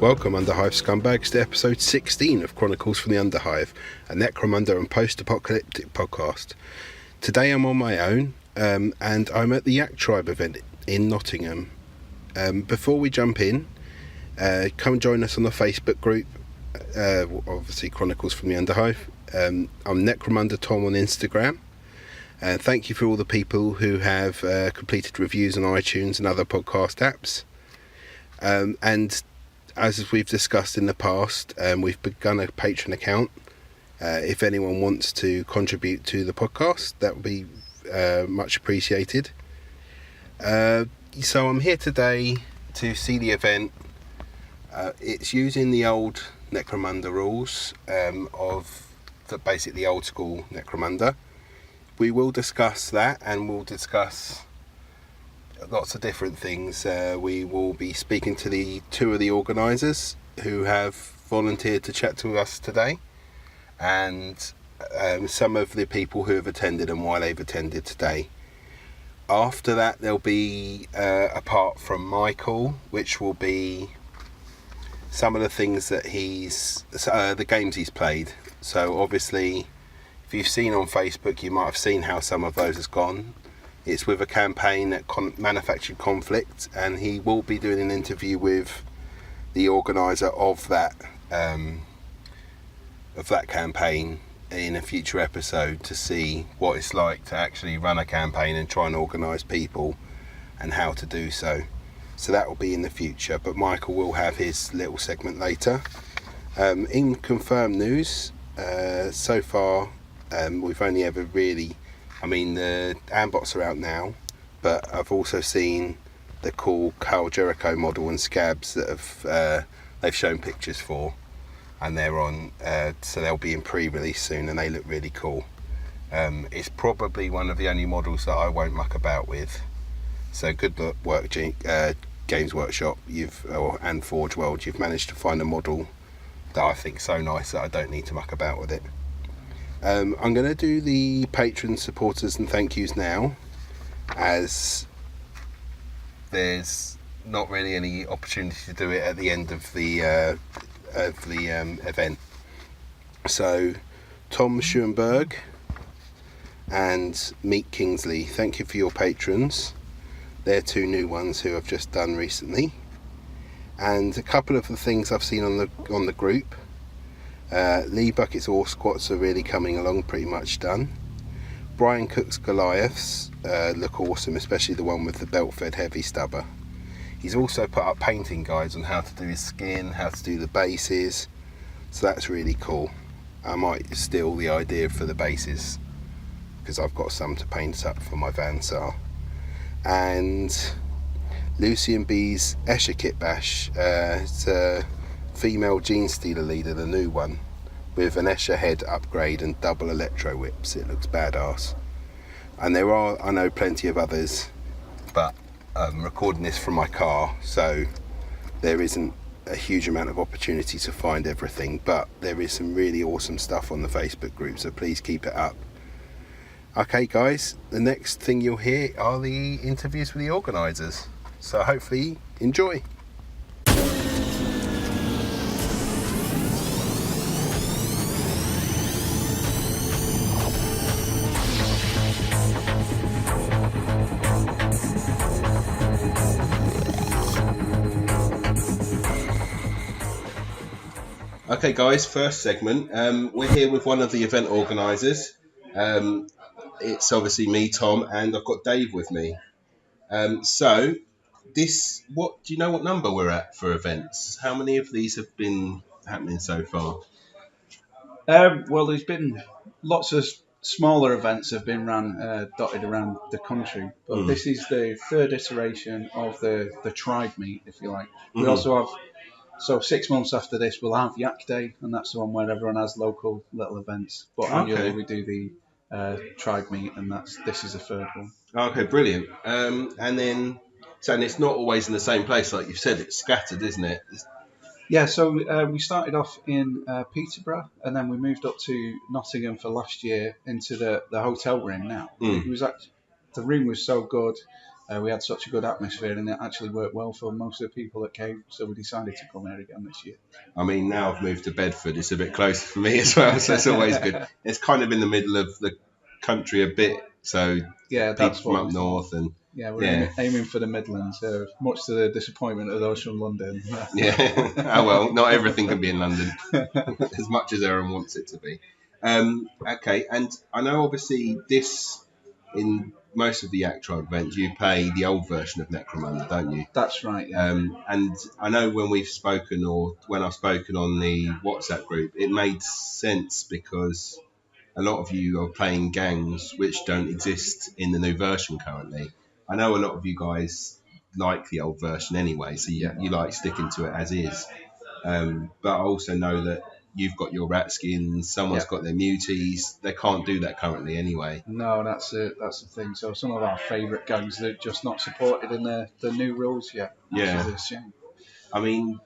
Welcome, Underhive scumbags, to episode 16 of Chronicles from the Underhive, a Necromunda and Post Apocalyptic podcast. Today I'm on my own, and I'm at the Yaktribe event in Nottingham. Before we jump in, come join us on the Facebook group, obviously Chronicles from the Underhive. I'm Necromunda Tom on Instagram. Thank you for all the people who have completed reviews on iTunes and other podcast apps. And as we've discussed in the past, we've begun a Patreon account. If anyone wants to contribute to the podcast, that would be much appreciated. So I'm here today to see the event. It's using the old Necromunda rules of basically the old school Necromunda. We will discuss that, and we'll discuss lots of different things. We will be speaking to two of the organisers who have volunteered to chat to us today, and some of the people who have attended and why they've attended today. After that, there'll be a part from Michael, which will be some of the things that the games he's played. So obviously, if you've seen on Facebook, you might have seen how some of those has gone. It's with a campaign at Manufactured Conflict, and he will be doing an interview with the organiser of that campaign in a future episode to see what it's like to actually run a campaign and try and organise people and how to do so. So that will be in the future, but Michael will have his little segment later. In confirmed news, so far we've only ever really... the Ambots are out now, but I've also seen the cool Carl Jericho model and scabs that they've shown pictures for, and they're on, so they'll be in pre-release soon, and they look really cool. It's probably one of the only models that I won't muck about with. So good work, Games Workshop, and Forge World. You've managed to find a model that I think so nice that I don't need to muck about with it. I'm going to do the patron supporters and thank yous now, as there's not really any opportunity to do it at the end of the event. So Tom Schoenberg and Meek Kingsley, thank you for your patrons. They're two new ones who I've just done recently, and a couple of the things I've seen on the group. Lee Bucket's Ore Squats are really coming along, pretty much done. Brian Cook's Goliaths look awesome, especially the one with the belt-fed heavy stubber. He's also put up painting guides on how to do his skin, how to do the bases, so that's really cool. I might steal the idea for the bases, because I've got some to paint up for my Vansar. And Lucian B's Escher Kit Bash, it's a female Gene Stealer leader, the new one, with an Escher head upgrade and double electro whips. It looks badass. And there are, I know, plenty of others, but I'm recording this from my car, so there isn't a huge amount of opportunity to find everything, but there is some really awesome stuff on the Facebook group, so please keep it up. Okay guys, the next thing you'll hear are the interviews with the organisers, so hopefully enjoy. Okay guys, first segment, we're here with one of the event organisers. It's obviously me, Tom, and I've got Dave with me. So, do you know what number we're at for events? How many of these have been happening so far? Well, there's been lots of smaller events have been dotted around the country, but this is the third iteration of the tribe meet, if you like. We also have, so 6 months after this, we'll have Yak Day, and that's the one where everyone has local little events. But annually we do the tribe meet, and this is the third one. Okay, brilliant. And it's not always in the same place, like you said. It's scattered, isn't it? Yeah, so we started off in Peterborough, and then we moved up to Nottingham for last year into the hotel room now. It was the room was so good. we had such a good atmosphere, and it actually worked well for most of the people that came. So we decided to come here again this year. I mean, now I've moved to Bedford, it's a bit closer for me as well, so it's always good. It's kind of in the middle of the country a bit, so Yeah, people that's from what up we thought. north and Yeah, we're aiming for the Midlands, much to the disappointment of those from London. yeah. Oh well, not everything can be in London as much as Aaron wants it to be. Okay, and I know obviously this in most of the Yaktribe events you play the old version of Necromunda, don't you? That's right, yeah. And I know when we've spoken or when I've spoken on the WhatsApp group, it made sense because a lot of you are playing gangs which don't exist in the new version currently. I know a lot of you guys like the old version anyway, so you like sticking to it as is. But I also know that you've got your rat skins, someone's got their muties. They can't do that currently anyway. No, that's it. That's the thing. So some of our favourite gangs, they're just not supported in the new rules yet. Which is a shame. I mean,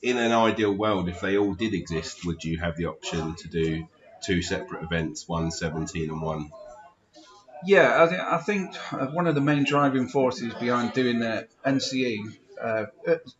in an ideal world, if they all did exist, would you have the option to do 2 separate events, one 17 and one? Yeah, I think one of the main driving forces behind doing the NCE,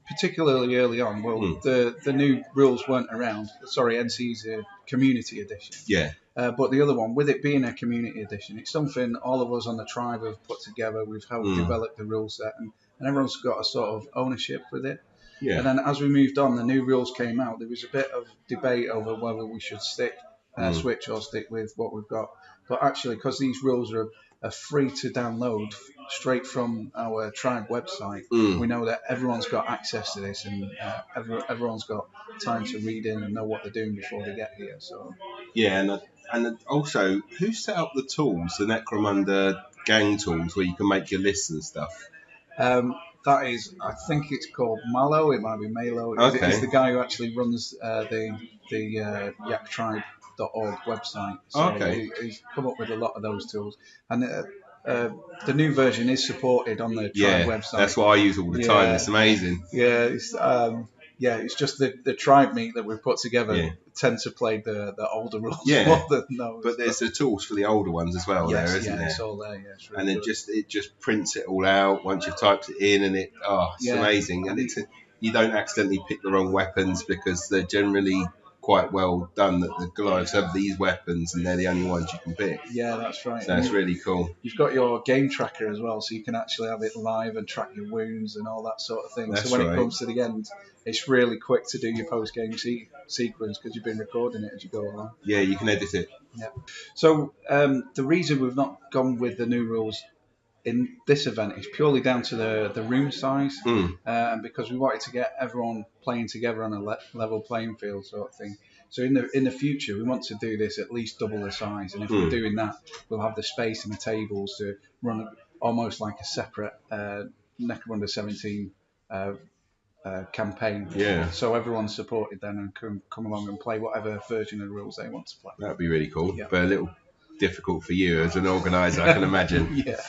particularly early on, the new rules weren't around. Sorry, NCE's a community edition. Yeah. But the other one, with it being a community edition, it's something all of us on the tribe have put together. We've helped develop the rule set, and everyone's got a sort of ownership with it. Yeah. And then as we moved on, the new rules came out. There was a bit of debate over whether we should switch or stick with what we've got. But actually, because these rules are free to download straight from our tribe website, we know that everyone's got access to this, and everyone's got time to read in and know what they're doing before they get here. So yeah, and also, who set up the tools, the Necromunda gang tools, where you can make your lists and stuff? That is, I think it's called Malo. It might be Malo. It's the guy who actually runs the Yaktribe.org website. So he's come up with a lot of those tools, and the new version is supported on the tribe website. That's what I use all the time. It's amazing. Yeah, it's just the tribe meet that we've put together tend to play the older rules more than those. But there's the tools for the older ones as well there, isn't there? It's all there, it's really and it just prints it all out once you've typed it in, and it's amazing. And you don't accidentally pick the wrong weapons because they're generally quite well done, that the Goliaths have these weapons and they're the only ones you can pick. Yeah, that's right. So it's really cool. You've got your game tracker as well, so you can actually have it live and track your wounds and all that sort of thing. That's so when it comes to the end, it's really quick to do your post-game sequence because you've been recording it as you go along. Yeah, you can edit it. Yeah. So the reason we've not gone with the new rules in this event is purely down to the room size, and because we wanted to get everyone playing together on a level playing field sort of thing. So in the future, we want to do this at least double the size, and if we're doing that, we'll have the space and the tables to run almost like a separate Necromunda 17 campaign. Yeah. So everyone's supported then and can come along and play whatever version of the rules they want to play. That'd be really cool, but a little difficult for you as an organizer, I can imagine. Yeah.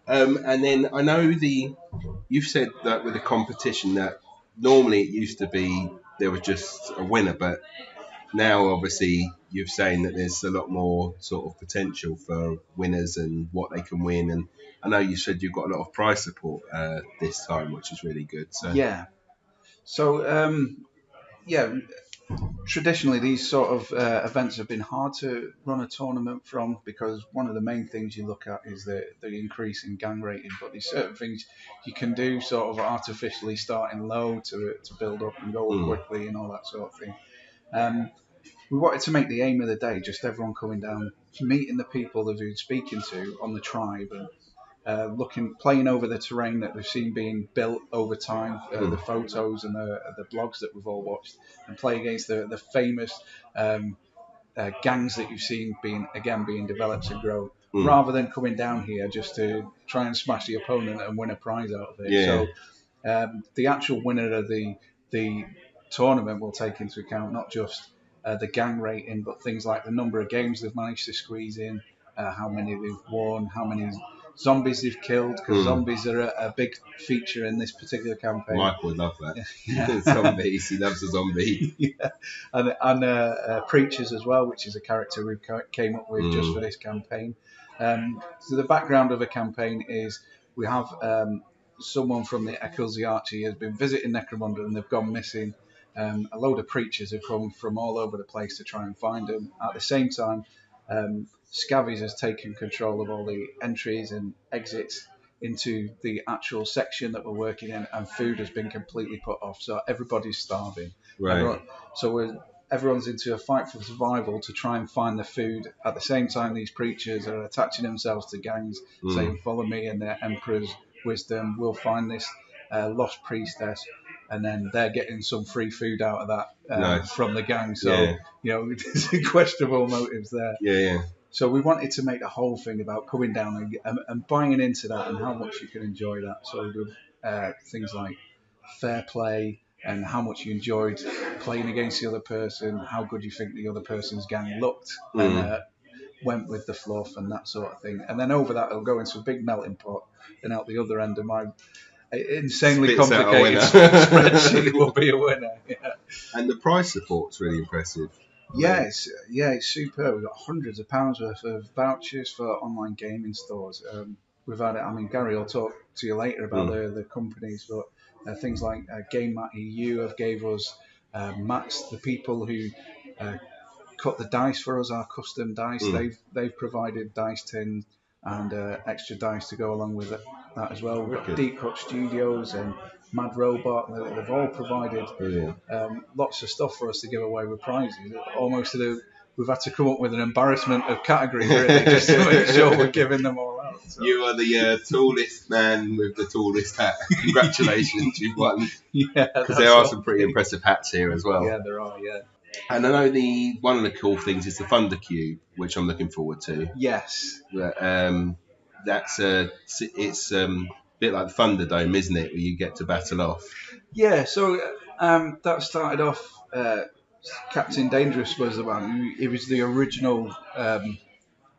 And then I know you've said that with the competition that normally it used to be there was just a winner, but now obviously you're saying that there's a lot more sort of potential for winners and what they can win. And I know you said you've got a lot of prize support this time, which is really good. So traditionally these sort of events have been hard to run a tournament from because one of the main things you look at is the increase in gang rating, but there's certain things you can do sort of artificially starting low to build up and go up quickly and all that sort of thing. We wanted to make the aim of the day just everyone coming down, meeting the people that we've been speaking to on the tribe and playing over the terrain that we've seen being built over time, the photos and the blogs that we've all watched, and play against the famous gangs that you've seen being developed and grown, rather than coming down here just to try and smash the opponent and win a prize out of it. Yeah. So the actual winner of the tournament will take into account not just the gang rating, but things like the number of games they've managed to squeeze in, how many they've won, how many zombies they've killed, because zombies are a big feature in this particular campaign. Michael would love that. Zombies, he loves a zombie. And preachers as well, which is a character we came up with just for this campaign. So the background of a campaign is we have someone from the Ecclesiarchy has been visiting Necromunda and they've gone missing. A load of preachers have come from all over the place to try and find them. At the same time, Scavies has taken control of all the entries and exits into the actual section that we're working in, and food has been completely put off. So everybody's starving. Right. Everyone's into a fight for survival to try and find the food. At the same time, these preachers are attaching themselves to gangs, saying, "Follow me and the Emperor's wisdom. We'll find this lost priestess." And then they're getting some free food out of that from the gang. So, there's questionable motives there. Yeah. So we wanted to make the whole thing about coming down and buying into that and how much you can enjoy that. So we do things like fair play and how much you enjoyed playing against the other person, how good you think the other person's gang looked, and went with the fluff and that sort of thing. And then over that, it'll go into a big melting pot, and out the other end of my insanely Spits out a complicated winner. spreadsheet will be a winner. Yeah. And the price support's really impressive. It's superb. We've got hundreds of pounds worth of vouchers for online gaming stores. We've had it. I mean, Gary will talk to you later about the companies, but things like Game Mat EU have gave us mats. The people who cut the dice for us, our custom dice, they've provided dice tins and extra dice to go along with that as well. We've got Deep Cut Studios and Mad Robot. They've all provided lots of stuff for us to give away with prizes. Almost we've had to come up with an embarrassment of categories really just to make sure we're giving them all out. So. You are the tallest man with the tallest hat. Congratulations, you've won. Yeah, because there are some pretty impressive hats here as well. Yeah, there are. Yeah. And I know one of the cool things is the Thunder Cube, which I'm looking forward to. Yes. It's a bit like the Thunderdome, isn't it? Where you get to battle off. Yeah. So that started off. Captain Dangerous was the one. He was the original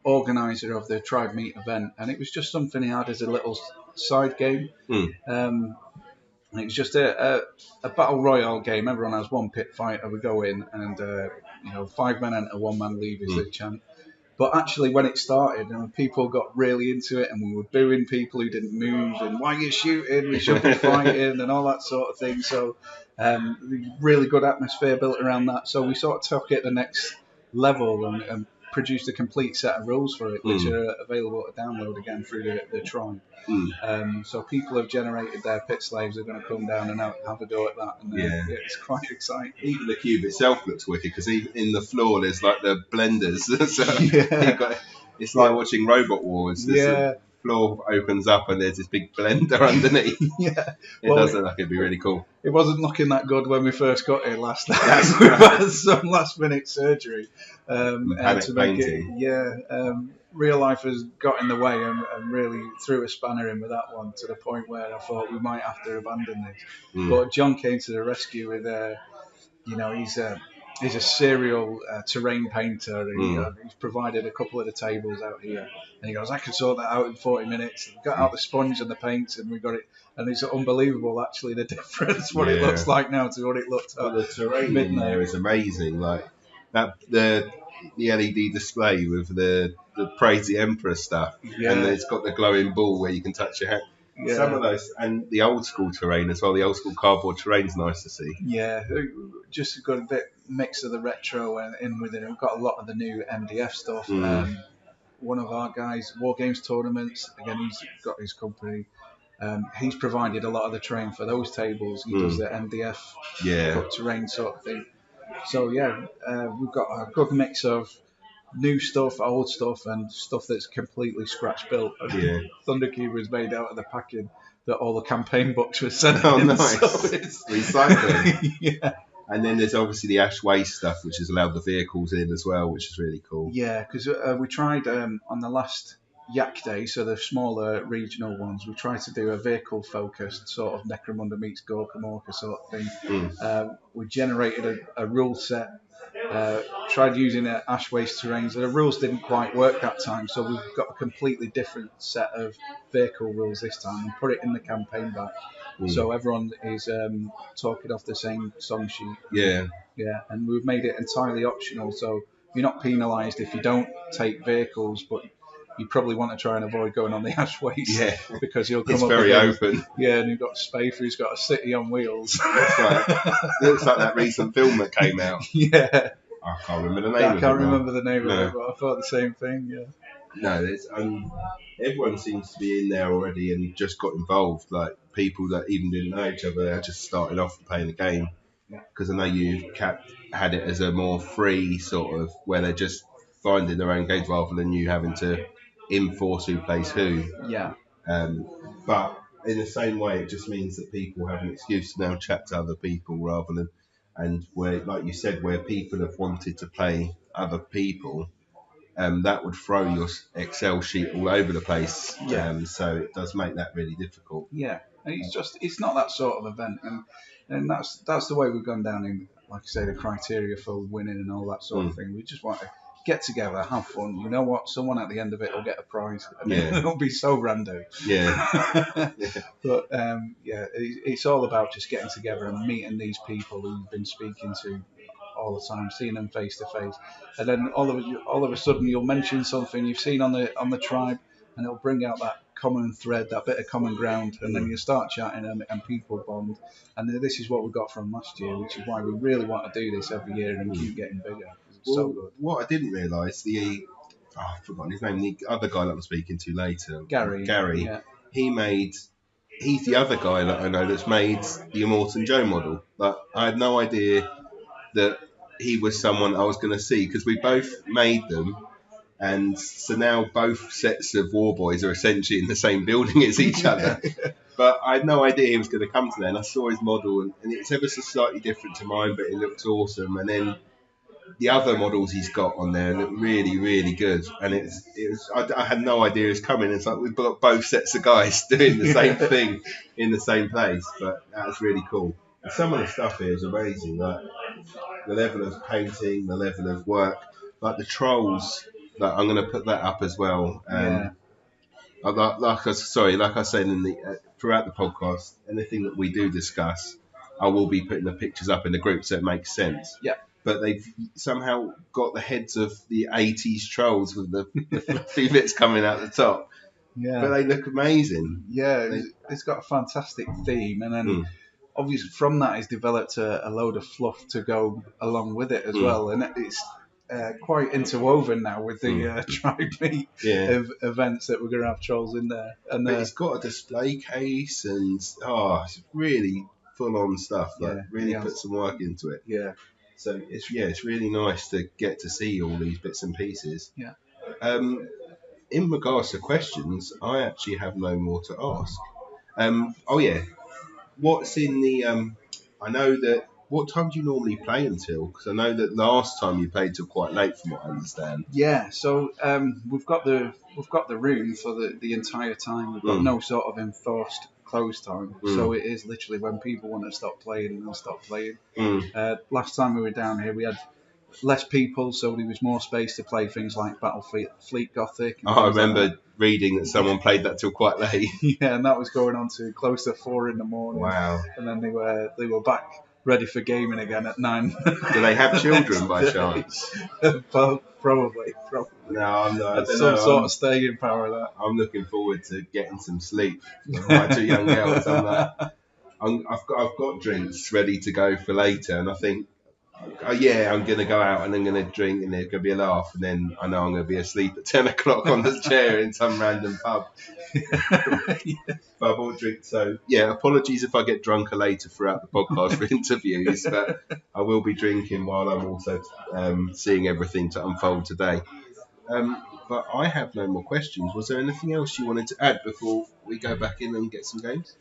organizer of the Tribe Meet event, and it was just something he had as a little side game. And it was just a battle royale game. Everyone has one pit fighter. We go in, and 5 men enter, 1 man leave is the chant. But actually, when it started, people got really into it, and we were booing people who didn't move, and why are you shooting? We should be fighting, and all that sort of thing. So, really good atmosphere built around that. So we sort of took it the next level and produced a complete set of rules for it, which are available to download again through the Tribe. So people have generated their pit slaves are going to come down and have a go at that, and it's quite exciting. Even the cube itself looks wicked because in the floor there's like the blenders. So it's like watching Robot Wars. The floor opens up and there's this big blender underneath. It does look like it'd be really cool. It wasn't looking that good when we first got here last night. We've had some last minute surgery to make it. Real life has got in the way and really threw a spanner in with that one to the point where I thought we might have to abandon this. But John came to the rescue with, he's a serial terrain painter. He's provided a couple of the tables out here. And he goes, I can sort that out in 40 minutes. We got out the sponge and the paints and we got it. And it's unbelievable, actually, the difference, what it looks like now to what it looked like. The terrain in there is amazing. Like that, the LED display with the Praise the Emperor stuff, and it's got the glowing ball where you can touch your hand. Some of those, and the old school terrain as well. The old school cardboard terrain's nice to see. Yeah, just got a bit mix of the retro in with it. We've got a lot of the new MDF stuff. One of our guys, War Games Tournaments, again, he's got his company. He's provided a lot of the terrain for those tables. He does the MDF terrain sort of thing. So we've got a good mix of new stuff, old stuff, and stuff that's completely scratch built. Thundercube was made out of the packing that all the campaign books were sent in. Nice. So it's recycling. Yeah. And then there's obviously the ash waste stuff, which has allowed the vehicles in as well, which is really cool. Yeah, because we tried on the last Yak Day, so the smaller regional ones, we tried to do a vehicle-focused sort of Necromunda meets Gorka Morka sort of thing. We generated a rule set, tried using ash waste terrains. The rules didn't quite work that time, so we've got a completely different set of vehicle rules this time and put it in the campaign back. So everyone is talking off the same song sheet. Yeah, and we've made it entirely optional, so you're not penalised if you don't take vehicles, but you probably want to try and avoid going on the Ashways, because you'll come it's up very against, open. Yeah, and you've got Spafer who's got a city on wheels. That's right. Looks like that recent film that came out. Yeah. I can't remember the name of it. I can't remember the name of it, but I thought the same thing, yeah. No, everyone seems to be in there already and just got involved. Like people that even didn't know each other, they're just started off playing the game. Because I know you had it as a more free sort of, where they're just finding their own games rather than you having to enforce who plays who. Yeah. But in the same way, it just means that people have an excuse to now chat to other people rather than, and where, like you said, where people have wanted to play other people, that would throw your Excel sheet all over the place. Yeah. So it does make that really difficult. Yeah. And it's not that sort of event, and that's the way we've gone down in, like I say, the criteria for winning and all that sort of thing. We just want to get together, have fun. You know what? Someone at the end of it will get a prize. And it'll be so random. Yeah. But it's all about just getting together and meeting these people who you've been speaking to all the time, seeing them face to face, and then all of a sudden you'll mention something you've seen on the tribe, and it'll bring out that common thread, that bit of common ground, and then you start chatting and people bond. And this is what we got from last year, which is why we really want to do this every year and keep getting bigger. It's so good. What I didn't realise, I've forgotten his name, the other guy that I'm speaking to later, Gary, yeah. He's the other guy that I know that's made the Immortan Joe model. But I had no idea that he was someone I was going to see, because we both made them, and so now both sets of War Boys are essentially in the same building as each other. But I had no idea he was going to come to there, and I saw his model, and it's ever so slightly different to mine, but it looks awesome. And then the other models he's got on there look really, really good, and I had no idea it was coming. It's like we've got both sets of guys doing the same thing in the same place, but that was really cool. And some of the stuff here is amazing, like the level of painting, the level of work, like the trolls. Like, I'm going to put that up as well. Like I said throughout the podcast, anything that we do discuss, I will be putting the pictures up in the group so it makes sense. Yeah. But they've somehow got the heads of the 80s trolls with the fluffy bits coming out the top. Yeah. But they look amazing. Yeah, it's got a fantastic theme, and then obviously from that is developed a load of fluff to go along with it as well, and it's quite interwoven now with the Tribe Meet events that we're going to have trolls in there. And but it's got a display case, and it's really full-on stuff. Really put some work into it. Yeah. So it's really nice to get to see all these bits and pieces. Yeah. In regards to questions, I actually have no more to ask. What's in the? I know that. What time do you normally play until? Because I know that last time you played till quite late, from what I understand. Yeah. So we've got the room for the entire time. We've got no sort of enforced close time. So it is literally when people want to stop playing, they'll stop playing. Last time we were down here, we had less people, so there was more space to play things like Battlefleet Gothic. I remember reading that someone played that till quite late. Yeah, and that was going on to close to 4 a.m. Wow. And then they were back ready for gaming again at 9. Do they have children by chance? Probably. No, I'm not. Some sort of staying power. That I'm looking forward to getting some sleep. My 2 young girls. I've got drinks ready to go for later, and I think, I'm going to go out and I'm going to drink, and there's going to be a laugh, and then I know I'm going to be asleep at 10 o'clock on the chair in some random pub. But I bought drinks, so apologies if I get drunker later throughout the podcast for interviews, but I will be drinking while I'm also seeing everything to unfold today. But I have no more questions. Was there anything else you wanted to add before we go back in and get some games?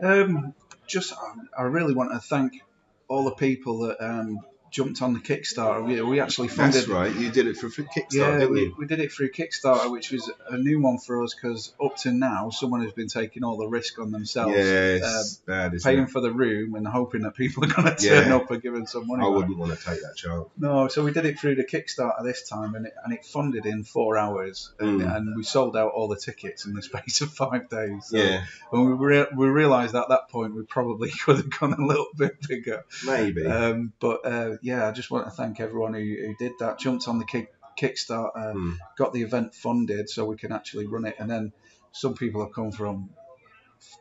I really want to thank all the people that jumped on the Kickstarter. We actually funded. That's right. You did it for Kickstarter, didn't you? We did it through Kickstarter, which was a new one for us, because up to now, someone has been taking all the risk on themselves. Yes, bad, paying for the room and hoping that people are going to turn up and give them some money. I wouldn't want to take that chance. No, so we did it through the Kickstarter this time, and it funded in 4 hours, and we sold out all the tickets in the space of 5 days. So, and we realised at that point we probably could have gone a little bit bigger. Maybe. I just want to thank everyone who did that, jumped on the Kickstarter, got the event funded so we can actually run it. And then some people have come from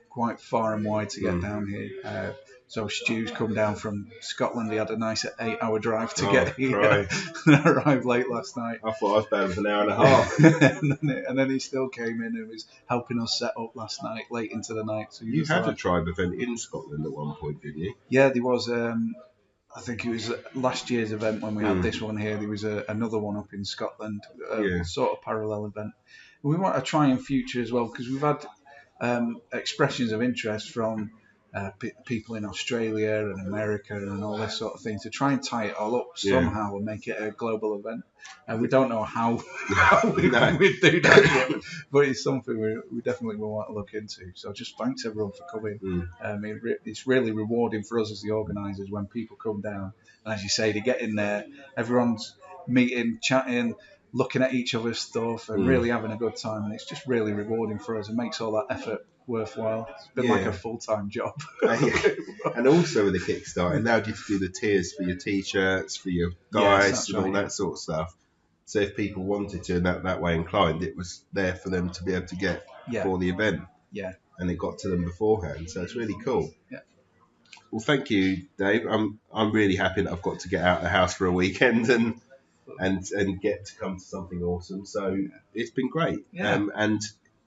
quite far and wide to get down here. So Stu's come down from Scotland. He had a nice 8-hour drive to get here and arrived late last night. I thought I was bound for an hour and a half. and then he still came in and was helping us set up last night, late into the night. So you had a tribe event in Scotland at one point, didn't you? Yeah, there was. I think it was last year's event when we had this one here. There was another one up in Scotland, sort of parallel event. We want to try in future as well because we've had expressions of interest from people in Australia and America and all this sort of thing to try and tie it all up somehow and make it a global event. And we don't know how we'd do that yet, but it's something we definitely will want to look into. So just thanks everyone for coming. It's really rewarding for us as the organisers when people come down. And as you say, they get in there, everyone's meeting, chatting, looking at each other's stuff and really having a good time. And it's just really rewarding for us and makes all that effort worthwhile. It's been like a full-time job. And also with the Kickstarter, it allowed you to do the tiers for your t-shirts, for your dice and all that sort of stuff. So if people wanted to, and that way inclined, it was there for them to be able to get for the event. Yeah. And it got to them beforehand. So it's really cool. Yeah. Well, thank you, Dave. I'm really happy that I've got to get out of the house for a weekend and get to come to something awesome. So it's been great. Yeah. And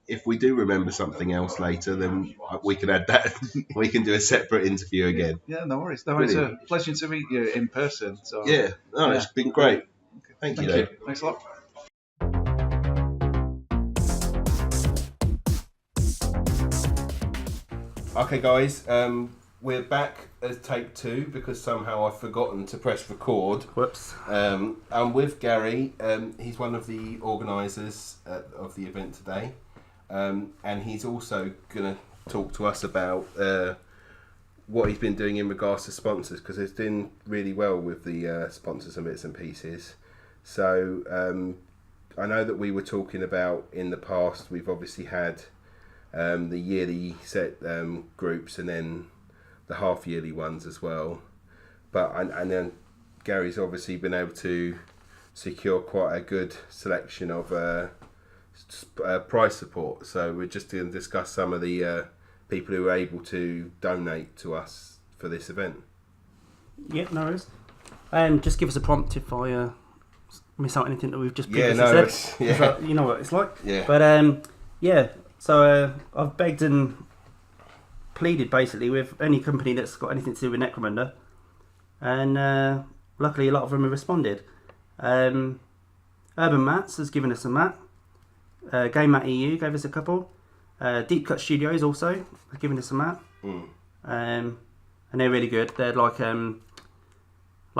if we do remember something else later, then we can add that. We can do a separate interview again. Yeah, no worries. No, it's a pleasure to meet you in person. So it's been great. Okay. Thank you, Dave. Thanks a lot. Okay, guys, we're back as take 2 because somehow I've forgotten to press record. Whoops. I'm with Gary. He's one of the organisers of the event today. And he's also going to talk to us about what he's been doing in regards to sponsors, because it's doing really well with the sponsors and bits and pieces. So I know that we were talking about in the past, we've obviously had the yearly set groups and then the half-yearly ones as well. And then Gary's obviously been able to secure quite a good selection of price support. So we're just going to discuss some of the people who are able to donate to us for this event. Yeah, no worries. Just give us a prompt if I miss out anything that we've just previously said. Like, you know what it's like. Yeah. But so I've begged and pleaded basically with any company that's got anything to do with Necromunda, and luckily a lot of them have responded. Urban Mats has given us a mat. Game Mat EU gave us a couple. Deep Cut Studios also have given us a mat. And they're really good. They're like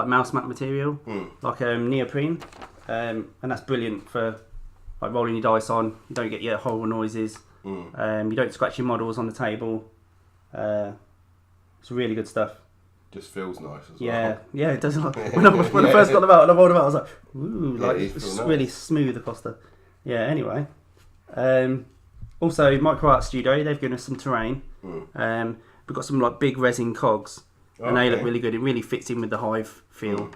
mouse mat material, like neoprene, and that's brilliant for like rolling your dice on. You don't get your horrible noises. You don't scratch your models on the table. It's really good stuff. Just feels nice as well. Yeah, it does. Like, when I first got them out and I rolled them out, I was like, ooh, like it's nice. Really smooth across the. Yeah. Anyway, also Micro Art Studio, they've given us some terrain. We've got some like big resin cogs, and they look really good. It really fits in with the hive feel.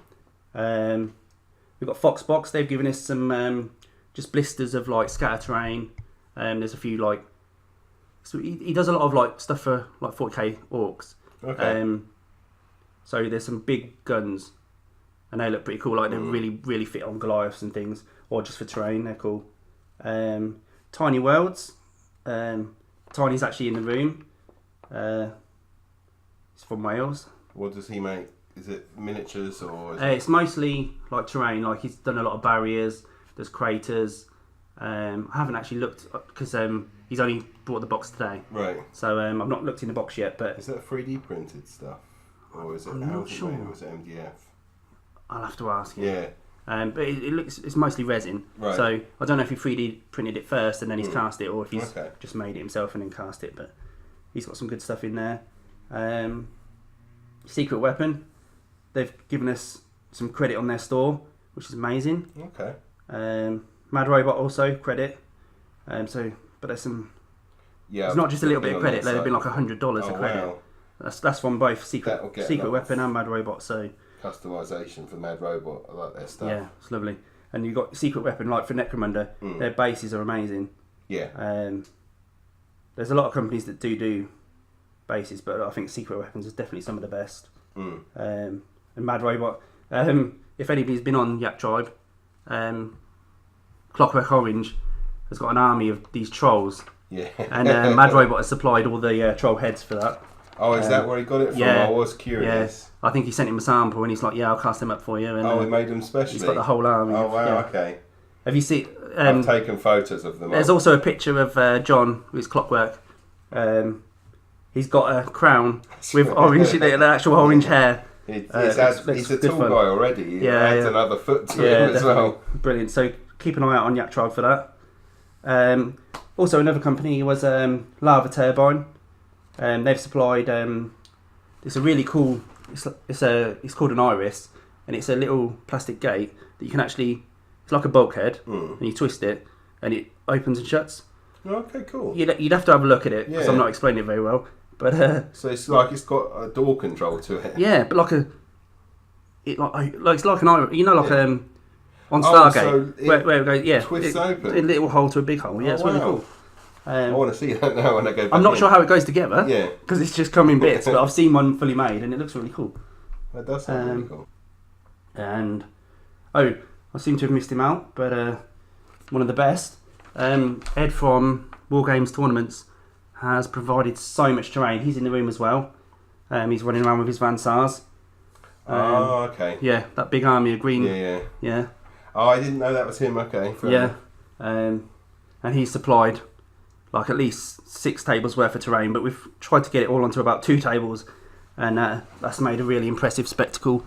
We've got Foxbox. They've given us some just blisters of like scatter terrain. There's a few like. So he does a lot of like stuff for like 40k orcs. Okay. So there's some big guns, and they look pretty cool. Like they really fit on Goliaths and things, or just for terrain. They're cool. Tiny Worlds. Tiny's actually in the room. He's from Wales. What does he make? Is it miniatures or? It's mostly like terrain. Like he's done a lot of barriers. There's craters. I haven't actually looked because he's only brought the box today. Right. So I've not looked in the box yet. But is that 3D printed stuff, or is it? I'm not sure. Or is it MDF? I'll have to ask. Yeah. But it looks it's mostly resin. Right. So I don't know if he 3D printed it first and then he's cast it, or if he's just made it himself and then cast it. But he's got some good stuff in there. Secret Weapon. They've given us some credit on their store, which is amazing. Okay. Mad Robot also credit. But there's some. Yeah. It's not just a little bit of credit. There've been like $100 of credit. Wow. That's from both Secret Weapon and Mad Robot. So customization for Mad Robot. I like their stuff. Yeah, it's lovely. and you've got secret weapon like for Necromunda. Their bases are amazing. Yeah. There's a lot of companies that do bases, but I think secret weapons is definitely some of the best. And Mad Robot. If anybody's been on Yaktribe, Clockwork Orange has got an army of these trolls. Yeah. And Mad Robot has supplied all the troll heads for that. Oh, is that where he got it from? Yeah, I was curious. Yeah. I think he sent him a sample and he's like, yeah, I'll cast them up for you. And, he made them specially? He's got the whole army. Oh, wow, okay. Have you seen... I've taken photos of them. There's also a picture of John with Clockwork. He's got a crown with orange, the actual orange hair. He's a tall guy already. He adds another foot to him as well. Brilliant. So keep an eye out on Yaktribe for that. Also, another company was Lava Turbine. They've supplied. It's a really cool. It's called an iris, and it's a little plastic gate that you can actually. It's like a bulkhead, and you twist it, and it opens and shuts. Okay, cool. You'd have to have a look at it because I'm not explaining it very well. But so it's like it's got a door control to it. Yeah, but it's like an iris. You know, like on Stargate, where it goes. Yeah, twists open. A little hole to a big hole. Yeah, it's really cool. I want to see that now when I go back. I'm not sure how it goes together. Yeah, because it's just come in bits. But I've seen one fully made, and it looks really cool. That does sound really cool. And I seem to have missed him out, but one of the best. Ed from War Games Tournaments has provided so much terrain. He's in the room as well. He's running around with his Van Sars. Okay. Yeah, that big army of green. Yeah. Oh, I didn't know that was him. Okay. Yeah. And he's supplied like at least 6 tables worth of terrain, but we've tried to get it all onto about 2 tables, and that's made a really impressive spectacle.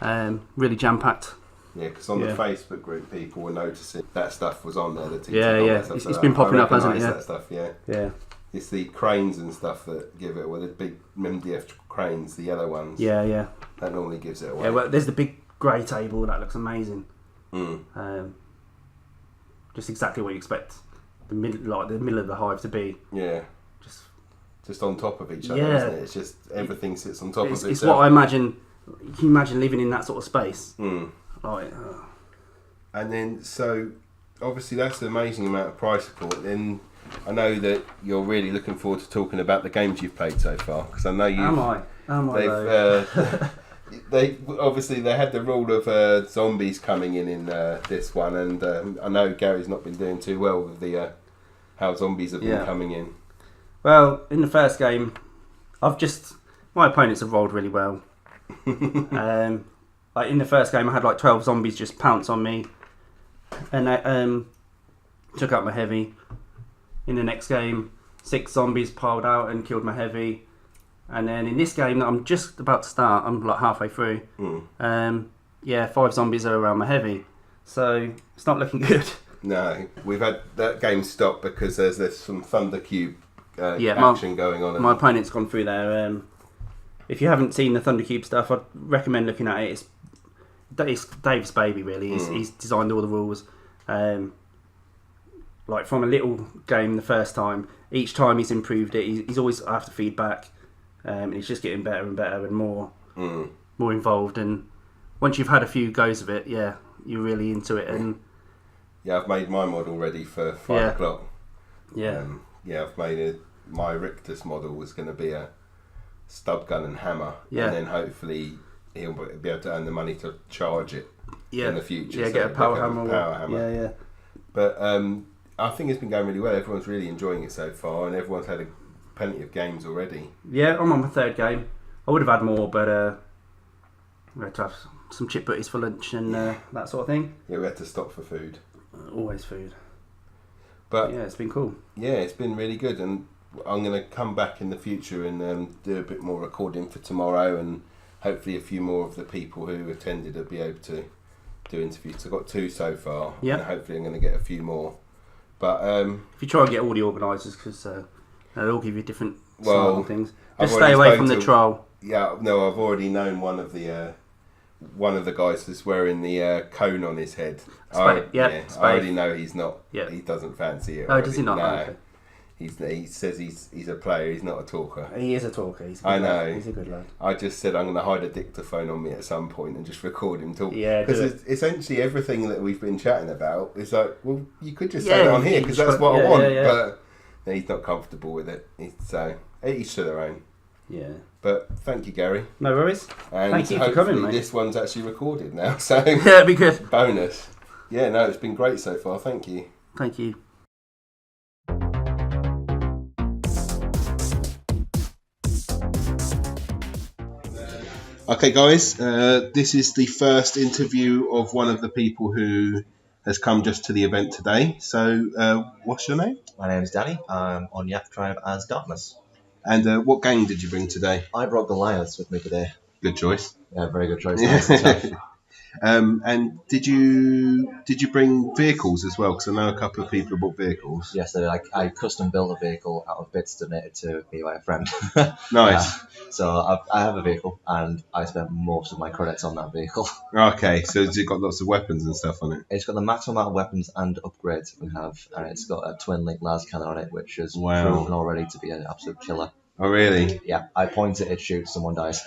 Really jam-packed. Yeah, because on the Facebook group, people were noticing that stuff was on there. It's been popping up, hasn't it? Yeah. That stuff, yeah. Yeah. It's the cranes and stuff that give it away. The big MDF cranes, the yellow ones. Yeah. That normally gives it away. Yeah, well, there's the big grey table that looks amazing. Just exactly what you expect the middle of the hive to be. Yeah. Just on top of each other, isn't it? It's just everything sits on top of itself. It's what I imagine. Can you imagine living in that sort of space? And then, so obviously that's an amazing amount of price support. Then I know that you're really looking forward to talking about the games you've played so far, because I know you. Am I? They obviously they had the rule of zombies coming in this one, and I know Gary's not been doing too well with the how zombies have been coming in. Well, in the first game, my opponents have rolled really well. Like in the first game, I had like 12 zombies just pounce on me, and I took out my heavy. In the next game, 6 zombies piled out and killed my heavy. And then in this game that I'm just about to start, I'm like halfway through. 5 zombies are around my heavy, so it's not looking good. No, we've had that game stop because there's some Thundercube action going on. My opponent's gone through there. If you haven't seen the Thundercube stuff, I'd recommend looking at it. It's Dave's baby, really. He's designed all the rules. Like from a little game the first time, each time he's improved it. He's always after feedback, and he's just getting better and better and more involved. And once you've had a few goes of it, you're really into it. And I've made my model ready for 5 o'clock. I've made it. My Rictus model was going to be a stub gun and hammer, and then hopefully he'll be able to earn the money to charge it in the future. Yeah, get a power hammer. Yeah. But I think it's been going really well. Everyone's really enjoying it so far, and everyone's had plenty of games already. Yeah, I'm on my 3rd game. I would have had more, but we had to have some chip butties for lunch and that sort of thing. Yeah, we had to stop for food. Always food. But yeah, it's been cool. Yeah, it's been really good, and I'm going to come back in the future and do a bit more recording for tomorrow, and hopefully a few more of the people who attended will be able to do interviews. I've got 2 so far, and hopefully I'm going to get a few more. But if you try and get all the organisers, because they'll all give you different style things. Just stay away from the troll. Yeah, no, I've already known one of the guys that's wearing the cone on his head. I already know he's not. Yeah. He doesn't fancy it. Oh, does he not? No. Okay. He says he's a player. He's not a talker. He is a talker. He's a good I lad. know. He's a good lad. I just said I'm going to hide a dictaphone on me at some point and just record him talk. Yeah, because essentially everything that we've been chatting about is like, well, you could just Yeah, say it on you here can because just that's put- what I yeah, want. yeah, yeah. But he's not comfortable with it. So each to their own. Yeah. But thank you, Gary. No worries. And Thank you for hopefully coming, mate. this one's actually recorded now. So Yeah, it'd be good. bonus. Yeah, no, it's been great so far. Thank you. Thank you. Okay, guys, this is the first interview of one of the people who has come just to the event today. So, what's your name? My name's Danny. I'm on Yaktribe as Darkness. And what gang did you bring today? I brought Goliaths with me today. Good choice. Yeah, very good choice. Nice and tough. And did you bring vehicles as well? Because I know a couple of people bought vehicles. Yes, I custom built a vehicle out of bits donated to me by a friend. Nice. So I have a vehicle, and I spent most of my credits on that vehicle. Okay, so has it got lots of weapons and stuff on it? It's got the maximum amount of weapons and upgrades we have, and it's got a twin-link las cannon on it, which is Wow. proven already to be an absolute killer. Oh, really? Yeah, I point it shoots, someone dies.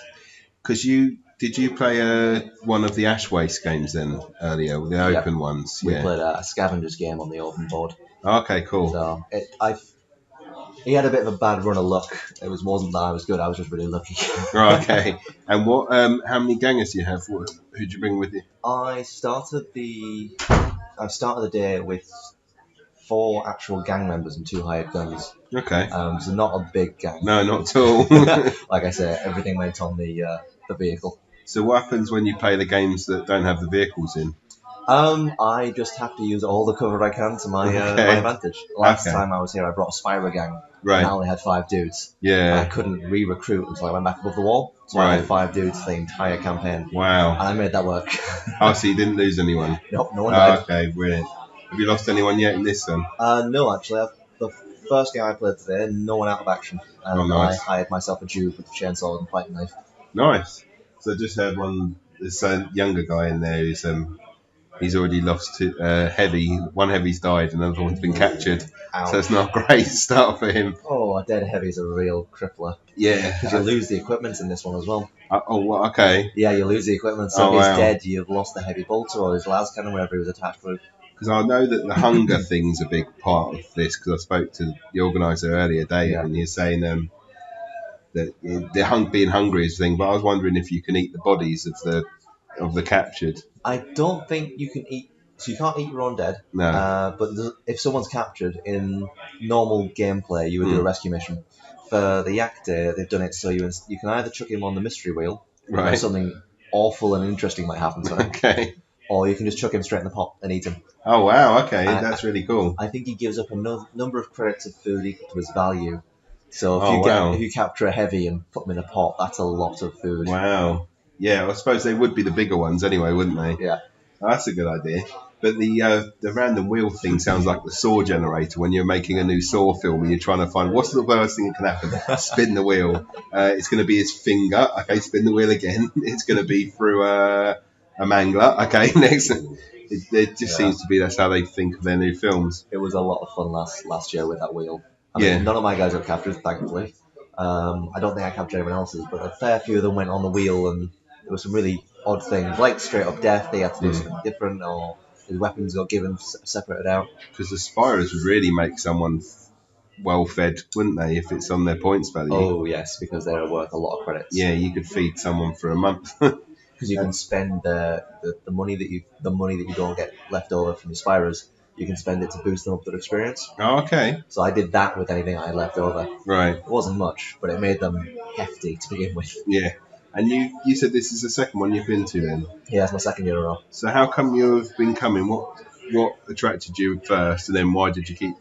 Because did you play one of the Ash Waste games then earlier, the open ones? We played a scavengers game on the open board. Okay, cool. So he had a bit of a bad run of luck. It wasn't that I was good. I was just really lucky. Right, okay. And what? How many gangers do you have? Who'd you bring with you? I started the day with 4 actual gang members and 2 hired guns. Okay. So not a big gang. No, not at all. Like I said, everything went on the vehicle. So what happens when you play the games that don't have the vehicles in? I just have to use all the cover I can to my advantage. Last time I was here, I brought a Spyro gang. Right. And I only had 5 dudes. Yeah. I couldn't re-recruit until I went back above the wall. So I had 5 dudes the entire campaign. Wow. And I made that work. Oh, so you didn't lose anyone? Nope, no one died. Okay, brilliant. Have you lost anyone yet in this one? No, actually. The first game I played today, no one out of action. And nice. I hired myself a Jew with a chainsaw and fighting knife. Nice. So I just heard there's a younger guy in there who's he's already lost heavy. One heavy's died and another one's been captured. Ouch. So it's not a great start for him. Oh, a dead heavy's a real crippler. Yeah. Because you lose the equipment in this one as well. Well, okay. Yeah, you lose the equipment. So Oh, if he's wow. dead, you've lost the heavy bolter or his las cannon, wherever he was attached with. Because I know that the hunger thing's a big part of this. Because I spoke to the organizer earlier, Dave, and he was saying that being hungry is the thing. But I was wondering if you can eat the bodies of the captured. I don't think you can eat. So you can't eat your own dead. No. But if someone's captured in normal gameplay, you would do a rescue mission. For the Yak Day, they've done it so you can either chuck him on the mystery wheel, Right. or something awful and interesting might happen to him, Okay. or you can just chuck him straight in the pot and eat him. Oh wow. Okay, that's really cool. I think he gives up a number of credits of food equal to his value. So if you capture a heavy and put him in a pot, that's a lot of food. Wow. Yeah, I suppose they would be the bigger ones anyway, wouldn't they? Yeah. Oh, that's a good idea. But the random wheel thing sounds like the saw generator when you're making a new saw film and you're trying to find what's the worst thing that can happen. Spin the wheel. It's going to be his finger. Okay, spin the wheel again. It's going to be through a mangler. Okay, next. It just seems to be that's how they think of their new films. It was a lot of fun last year with that wheel. I mean, none of my guys got captured, thankfully. I don't think I captured anyone else's, but a fair few of them went on the wheel, and there were some really odd things, like straight up death. They had to do something different, or his weapons got given separated out. Because the Spyros would really make someone well fed, wouldn't they, if it's on their points value? Oh yes, because they're worth a lot of credits. Yeah, you could feed someone for a month. Because you can spend the money that you don't get left over from your Spyros, you can spend it to boost them up their experience. Oh, okay. So I did that with anything I had left over. Right. It wasn't much, but it made them hefty to begin with. Yeah. And you said this is the second one you've been to then? Yeah, it's my second year in a row. So how come you've been coming? What attracted you first, and then why did you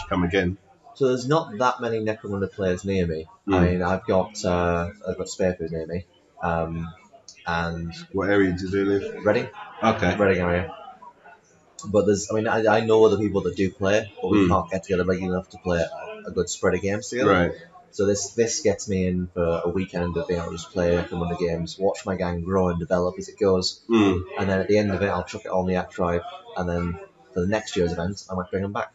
come again? So there's not that many Necromunda players near me. I mean, I've got Spare Food near me. And what area do you live? Reading. Okay. Reading area. But I know other people that do play, but we can't get together regularly enough to play a good spread of games together. Right. So this gets me in for a weekend of being able to just play Necromunda games, watch my gang grow and develop as it goes, and then at the end of it, I'll chuck it on the Yaktribe, and then for the next year's event, I might bring them back.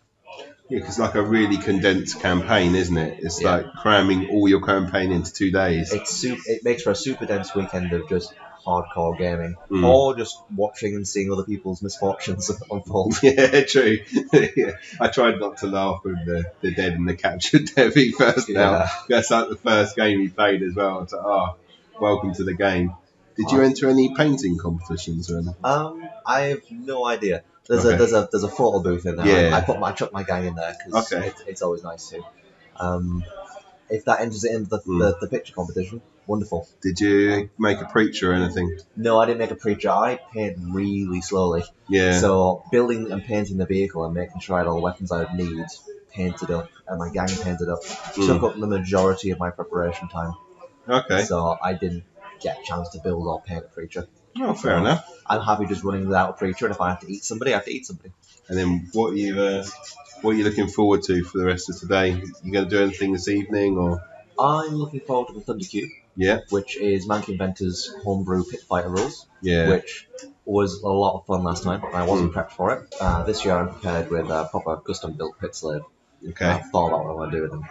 Yeah, because like a really condensed campaign, isn't it? It's like cramming all your campaign into 2 days. It makes for a super dense weekend of just hardcore gaming, or just watching and seeing other people's misfortunes unfold. Yeah, true. Yeah. I tried not to laugh with the dead and the captured Debbie first. Now that's like the first game he played as well. It's like, welcome to the game. Did you enter any painting competitions or anything? I have no idea. There's a photo booth in there. Yeah. I chucked my gang in there because it's always nice to. If that enters it into the picture competition, wonderful. Did you make a preacher or anything? No, I didn't make a preacher. I paint really slowly. Yeah. So building and painting the vehicle and making sure I had all the weapons I would need painted up and my gang painted up took up the majority of my preparation time. Okay. So I didn't get a chance to build or paint a preacher. Oh, fair enough. I'm happy just running without a preacher, and if I have to eat somebody, I have to eat somebody. And then what are you looking forward to for the rest of today? You going to do anything this evening, or? I'm looking forward to the Thunder Cube. Yeah. Which is Monkey Inventor's homebrew pit fighter rules. Yeah. Which was a lot of fun last time. I wasn't prepped for it. This year I'm prepared with a proper custom built pit slave. Okay. I've thought about what I want to do with them.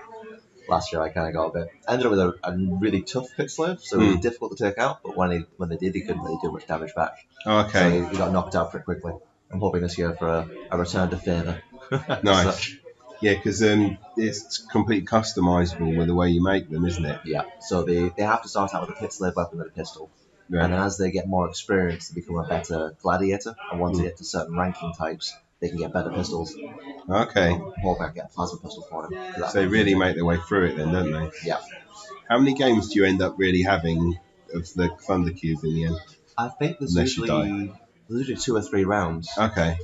Last year I kind of got a bit. Ended up with a really tough pit slave, so it was difficult to take out. But when they did, he couldn't really do much damage back. Okay. So he got knocked out pretty quickly. I'm hoping this year for a return to favour. Nice. Yeah, because it's completely customizable with the way you make them, isn't it? Yeah. So they have to start out with a pit slave weapon and a pistol. Yeah. And then as they get more experience, they become a better gladiator. And once they get to certain ranking types, they can get better pistols. Okay. I'm hoping I can get a plasma pistol for them. So they really make their way through it then, don't they? Yeah. How many games do you end up really having of the Thunder Cube in the end? I think there's usually 2 or 3 rounds. Okay.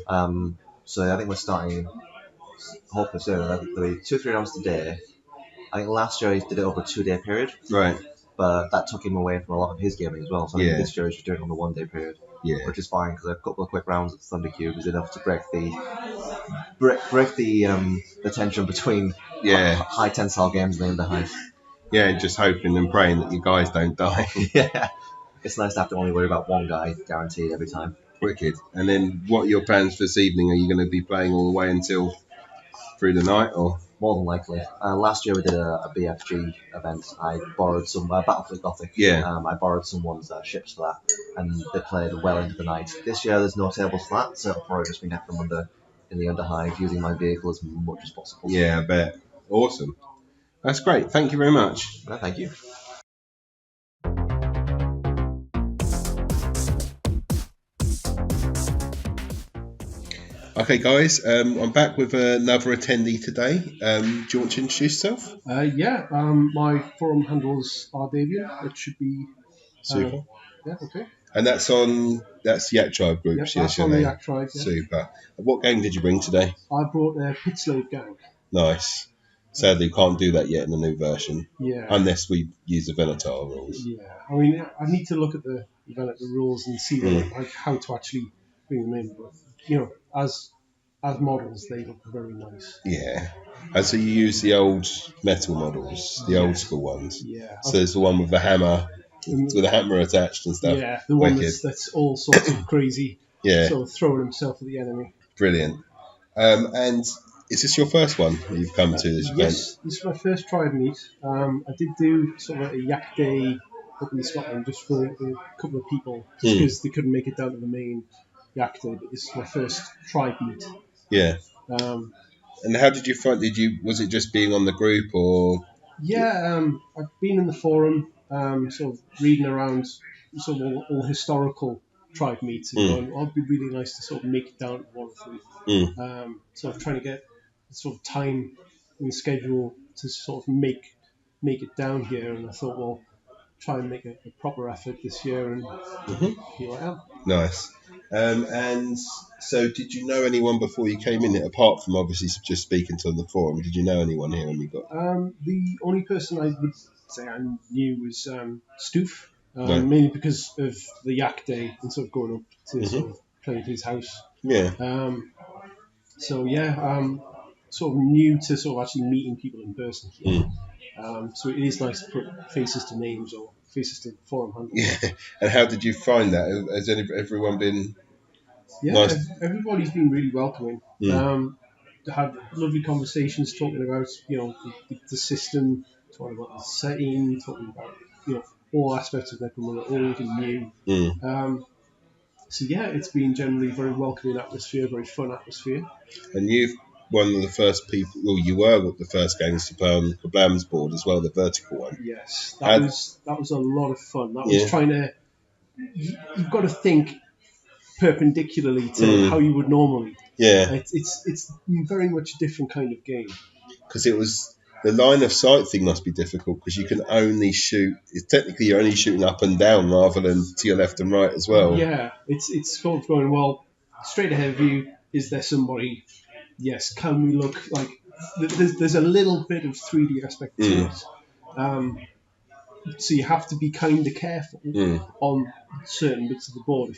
So I think we're starting hopefully soon. There'll be 2 or 3 rounds today. I think last year he did it over a 2-day period. Right. But that took him away from a lot of his gaming as well. So I think this year he's doing it on the 1-day period. Yeah. Which is fine because a couple of quick rounds of Thunder Cube is enough to break the tension between high tensile games and the Underhive. Yeah, just hoping and praying that you guys don't die. Yeah. It's nice to have to only worry about one guy guaranteed every time. Wicked. And then what are your plans for this evening? Are you going to be playing all the way until through the night, or? More than likely. Last year we did a BFG event. I borrowed some Battlefield Gothic. Yeah. I borrowed someone's ships for that, and they played well into the night. This year there's no tables for that, so it'll probably just be Necromunda in the Underhive, using my vehicle as much as possible. Yeah, I bet. Awesome. That's great. Thank you very much. No, thank you. Okay, guys, I'm back with another attendee today. Do you want to introduce yourself? My forum handles are Davian. It should be super. Yeah, okay. And that's Yaktribe groups. Yes, on the Yaktribe. Yeah. Super. What game did you bring today? I brought a Pit Slave Gang. Nice. Sadly, can't do that yet in the new version. Yeah. Unless we use the Venator rules. Yeah. I mean, I need to look at the Venator rules and see how to actually bring them in. But as models, they look very nice. Yeah. And so you use the old metal models, the old school ones. Yeah. So there's the one with the hammer, with a hammer attached and stuff. Yeah, the one that's all sorts of crazy. Yeah. Sort of throwing himself at the enemy. Brilliant. And is this your first one you've come to this event? Yes, this is my first tribe meet. I did do sort of a Yak Day up in Scotland just for a couple of people, just because they couldn't make it down to the main Yak Day. But this is my first tribe meet. Yeah. And how did you find? Was it just being on the group or? Yeah, I've been in the forum, sort of reading around sort of all historical tribe meets and going, it'd be really nice to sort of make it down to one or 3. Sort of trying to get sort of time and schedule to sort of make it down here, and I thought, well, try and make a proper effort this year, and here I am. Nice. And so, did you know anyone before you came in? Apart from obviously just speaking to on the forum, did you know anyone here when you got? The only person I would say I knew was Stoof, mainly because of the Yak Day and sort of going up to sort of playing at his house. Yeah. Sort of new to sort of actually meeting people in person here. So it is nice to put faces to names or faces to forum handles. Yeah. And how did you find that? Has everyone been? Yeah, nice? Everybody's been really welcoming. had lovely conversations talking about, the system, talking about the setting, talking about, all aspects of Necromunda, old and new. So yeah, it's been generally a very welcoming atmosphere, very fun atmosphere. And you've one of the first people, well, you were the first games to play on the Kablam's board as well, the vertical one. Yes, that was a lot of fun. That was trying to, you've got to think perpendicularly to how you would normally. Yeah. It's very much a different kind of game. Because it was, the line of sight thing must be difficult because you can only shoot, technically you're only shooting up and down rather than to your left and right as well. Yeah, it's sort of going, well, straight ahead of you, is there somebody? Yes, can we look like, there's a little bit of 3D aspect to it. So you have to be kind of careful on certain bits of the board.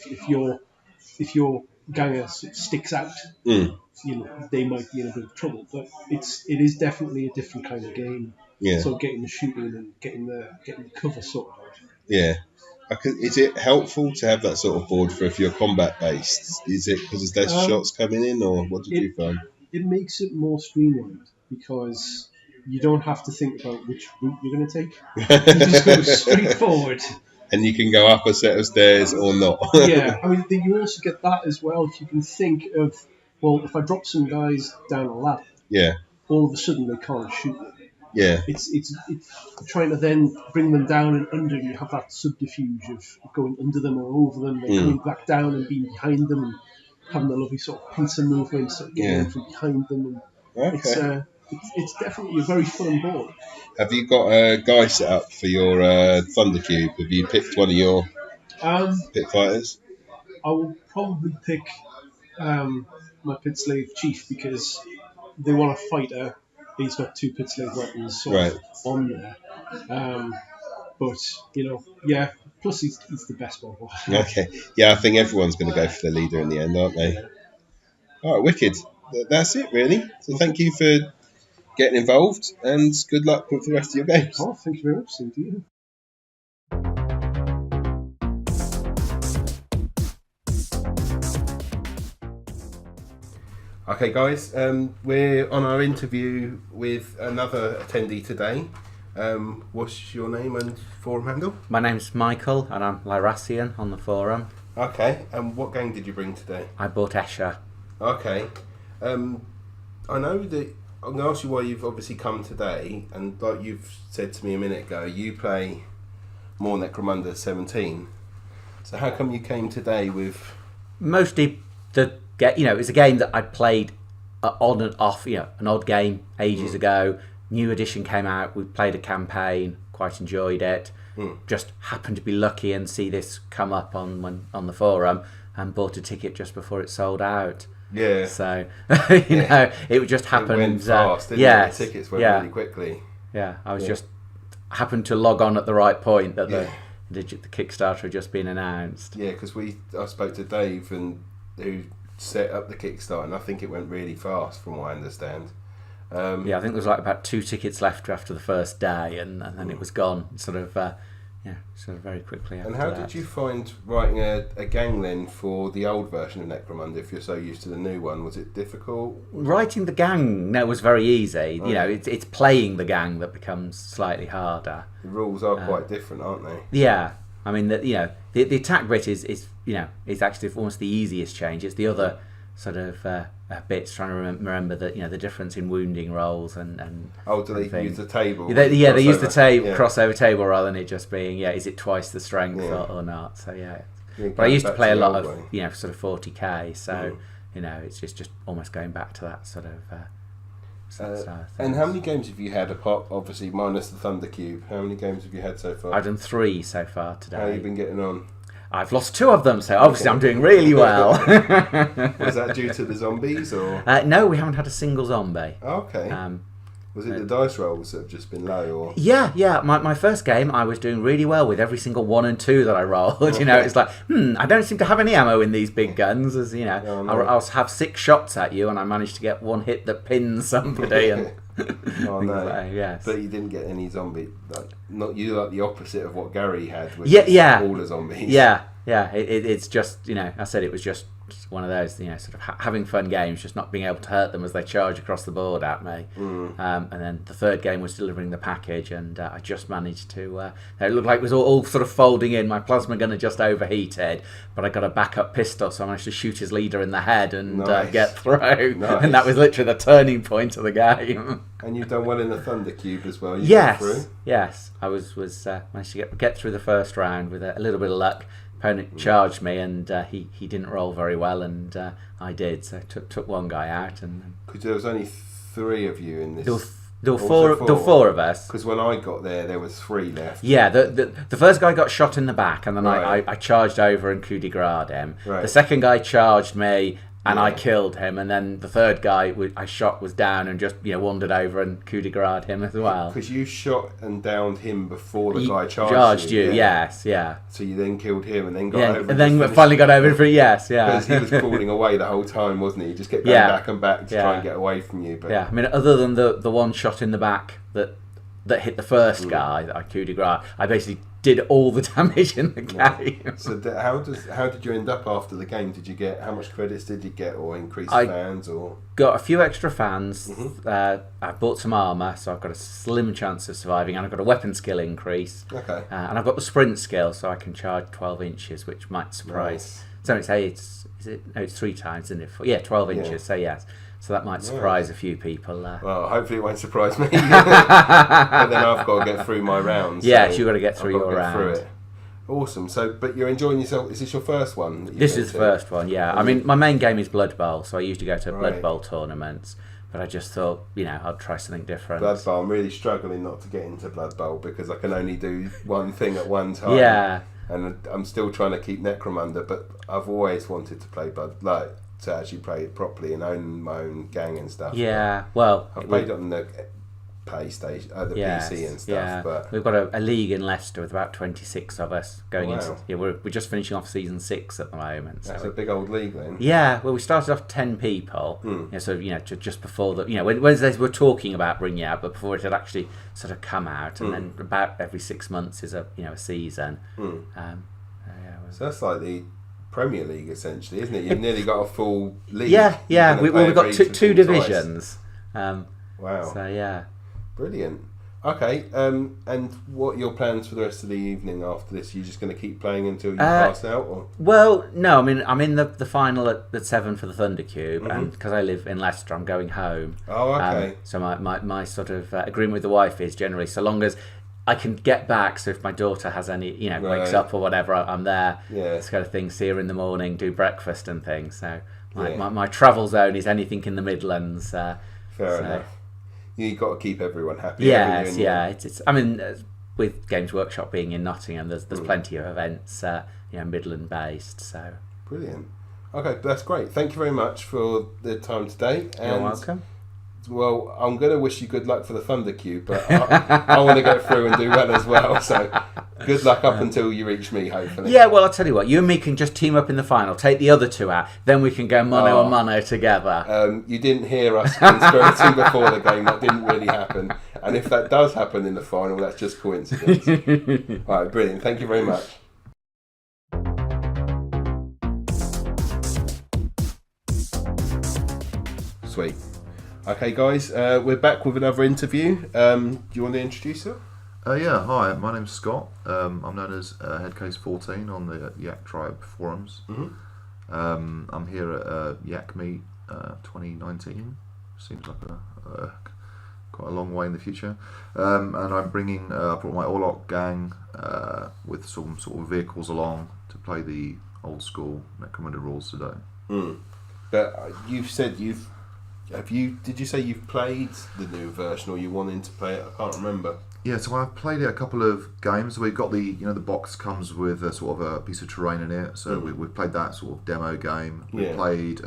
If your ganger sticks out, they might be in a bit of trouble. But it is definitely a different kind of game. Yeah. So getting the shooting and getting the cover sorted out. Yeah. Is it helpful to have that sort of board for if you're combat based? Is it because there's less shots coming in, or what did you find? It makes it more streamlined because you don't have to think about which route you're going to take. You just go straight forward. And you can go up a set of stairs or not. Yeah, I mean, you also get that as well. If you can think of, well, if I drop some guys down a ladder, all of a sudden they can't shoot them. Yeah. It's trying to then bring them down and under. You have that subterfuge of going under them or over them, then coming back down and being behind them and having the lovely sort of pincer movements, sort of getting in from behind them. And it's definitely a very fun board. Have you got a guy set up for your Thundercube? Have you picked one of your pit fighters? I will probably pick my pit slave chief because they want a fighter. He's got 2 pit slave weapons sort of on there. But, plus he's the best one. Okay. Yeah, I think everyone's going to go for the leader in the end, aren't they? All right, wicked. That's it, really. So thank you for getting involved and good luck with the rest of your games. Oh, thank you very much. Same to you. Okay, guys, we're on our interview with another attendee today. What's your name and forum handle? My name's Michael, and I'm Lyrassian on the forum. Okay, and what game did you bring today? I bought Escher. Okay, I know that I'm going to ask you why you've obviously come today, and like you've said to me a minute ago, you play more Necromunda 17. So how come you came today with... Mostly it was a game that I played on and off, an odd game ages ago. New edition came out, we played a campaign, quite enjoyed it. Just happened to be lucky and see this come up on the forum and bought a ticket just before it sold out. Yeah. So, it just happened. It went fast, didn't it? The tickets went really quickly. Yeah, I was just happened to log on at the right point that the Kickstarter had just been announced. Yeah, because I spoke to Dave who set up the Kickstarter, and I think it went really fast from what I understand. I think there was like about 2 tickets left after the first day, and then it was gone. Sort of very quickly after And how that. did you find writing a gang then for the old version of Necromunda if you're so used to the new one? Was it difficult? Writing the gang was very easy. It's playing the gang that becomes slightly harder. The rules are quite different, aren't they? Yeah, I mean the attack bit is actually almost the easiest change. It's the other sort of bits trying to remember that the difference in wounding rolls and do they use the table? They use the crossover table rather than it just being is it twice the strength or not? So but I used to play a lot of sort of 40k, so it's just almost going back to that sort of. And how many games have you had apart, obviously minus the Thundercube? How many games have you had so far? I've done 3 so far today. How have you been getting on? I've lost 2 of them, so obviously I'm doing really well. Was that due to the zombies, or? No, we haven't had a single zombie. Okay. Was it the dice rolls that have just been low, or? Yeah. My first game, I was doing really well with every single 1 and 2 that I rolled. It's like, I don't seem to have any ammo in these big guns. As I'll have 6 shots at you, and I managed to get 1 hit that pins somebody. And oh no! Yes. But you didn't get any zombie. Not you, like the opposite of what Gary had. With all the zombies. Yeah. It's just I said it was just just one of those, sort of having fun games, just not being able to hurt them as they charge across the board at me. And then the third game was delivering the package, and I just managed to. It looked like it was all sort of folding in. My plasma gun had just overheated, but I got a backup pistol, so I managed to shoot his leader in the head and get through. Nice. And that was literally the turning point of the game. And you've done well in the Thunder Cube as well. Yes. I was managed to get through the first round with a little bit of luck. Opponent charged me, and he didn't roll very well, and I did. So took one guy out, and because there was only 3 of you in this. There were four of us. Because when I got there was 3 left. Yeah, the first guy got shot in the back, and then I charged over and coup de grace him. Right. The second guy charged me, and I killed him, and then the third guy I shot was down and just wandered over and coup de grace him as well. Because you shot and downed him before the guy charged you. Yes, yeah. So you then killed him and then got over. And then finally got over for yes, yeah. Because he was crawling away the whole time, wasn't he? He just kept going back and back to try and get away from you. But I mean, other than the one shot in the back that hit the first guy that I coup de grace, I basically did all the damage in the game. So how did you end up after the game? Did you get, how much credits did you get, or increased fans, or got a few extra fans? I bought some armor, so I've got a slim chance of surviving, and I've got a weapon skill increase. Okay. And I've got the sprint skill, so I can charge 12 inches, which might surprise. So it's 3 times, isn't it? 12 inches. So yes. So that might surprise a few people. Well, hopefully it won't surprise me. But then I've got to get through my rounds. Yes, so you've got to get through your round. Through it. Awesome. So, but you're enjoying yourself. Is this your first one? This is the first one, yeah. I mean, my main game is Blood Bowl, so I used to go to Blood Bowl tournaments. But I just thought, I'd try something different. Blood Bowl, I'm really struggling not to get into Blood Bowl because I can only do one thing at one time. Yeah. And I'm still trying to keep Necromunda, but I've always wanted to play to actually play it properly and own my own gang and stuff. Yeah, well, I've played it on the PlayStation, the PC and stuff. Yeah. But we've got a league in Leicester with about 26 of us going into. Yeah, we're just finishing off season 6 at the moment. That's a big old league then. Yeah, well, we started off 10 people. Just before the when they were talking about bringing it out, but before it had actually sort of come out, and then about every 6 months is a season. So that's like the Premier League essentially, isn't it? You've nearly got a full league. Yeah. We've got two divisions. Wow. So yeah. Brilliant. Okay, and what are your plans for the rest of the evening after this? Are you just going to keep playing until you pass out? Or? Well, no, I mean, I'm in the final at 7 for the Thunder Cube, and because I live in Leicester, I'm going home. Oh, okay. So my sort of agreement with the wife is generally so long as I can get back, so if my daughter has any, wakes up or whatever, I'm there. Yeah. This kind of thing, see her in the morning, do breakfast and things. So my travel zone is anything in the Midlands. Fair enough. You've got to keep everyone happy. Yes, yeah. It's. I mean, with Games Workshop being in Nottingham, there's plenty of events, Midland based. So brilliant. Okay, that's great. Thank you very much for the time today. You're welcome. Well, I'm going to wish you good luck for the Thunder Cube, but I want to go through and do well as well. So good luck up until you reach me, hopefully. Yeah, well, I'll tell you what. You and me can just team up in the final. Take the other 2 out. Then we can go mono and mono together. You didn't hear us conspirating before the game. That didn't really happen. And if that does happen in the final, that's just coincidence. All right, brilliant. Thank you very much. Sweet. Okay, guys, we're back with another interview. Do you want to introduce her? Yeah, hi, my name's Scott. I'm known as Headcase14 on the Yaktribe forums. I'm here at Yak Meet 2019. Seems like quite a long way in the future. And I'm bringing, I brought my Orlok gang with some sort of vehicles along to play the old school Necromunda rules today. But you've said did you say you've played the new version or you wanting to play it? I can't remember. Yeah, so I've played it a couple of games. We've got the box comes with a sort of a piece of terrain in it, so we've played that sort of demo game. We played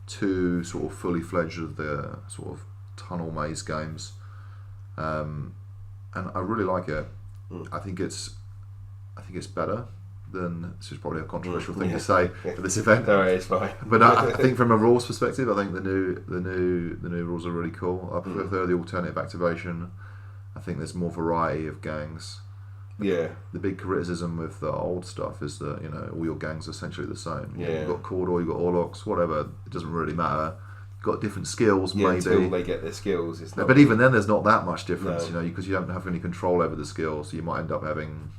2 sort of fully fledged of the sort of tunnel maze games, and I really like it. I think it's better than, this is probably a controversial thing to say at this event. No, it's fine. But I think from a rules perspective, I think the new rules are really cool. I prefer the alternative activation. I think there's more variety of gangs. Yeah. The big criticism with the old stuff is that, you know, all your gangs are essentially the same. Yeah. You've got Cawdor, you've got Orlocks, whatever. It doesn't really matter. You've got different skills, Yeah, maybe. until they get their skills. It's not But even then, there's not that much difference, No. you know, because you don't have any control over the skills. So you might end up having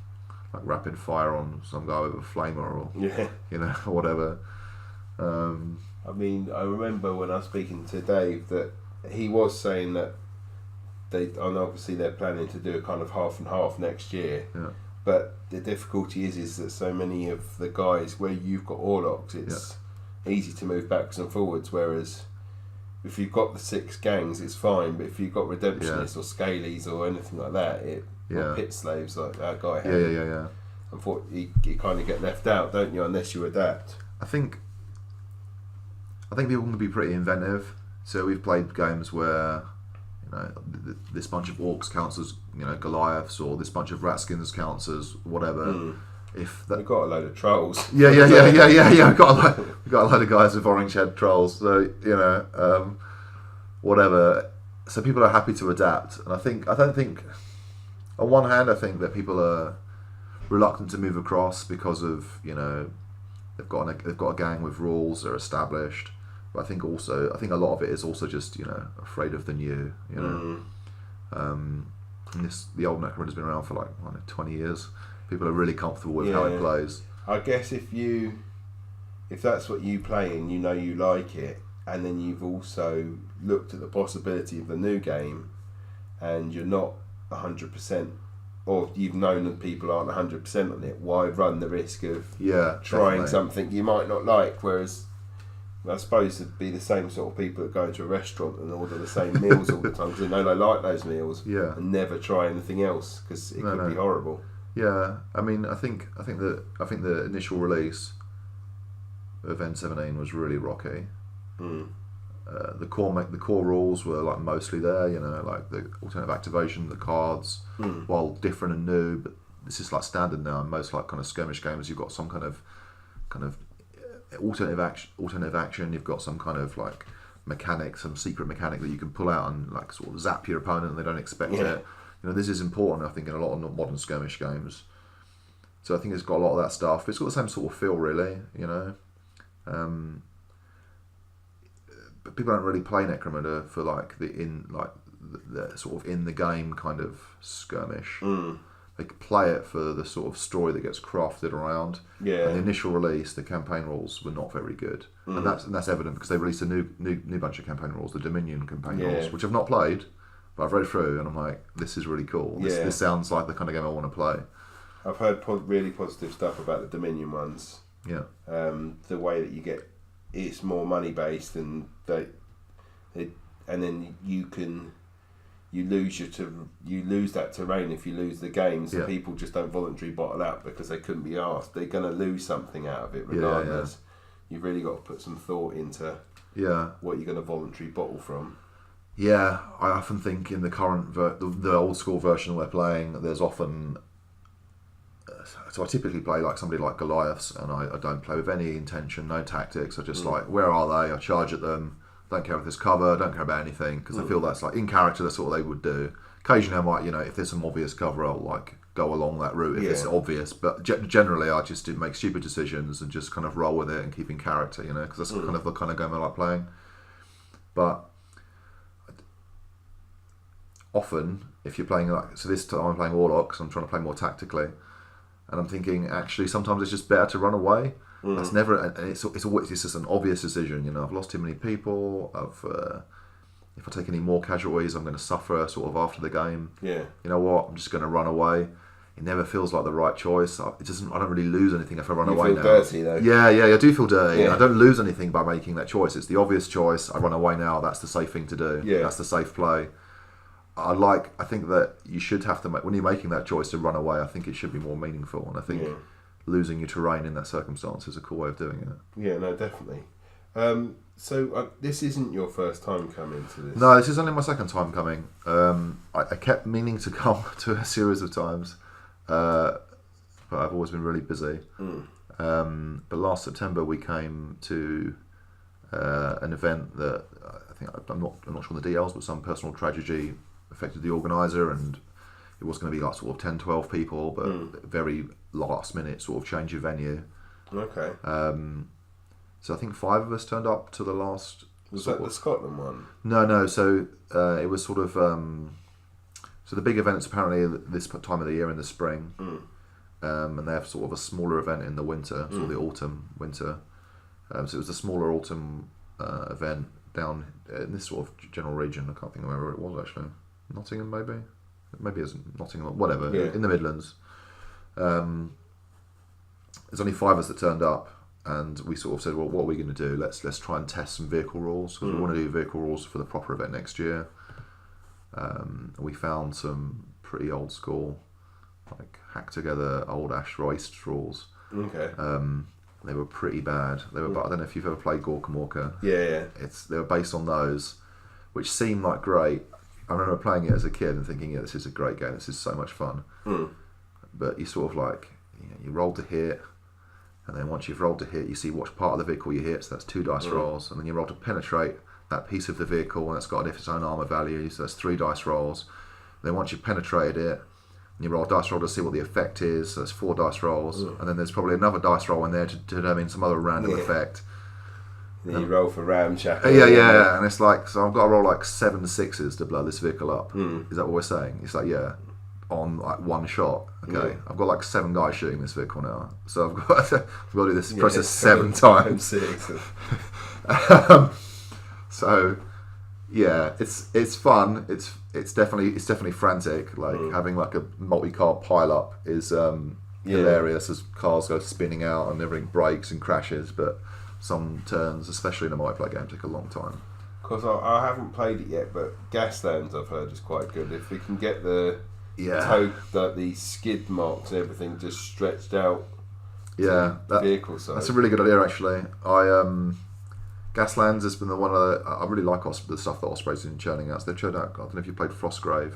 like rapid fire on some guy with a flamer, or Yeah. you know, whatever. I mean, I remember when I was speaking to Dave that he was saying that and obviously they're planning to do a kind of half and half next year. Yeah. But the difficulty is that so many of the guys where you've got Orlocks, it's easy to move backwards and forwards. Whereas if you've got the 6 gangs, it's fine. But if you've got Redemptionists or Scalies or anything like that, or Pit Slaves like that guy had, Yeah. unfortunately, you kind of get left out, don't you? Unless you adapt. I think people can be pretty inventive. So we've played games where, you know, this bunch of orcs counts as, you know, Goliaths, or this bunch of Ratskins counts as whatever. If that, We've got a load of trolls. Yeah. We've got a load of guys with orange head trolls. So, you know, whatever. So people are happy to adapt, and I don't think. On one hand, I think that people are reluctant to move across because of, you know, they've got a gang with rules, they're established. But I think a lot of it is also just, you know, afraid of the new, you know. And the old Necromunda has been around for like, I don't know, 20 years. People are really comfortable with how it plays. I guess if that's what you play and you know you like it, and then you've also looked at the possibility of the new game, and you're not 100%, or you've known that people aren't 100% on it, why run the risk of trying definitely. something you might not like? Whereas I suppose it'd be the same sort of people that go into a restaurant and order the same meals all the time because they know they like those meals, and never try anything else because it could be horrible. Yeah, I mean, I think the initial release of N17 was really rocky. The core rules were like mostly there, you know, like the alternative activation, the cards, while different and new, but this is like standard now. In most like kind of skirmish games, you've got some kind of alternative action. You've got some kind of like mechanic, some secret mechanic that you can pull out and like sort of zap your opponent, and they don't expect it. You know, this is important, I think, in a lot of modern skirmish games. So I think it's got a lot of that stuff. But it's got the same sort of feel, really, you know. But people don't really play Necromunda for like the sort of in the game kind of skirmish. They play it for the sort of story that gets crafted around. Yeah. And the initial release, the campaign rules were not very good, and that's evident because they released a new bunch of campaign rules, the Dominion campaign rules, which I've not played, but I've read through, and I'm like, this is really cool. This sounds like the kind of game I want to play. I've heard really positive stuff about the Dominion ones. Yeah. The way that you get, it's more money based, and and then you lose that terrain if you lose the game. So people just don't voluntarily bottle out because they couldn't be asked. They're going to lose something out of it regardless. You've really got to put some thought into what you're going to voluntarily bottle from. Yeah, I often think in the current the old school version we're playing, there's often. So I typically play like somebody like Goliaths, and I don't play with any intention, no tactics. I just like, where are they? I charge at them. Don't care if there's cover. Don't care about anything because I feel that's like in character. That's what they would do. Occasionally, I might, you know, if there's some obvious cover, I'll like go along that route if it's obvious. But generally, I just make stupid decisions and just kind of roll with it and keep in character, you know, because that's kind of the kind of game I like playing. But often, if you're playing like this time, I'm playing Warlocks. I'm trying to play more tactically, and I'm thinking actually sometimes it's just better to run away. That's never, and it's just an obvious decision. You know, I've lost too many people. If I take any more casualties, I'm going to suffer sort of after the game. Yeah. You know what? I'm just going to run away. It never feels like the right choice. I don't really lose anything if I run away now. You feel dirty though. Yeah, I do feel dirty. Yeah. I don't lose anything by making that choice. It's the obvious choice. I run away now. That's the safe thing to do. Yeah. That's the safe play. I think that you should have to make, when you're making that choice to run away, I think it should be more meaningful. And I think losing your terrain in that circumstance is a cool way of doing it. Yeah, no, definitely. So this isn't your first time coming to this? No, this is only my second time coming. I kept meaning to come to a series of times, but I've always been really busy. But last September we came to an event that I'm not sure on the details, but some personal tragedy affected the organiser, and it was going to be like sort of 10, 12 people, but very last minute sort of change of venue. Okay. So I think 5 of us turned up to the last. Was that the Scotland one? No. So it was sort of. So the big event's apparently this time of the year in the spring, and they have sort of a smaller event in the winter, sort of the autumn, winter. So it was a smaller autumn event down in this sort of general region. I can't think of where it was actually. Nottingham, maybe it's Nottingham, whatever, in the Midlands. There's only 5 of us that turned up, and we sort of said, well, what are we going to do? Let's try and test some vehicle rules, because we want to do vehicle rules for the proper event next year. We found some pretty old school, like hacked together old Ash Royce rules. Okay. They were pretty bad. They were, I don't know if you've ever played Gorka Morka. Yeah. They were based on those, which seemed like great. I remember playing it as a kid and thinking, yeah, this is a great game. This is so much fun. But you sort of like, you roll to hit, and then once you've rolled to hit, you see which part of the vehicle you hit. So that's 2 dice rolls, and then you roll to penetrate that piece of the vehicle, and it's got its own armor value. So that's 3 dice rolls. And then once you've penetrated it, you roll a dice roll to see what the effect is. So that's 4 dice rolls, and then there's probably another dice roll in there to determine some other random effect. Then you roll for ramshackle. Yeah, and it's like, so I've got to roll like 7 6s to blow this vehicle up. Is that what we're saying? It's like, yeah, on like 1 shot. Okay, I've got like 7 guys shooting this vehicle now, so I've got to do this process 7 times. 6. So yeah, it's fun. It's definitely frantic. Like having like a multi-car pile-up is hilarious as cars go spinning out and everything breaks and crashes. But some turns, especially in a multiplayer game, take a long time. Because I haven't played it yet, but Gaslands I've heard is quite good. If we can get the the skid marks and everything just stretched out. Yeah, vehicle size. That's a really good idea actually. Gaslands has been I really like the stuff that Osprey's been churning out. So they've churned out, I don't know if you played Frostgrave.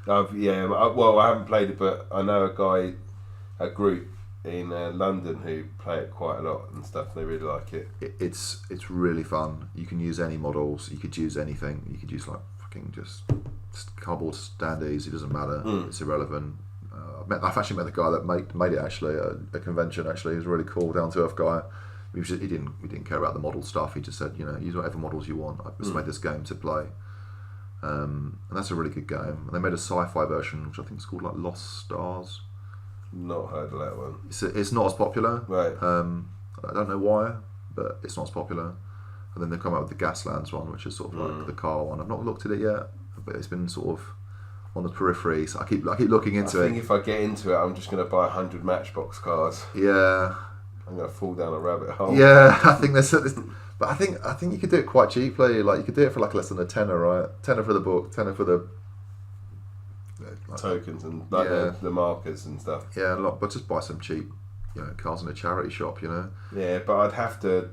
Well, I haven't played it, but I know a group in London who play it quite a lot and stuff. They really like it. It's really fun. You can use any models. You could use anything. You could use like fucking just cardboard standees. It doesn't matter. It's irrelevant. I've actually met the guy that made it actually at a convention. Actually, he was a really cool, down to earth guy. He didn't care about the model stuff. He just said, use whatever models you want. I just made this game to play, and that's a really good game. And they made a sci-fi version, which I think is called like Lost Stars. Not heard of that one. It's not as popular. Right. I don't know why, but it's not as popular. And then they've come out with the Gaslands one, which is sort of like the car one. I've not looked at it yet, but it's been sort of on the periphery. So I keep looking into it. I think if I get into it, I'm just going to buy 100 Matchbox cars. Yeah. I'm going to fall down a rabbit hole. Yeah, I think there's, but I think you could do it quite cheaply. Like you could do it for like less than £10, right? £10 for the book, £10 for the tokens and like the markers and stuff. Yeah, a lot, but just buy some cheap, cars in a charity shop, Yeah, but I'd have to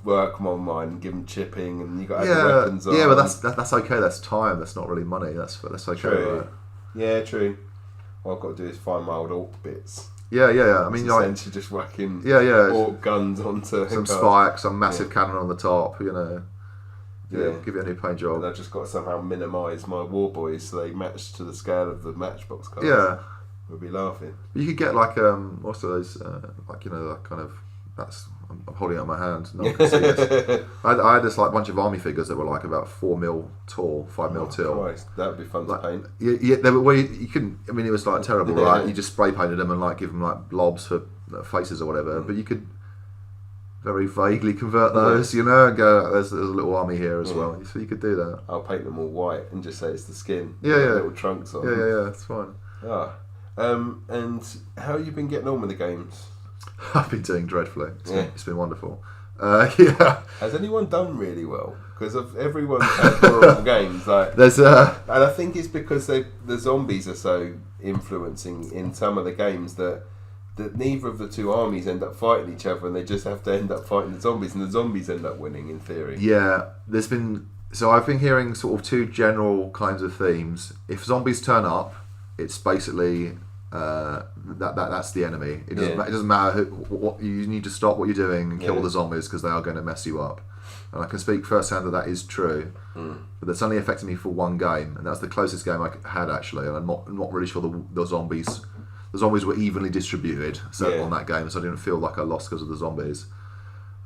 work on mine and give them chipping, and you got to have the weapons on. Yeah, but that's okay. That's time. That's not really money. That's okay. True. Right? Yeah, true. What I've got to do is find my old orc bits. Yeah. I mean, essentially just whacking orc guns onto some spikes, some massive cannon on the top. Give it a new paint job. And I've just got to somehow minimise my war boys so they match to the scale of the Matchbox cards. Yeah, we'll be laughing. You could get like what's those that kind of. I'm holding out my hand. No one can see this. I had this like bunch of army figures that were like about 4 mil tall, 5 mil tall. Christ, that would be fun to paint. Yeah. They were, you couldn't. I mean, it was like terrible, right? You just spray painted them and like give them like blobs for faces or whatever. But you could very vaguely convert those, and go. There's a little army here as well. So you could do that. I'll paint them all white and just say it's the skin. Yeah. Little trunks on. Yeah. It's fine. And how have you been getting on with the games? I've been doing dreadfully. It's been wonderful. Has anyone done really well? Because everyone's had horrible games. Like there's and I think it's because the zombies are so influencing in some of the games that neither of the two armies end up fighting each other, and they just have to end up fighting the zombies, and the zombies end up winning in theory. Yeah, I've been hearing sort of 2 general kinds of themes. If zombies turn up, it's basically that's the enemy. It doesn't matter what you need to stop what you're doing and kill the zombies because they are going to mess you up. And I can speak firsthand that is true. But that's only affected me for one game, and that's the closest game I had actually. And I'm not really sure the zombies. The zombies were evenly distributed on that game, so I didn't feel like I lost because of the zombies.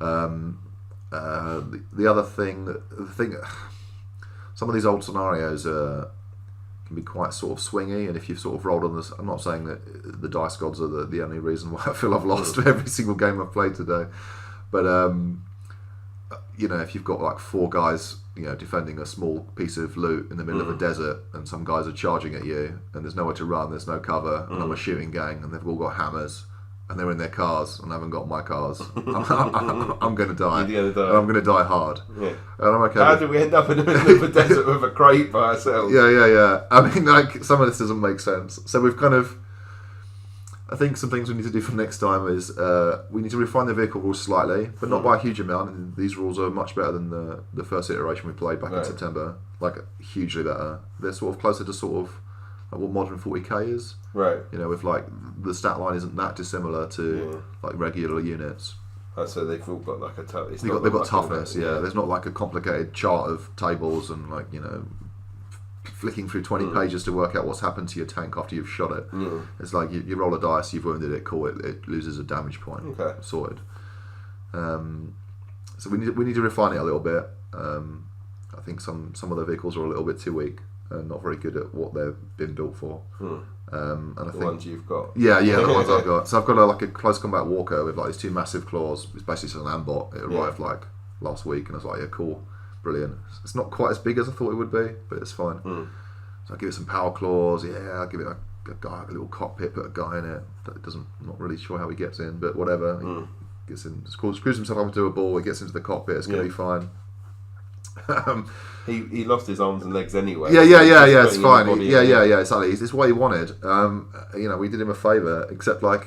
The other thing, some of these old scenarios can be quite sort of swingy, and if you've sort of rolled on this, I'm not saying that the dice gods are the only reason why I feel I've lost every single game I've played today, but if you've got like 4 guys, defending a small piece of loot in the middle of a desert, and some guys are charging at you, and there's nowhere to run, there's no cover, and I'm a shooting gang, and they've all got hammers, and they're in their cars, and I haven't got my cars, I'm going to die. You're going to die. And I'm going to die hard. Yeah. And I'm okay. How do we end up in the middle of a desert with a crate by ourselves? Yeah. I mean, like, some of this doesn't make sense. So we've kind of... I think some things we need to do for next time is we need to refine the vehicle rules slightly, but not by a huge amount. And these rules are much better than the first iteration we played back in September. Like, hugely better. They're sort of closer to sort of like what modern 40k is. Right. With like the stat line isn't that dissimilar to like regular units. So they've all got like a they've got toughness. There's not like a complicated chart of tables and like flicking through 20 pages to work out what's happened to your tank after you've shot it. It's like you roll a dice, you've wounded it, cool, it loses a damage point. Okay. Sorted. So we need to refine it a little bit. I think some of the vehicles are a little bit too weak and not very good at what they've been built for. And I think ones you've got. Yeah, the ones I've got. So I've got a close combat walker with like these 2 massive claws. It's basically an ambot. It arrived like last week, and I was like, yeah, cool, brilliant. It's not quite as big as I thought it would be, but it's fine. So I give it some power claws. Yeah, I give it a little cockpit, put a guy in it. It doesn't, not really sure how he gets in, but whatever. He gets in, screws himself onto a ball. He gets into the cockpit. It's gonna be fine. He lost his arms and legs anyway. Yeah. It's fine. Yeah. Exactly. It's what he wanted. We did him a favour, except like.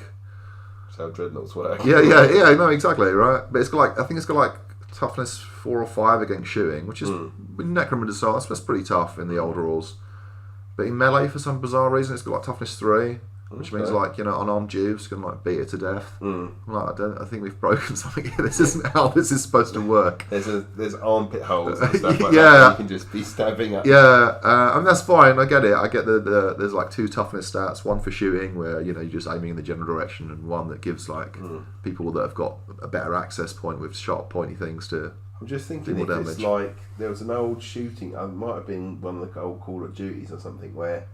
That's how dreadnoughts work. Yeah. No, exactly right. But it's got I think it's got toughness 4 or 5 against shooting, which is in Necromunda style. That's pretty tough in the older rules. But in melee, for some bizarre reason, it's got toughness 3. Which means unarmed Jews can like beat it to death. I'm like, I think we've broken something here. This isn't how this is supposed to work. There's armpit holes and stuff like that. You can just be stabbing at. I mean that's fine. I get it. I get there's like 2 toughness stats. One for shooting, where you're just aiming in the general direction, and one that gives like people that have got a better access point with sharp, pointy things to. I'm just thinking if it's like there was an old shooting. It might have been one of the old Call of Duties or something where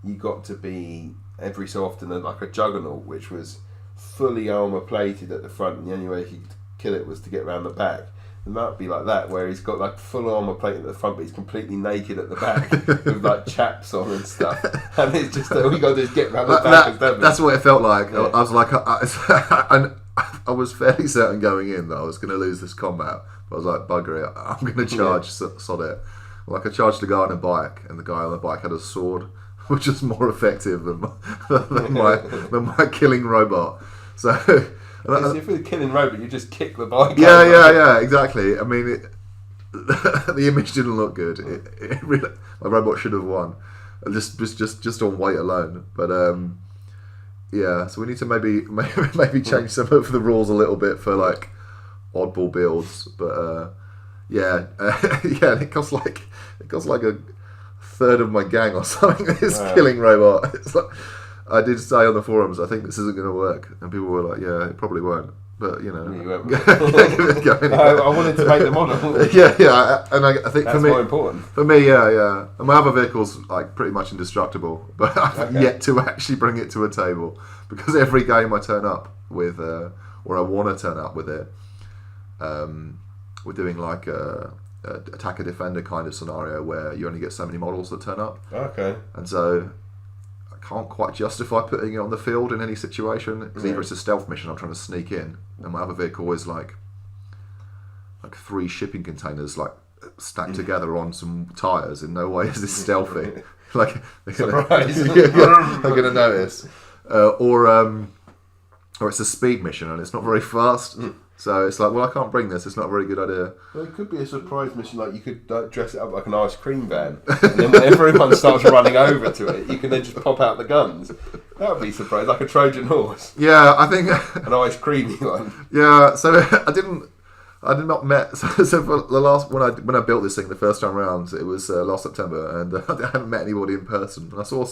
you got to be every so often like a juggernaut, which was fully armour plated at the front, and the only way he could kill it was to get around the back. It might be like that, where he's got like full armour plated at the front, but he's completely naked at the back with like chaps on and stuff. And it's just all you got to do is get around the back. That's what it felt like. Yeah. I was like, I was fairly certain going in that I was going to lose this combat. But I was like, bugger it, I'm going to charge, sod it. Like I charged the guy on a bike, and the guy on the bike had a sword, which is more effective than my killing robot. So if you're a killing robot, you just kick the bike. Yeah, exactly. I mean, the image didn't look good. It really, my robot should have won, just on weight alone. But so we need to maybe change some of the rules a little bit for like oddball builds. But it costs like a third of my gang or something. This killing robot. It's like, I did say on the forums, I think this isn't going to work, and people were like, "Yeah, it probably won't." But you won't. Give it a go anyway. I wanted to make the model. And I think that's for me, more important. For me, and my other vehicle's like pretty much indestructible, but I've yet to actually bring it to a table, because every game I turn up with, or I want to turn up with it, we're doing like a attacker defender kind of scenario where you only get so many models that turn up. Okay. And so I can't quite justify putting it on the field in any situation. Because either it's a stealth mission, I'm trying to sneak in, and my other vehicle is like 3 shipping containers like stacked together on some tyres. In no way is this stealthy. Like surprise. They're gonna notice. Or it's a speed mission and it's not very fast. So it's like, well, I can't bring this. It's not a very good idea. Well, it could be a surprise mission. Like you could dress it up like an ice cream van, and then when everyone starts running over to it, you can then just pop out the guns. That would be surprising, like a Trojan horse. Yeah, I think an ice creamy one. Yeah, so I did not met. So for the last when I built this thing the first time around, it was last September, and I haven't met anybody in person. And I saw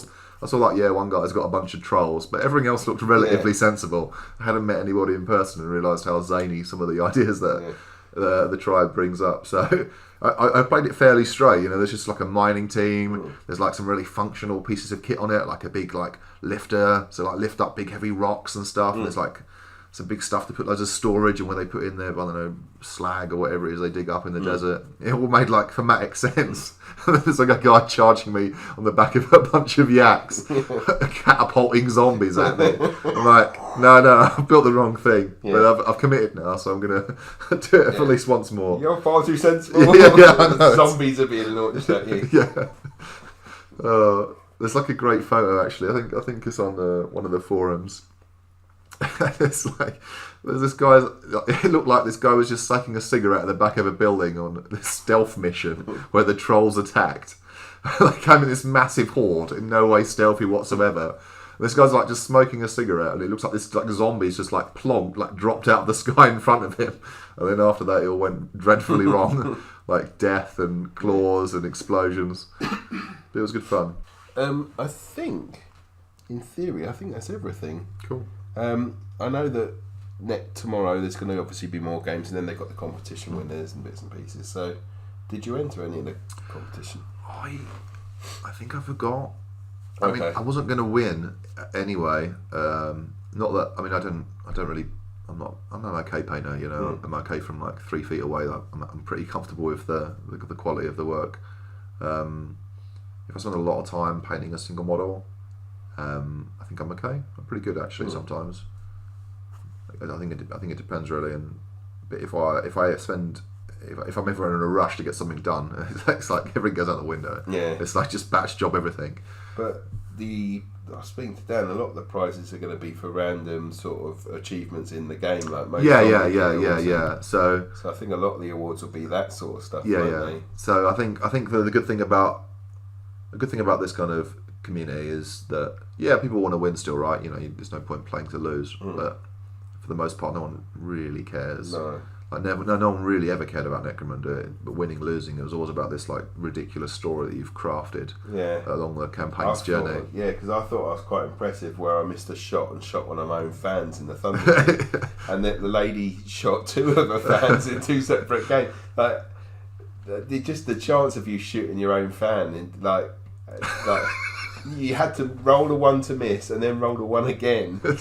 like one guy's got a bunch of trolls, but everything else looked relatively sensible. I hadn't met anybody in person and realised how zany some of the ideas that the tribe brings up. So I played it fairly straight. You know, there's just like a mining team. There's like some really functional pieces of kit on it, like a big like lifter, so like lift up big heavy rocks and stuff. And there's like some big stuff to put loads of storage, and where they put in their, I don't know, slag or whatever it is they dig up in the desert. It all made like thematic sense. There's like a guy charging me on the back of a bunch of yaks, catapulting zombies at me. I'm like, no, I've built the wrong thing. But I've committed now, so I'm gonna do it at least once more. You're far too sensible. Yeah, Zombies are being launched at you. Yeah. There's like a great photo actually. I think it's on one of the forums. It's like there's this guy. It looked like this guy was just sucking a cigarette at the back of a building on this stealth mission where the trolls attacked. They came in this massive horde, in no way stealthy whatsoever. And this guy's like just smoking a cigarette, and it looks like this like zombies just like plonked, like dropped out of the sky in front of him. And then after that, it all went dreadfully wrong, like death and claws and explosions. But it was good fun. I think, in theory, I think that's everything. Cool. I know that tomorrow there's going to obviously be more games, and then they've got the competition winners and bits and pieces. So, did you enter any of the competition? I think I forgot. I mean, I wasn't going to win anyway. Not that I mean, I don't really. I'm an okay painter, you know. I'm okay from like 3 feet away. I'm pretty comfortable with the quality of the work. If I spend a lot of time painting a single model, I think I'm okay. I'm pretty good actually sometimes. I think it depends really. But if I'm ever in a rush to get something done, it's like everything goes out the window. Yeah. It's like just batch job everything. But I was speaking to Dan, a lot of the prizes are going to be for random sort of achievements in the game, like most. Yeah. So I think a lot of the awards will be that sort of stuff. Yeah. So I think the good thing about this kind of community is that people want to win still, right? You know, there's no point playing to lose, but for the most part, no one really cares. No. Like no one really ever cared about Necromunda, but winning, losing, it was always about this like ridiculous story that you've crafted along the campaign's journey. Because I thought I was quite impressive where I missed a shot and shot one of my own fans in the Thunder, and the lady shot 2 of her fans in 2 separate games. Like just the chance of you shooting your own fan, in, like you had to roll a 1 to miss and then roll a 1 again, and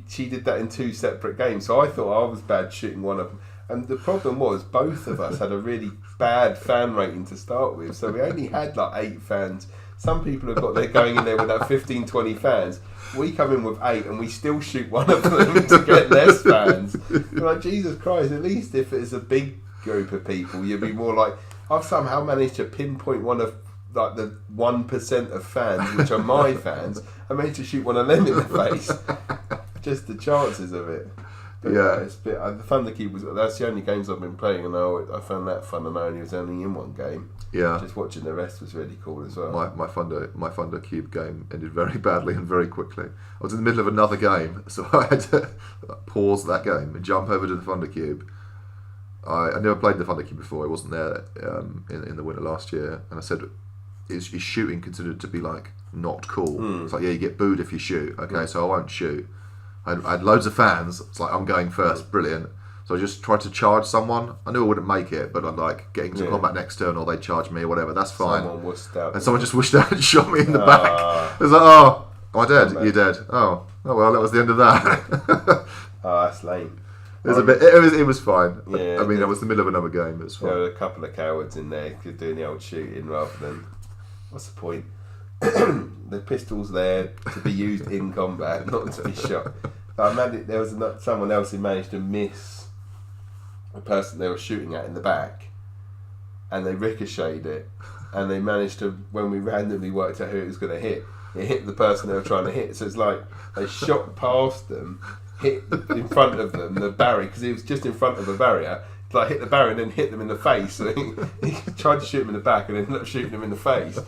she did that in 2 separate games. So I thought I was bad shooting one of them, and the problem was both of us had a really bad fan rating to start with, so we only had like 8 fans. Some people have got going in there with that 15-20 fans. We come in with 8 and we still shoot one of them to get less fans. We're like, Jesus Christ, at least if it's a big group of people, you'd be more like, I've somehow managed to pinpoint one of like the 1% of fans, which are my fans. I managed to shoot one of them in the face. Just the chances of it. But it's the Thunderkeep that's the only games I've been playing, and I found that fun, and I only was only in 1 game. Yeah. Just watching the rest was really cool as well. My Thundercube game ended very badly and very quickly. I was in the middle of another game, so I had to pause that game and jump over to the Thundercube. I never played the Thunderkeep before. I wasn't there in the winter last year, and I said, is shooting considered to be like not cool? It's like, you get booed if you shoot. Okay, so I won't shoot. I had loads of fans. It's like, I'm going first, brilliant. So I just tried to charge someone. I knew I wouldn't make it, but I'm like getting to combat next turn, or they charge me or whatever. That's fine. Someone just whished out and shot me in the back. It was like, oh, am I dead? You're dead. Oh well, that was the end of that. That's lame. It was a bit. It was fine. Yeah, I mean, I was in the middle of another game. It was fine. There were a couple of cowards in there doing the old shooting rather than. What's the point? The pistol's there to be used in combat, not to be shot. But there was someone else who managed to miss the person they were shooting at in the back, and they ricocheted it, and they managed to, when we randomly worked out who it was going to hit, it hit the person they were trying to hit. So it's like they shot past them, hit in front of them, the barrier, because it was just in front of a barrier. Like hit the barrier and then hit them in the face. So he tried to shoot them in the back and ended up shooting them in the face.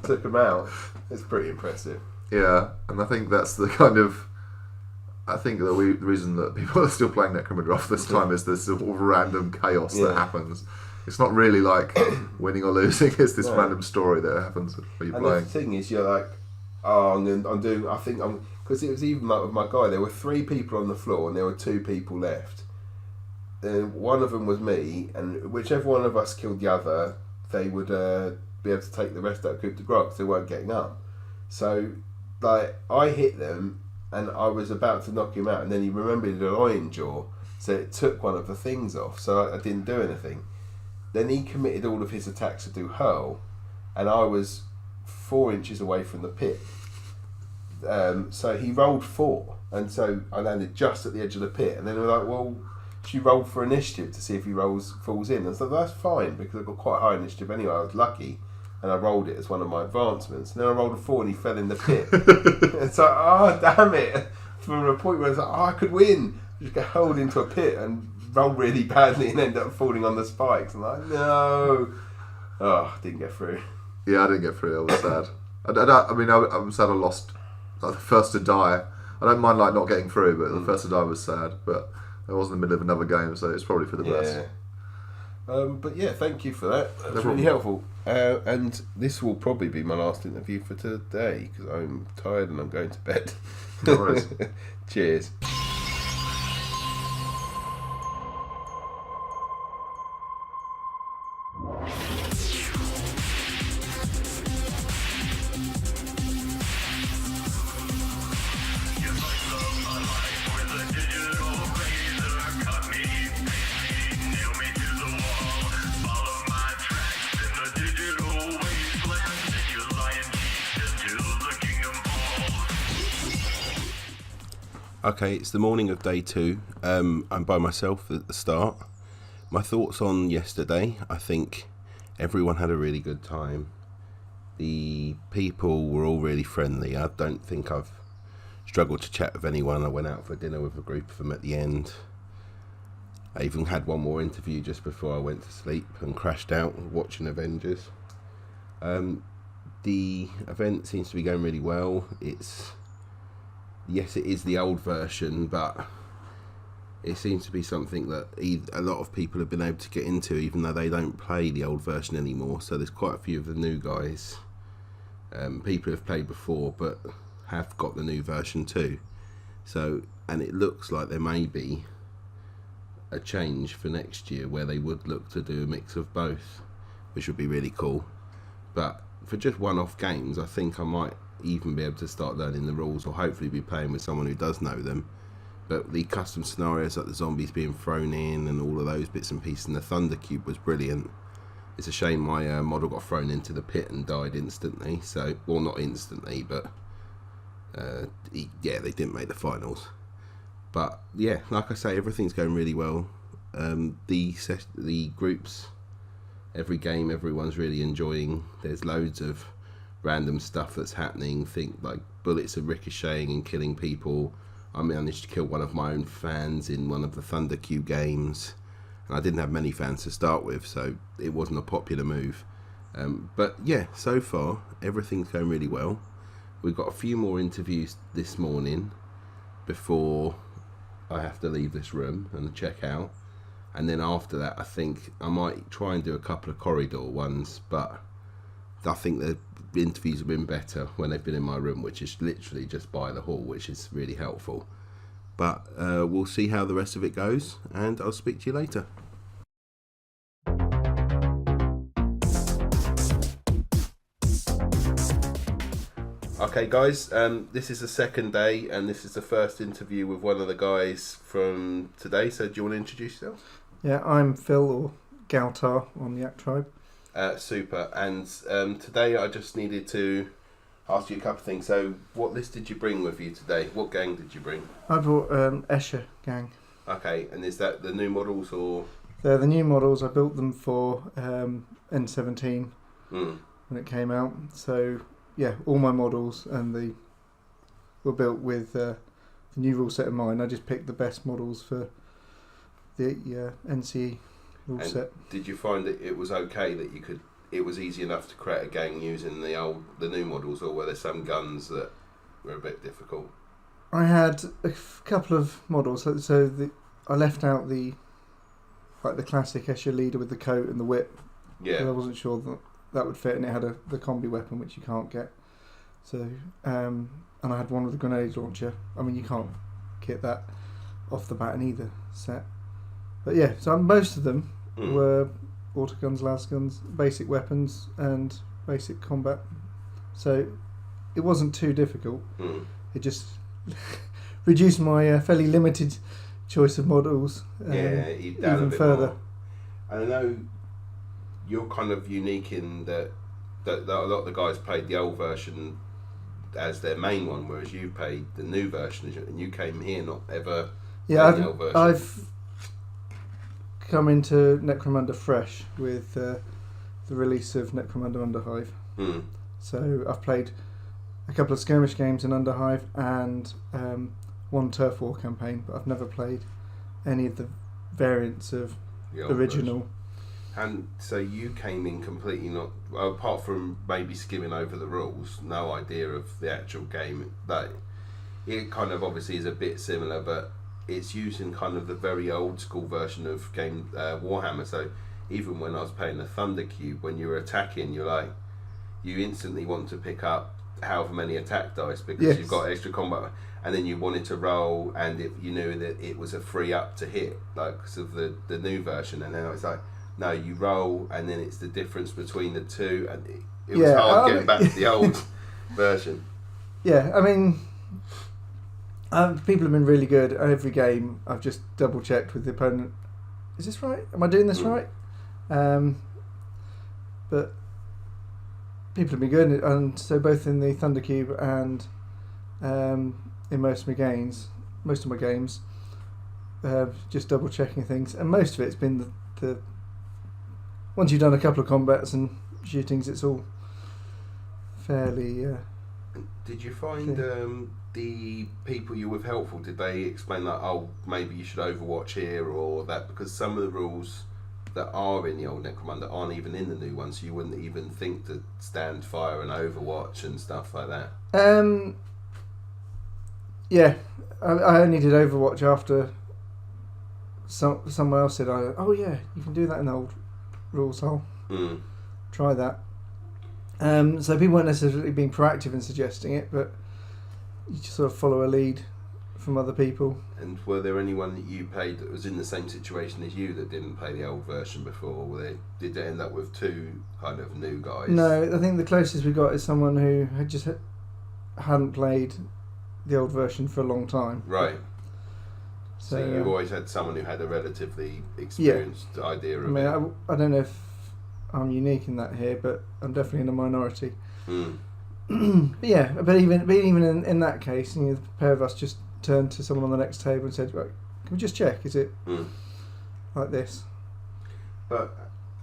Took them out. It's pretty impressive. Yeah, and I think that's the kind of. I think the reason that people are still playing Necromunda off this time is this sort of random chaos that happens. It's not really like winning or losing. It's this random story that happens when you're playing. And the thing is, you're like, I'm doing. I think I'm because it was even like with my guy. There were 3 people on the floor, and there were 2 people left. One of them was me, and whichever one of us killed the other, they would be able to take the rest of that group to grog because they weren't getting up. So, like, I hit them, and I was about to knock him out, and then he remembered the lion jaw, so it took one of the things off, so I didn't do anything. Then he committed all of his attacks to do hurl, and I was 4 inches away from the pit. So he rolled 4, and so I landed just at the edge of the pit, and then they were like, well, she rolled for initiative to see if he falls in. And so that's fine, because I got quite high initiative anyway, I was lucky. And I rolled it as one of my advancements. And then I rolled a 4 and he fell in the pit. It's like, oh, damn it. From a point where I was like, oh, I could win. I just get hurled into a pit and roll really badly and end up falling on the spikes. I'm like, no. Oh, didn't get through. Yeah, I didn't get through. I was sad. I'm sad I lost. Like, the first to die. I don't mind like not getting through, but the first to die was sad. But I was in the middle of another game, so it's probably for the best. But yeah, thank you for that. That's really helpful. And this will probably be my last interview for today because I'm tired and I'm going to bed. No worries. Cheers. Okay, it's the morning of day 2. I'm by myself at the start. My thoughts on yesterday, I think everyone had a really good time. The people were all really friendly. I don't think I've struggled to chat with anyone. I went out for dinner with a group of them at the end. I even had one more interview just before I went to sleep and crashed out watching Avengers. The event seems to be going really well. Yes, it is the old version, but it seems to be something that a lot of people have been able to get into, even though they don't play the old version anymore. So there's quite a few of the new guys, people who have played before, but have got the new version too. So, and it looks like there may be a change for next year where they would look to do a mix of both, which would be really cool. But for just one-off games, I think I might even be able to start learning the rules, or hopefully be playing with someone who does know them. But the custom scenarios, like the zombies being thrown in and all of those bits and pieces, and the Thunder Cube was brilliant. It's a shame my model got thrown into the pit and died instantly. So, well, not instantly, but they didn't make the finals. But yeah, like I say, everything's going really well. The groups, every game, everyone's really enjoying. There's loads of random stuff that's happening. Think like bullets are ricocheting and killing people. I managed to kill one of my own fans in one of the Thunder Cube games, and I didn't have many fans to start with, so it wasn't a popular move. But yeah, so far everything's going really well. We've got a few more interviews this morning before I have to leave this room and check out, and then after that I think I might try and do a couple of corridor ones, but I think the interviews have been better when they've been in my room, which is literally just by the hall, which is really helpful. But we'll see how the rest of it goes, and I'll speak to you later. Okay guys, this is the second day, and this is the first interview with one of the guys from today, so do you want to introduce yourself? Yeah, I'm Phil, or Galtar on the Yaktribe. Super, and today I just needed to ask you a couple of things. So what list did you bring with you today? What gang did you bring? I brought Escher gang. Okay, and is that the new models or? They're the new models. I built them for N17 when it came out. So yeah, all my models and were built with the new rule set in mind. I just picked the best models for the NCE rule set. Did you find that it was okay that it was easy enough to create a gang using the new models, or were there some guns that were a bit difficult? I had a couple of models. So I left out the classic Escher leader with the coat and the whip. Yeah. I wasn't sure that would fit, and it had the combi weapon, which you can't get. So, and I had one with a grenade launcher. I mean, you can't get that off the bat in either set. But yeah, so most of them were autoguns, lasguns, basic weapons, and basic combat. So it wasn't too difficult. It just reduced my fairly limited choice of models even further. More. And I know you're kind of unique in that a lot of the guys played the old version as their main one, whereas you played the new version, and you came here not ever playing the old version. I've come into Necromunda fresh with the release of Necromunda Underhive. So I've played a couple of skirmish games in Underhive and one turf war campaign, but I've never played any of the variants of the original version. And so you came in completely not, apart from maybe skimming over the rules, no idea of the actual game. That it kind of obviously is a bit similar, but it's using kind of the very old school version of game Warhammer. So even when I was playing the Thunder Cube, when you were attacking, you instantly want to pick up however many attack dice because you've got extra combat, and then you wanted to roll, and you knew that it was a free up to hit, like sort of the new version, and then I was like, no, you roll, and then it's the difference between the two, and it was hard getting back to the old version. Yeah, I mean, people have been really good. Every game, I've just double checked with the opponent. Is this right? Am I doing this right? But people have been good, and so both in the Thunder Cube and in most of my games, just double checking things, and most of it's been the once you've done a couple of combats and shootings, it's all fairly. Did you find the people you were with helpful? Did they explain like, oh, maybe you should Overwatch here or that? Because some of the rules that are in the old Necromunda aren't even in the new one, so you wouldn't even think to stand fire and Overwatch and stuff like that. Yeah, I only did Overwatch after someone else said, "Oh yeah, you can do that in the old rules. I'll try that." So people weren't necessarily being proactive in suggesting it, but you just sort of follow a lead from other people. And were there anyone that you played that was in the same situation as you that didn't play the old version before? Did they end up with two kind of new guys? No, I think the closest we got is someone who hadn't played the old version for a long time. Right. So you always had someone who had a relatively experienced idea of it. I don't know if I'm unique in that here, but I'm definitely in a minority. But even in that case, the pair of us just turned to someone on the next table and said, "Right, can we just check? Is it like this?" But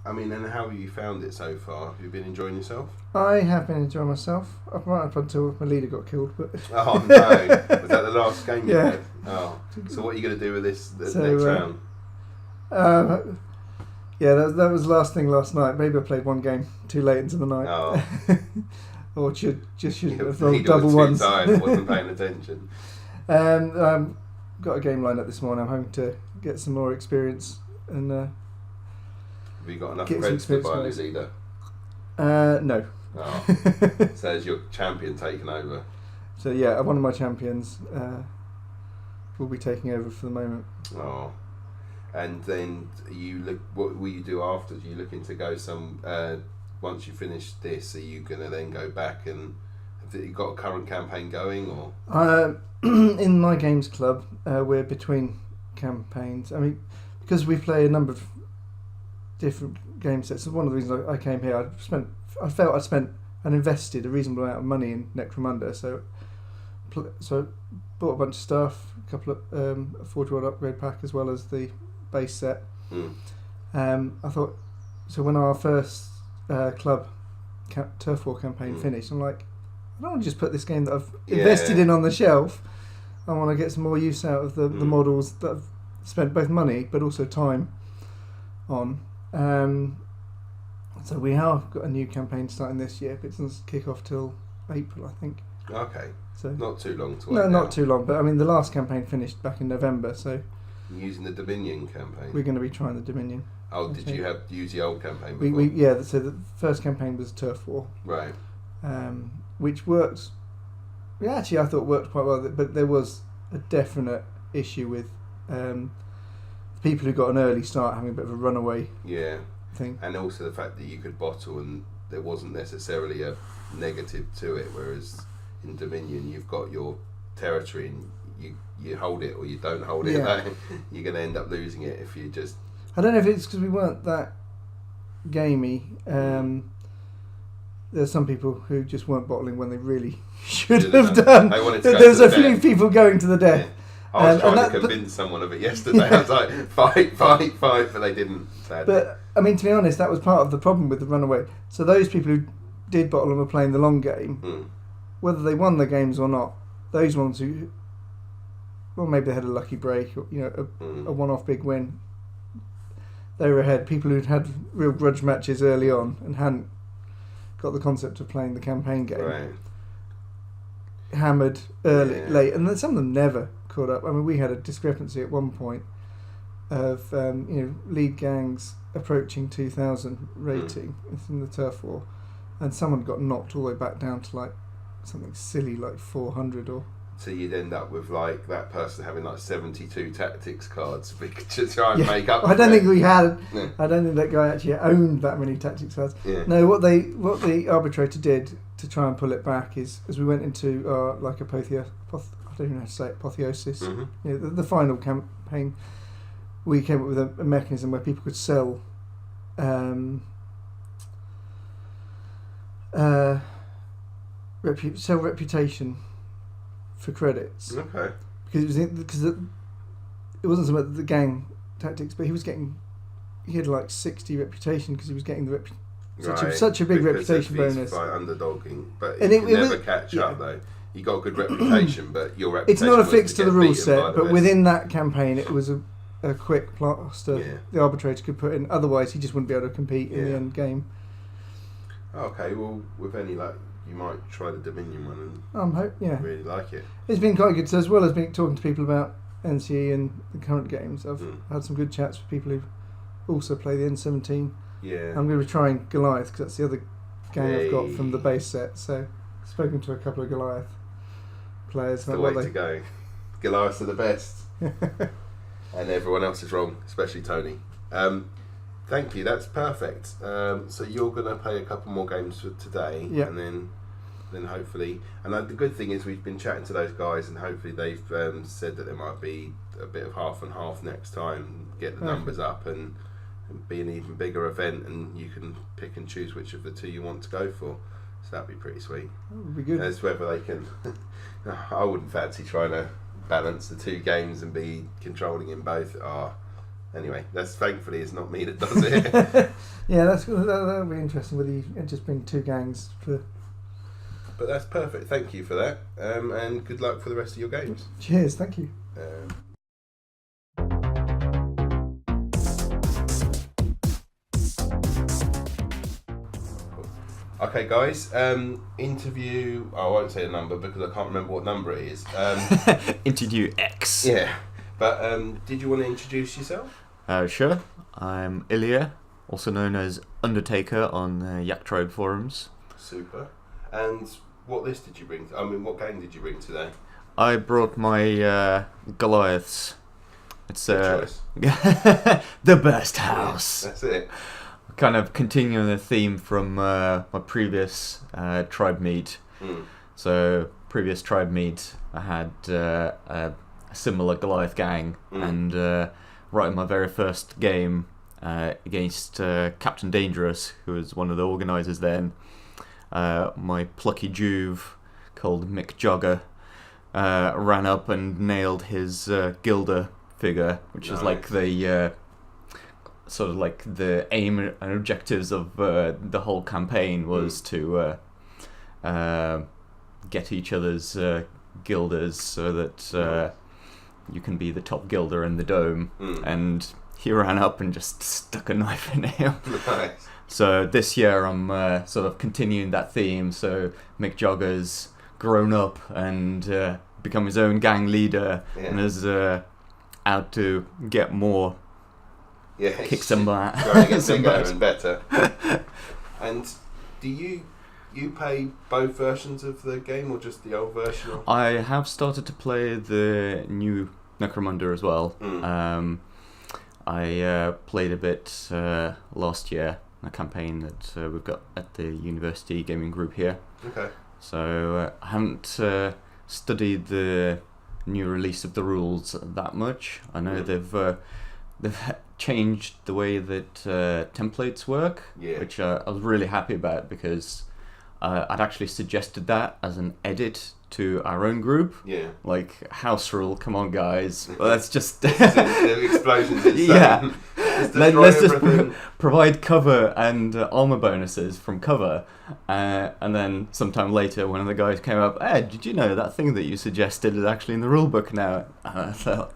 I mean, and how have you found it so far? Have you been enjoying yourself? I have been enjoying myself. Right up until my leader got killed. But oh no! Was that the last game you Yeah. had? Oh, so what are you going to do with this next round? Yeah, that was the last thing last night. Maybe I played one game too late into the night. Oh. Or should have He rolled double was ones. too tired, wasn't paying attention. Got a game lined up this morning. I'm hoping to get some more experience and. Have you got enough Get some credits to experience buy points. this either? No. Oh. So is your champion taken over? So yeah, one of my champions will be taking over for the moment. Oh. And then what will you do after? Are you looking to go once you finish this, are you going to then go back and have you got a current campaign going or? In my games club, we're between campaigns. I mean, because we play a number of different game sets. So one of the reasons I came here, I felt I'd spent and invested a reasonable amount of money in Necromunda, so I bought a bunch of stuff, a couple of a Forge World upgrade pack as well as the base set. I thought, so when our first club turf war campaign finished, I'm like, I don't want to just put this game that I've invested in on the shelf. I want to get some more use out of the models that I've spent both money but also time on. So we have got a new campaign starting this year, but it doesn't kick off till April, I think. Okay. So not too long to wait. No, not too long. But I mean, the last campaign finished back in November, so using the Dominion campaign. we're going to be trying the Dominion. Oh, did you use the old campaign before? Yeah. So the first campaign was Turf War, right? Which worked. Yeah, actually, I thought worked quite well. But there was a definite issue with people who got an early start having a bit of a runaway. Yeah. Thing. And also the fact that you could bottle and there wasn't necessarily a negative to it, whereas in Dominion you've got your territory and you hold it or you don't hold it. Yeah. You're going to end up losing it if you just... I don't know if it's because we weren't that gamey. There's some people who just weren't bottling when they really should have done. They wanted to go There was to a the few death. people going to the death. Yeah. I was trying to convince someone of it yesterday. I was like, fight, but they didn't. Sadly. But, I mean, to be honest, that was part of the problem with the runaway. So those people who did bottle and were playing the long game, whether they won the games or not, those ones who, well, maybe they had a lucky break or, a one-off big win, they were ahead. People who'd had real grudge matches early on and hadn't got the concept of playing the campaign game, right. hammered early, late, and then some of them never caught up. I mean, we had a discrepancy at one point of lead gangs approaching 2,000 rating in the Turf War, and someone got knocked all the way back down to like something silly like 400 or. So you'd end up with like that person having like 72 tactics cards to try and make up. I don't think we had. No. I don't think that guy actually owned that many tactics cards. Yeah. No, what the arbitrator did to try and pull it back is as we went into like apotheosis. I don't even know how to say it, apotheosis. The final campaign, we came up with a mechanism where people could sell reputation for credits. Okay. Because it wasn't so much the gang tactics, but he had like 60 reputation because he was getting the such a big reputation bonus. By underdogging, but you can never catch up though. You got a good reputation, but your reputation. It's not a fix to the rule set, but best. Within that campaign, it was a quick plaster the arbitrator could put in. Otherwise, he just wouldn't be able to compete in the end game. Okay, well, with any luck, you might try the Dominion one and really like it. It's been quite good. So as well as talking to people about NCE and the current games, I've had some good chats with people who also play the N17. Yeah. I'm going to be trying Goliath because that's the other game I've got from the base set. So I've spoken to a couple of Goliath players. It's the way to go. Goliaths are the best. And everyone else is wrong, especially Tony. Thank you, that's perfect. So you're going to play a couple more games for today, and then hopefully... And the good thing is we've been chatting to those guys and hopefully they've said that there might be a bit of half and half next time, get the numbers up and be an even bigger event, and you can pick and choose which of the two you want to go for. So that'd be pretty sweet. That would be good. As whether they can... I wouldn't fancy trying to balance the two games and be controlling in both. Anyway, that's thankfully it's not me that does it. that'll be interesting whether you just bring two gangs for. But that's perfect. Thank you for that, and good luck for the rest of your games. Cheers. Thank you. Okay, guys. Interview. I won't say a number because I can't remember what number it is. Interview X. Yeah. But did you want to introduce yourself? Sure. I'm Ilya, also known as Undertaker on Yaktribe forums. Super. And what list did you bring? What game did you bring today? I brought my Goliaths. It's Good choice. the best house. Yeah, that's it. Kind of continuing the theme from my previous tribe meet. So previous tribe meet, I had a similar Goliath gang, and right in my very first game against Captain Dangerous, who was one of the organisers then, my plucky Juve called Mick Jogger ran up and nailed his Gilder figure, which is like the sort of like the aim and objectives of the whole campaign was to get each other's Gilders so that you can be the top Gilder in the dome. And he ran up and just stuck a knife in him. Nice. So this year I'm sort of continuing that theme. So Mick Jogger's grown up and become his own gang leader and is out to get more. Yeah, kick some butt. Trying to get bigger and better. And do you play both versions of the game or just the old version? I have started to play the new Necromunda as well. I played a bit last year, a campaign that we've got at the university gaming group here. Okay. So I haven't studied the new release of the rules that much. I know they've changed the way that templates work, which I was really happy about because I'd actually suggested that as an edit to our own group. Yeah. Like, house rule, come on guys. Well, that's just... the explosions in yeah. Let's just everything. provide cover and armor bonuses from cover. And then sometime later, one of the guys came up, Ed, did you know that thing that you suggested is actually in the rulebook now? And I thought,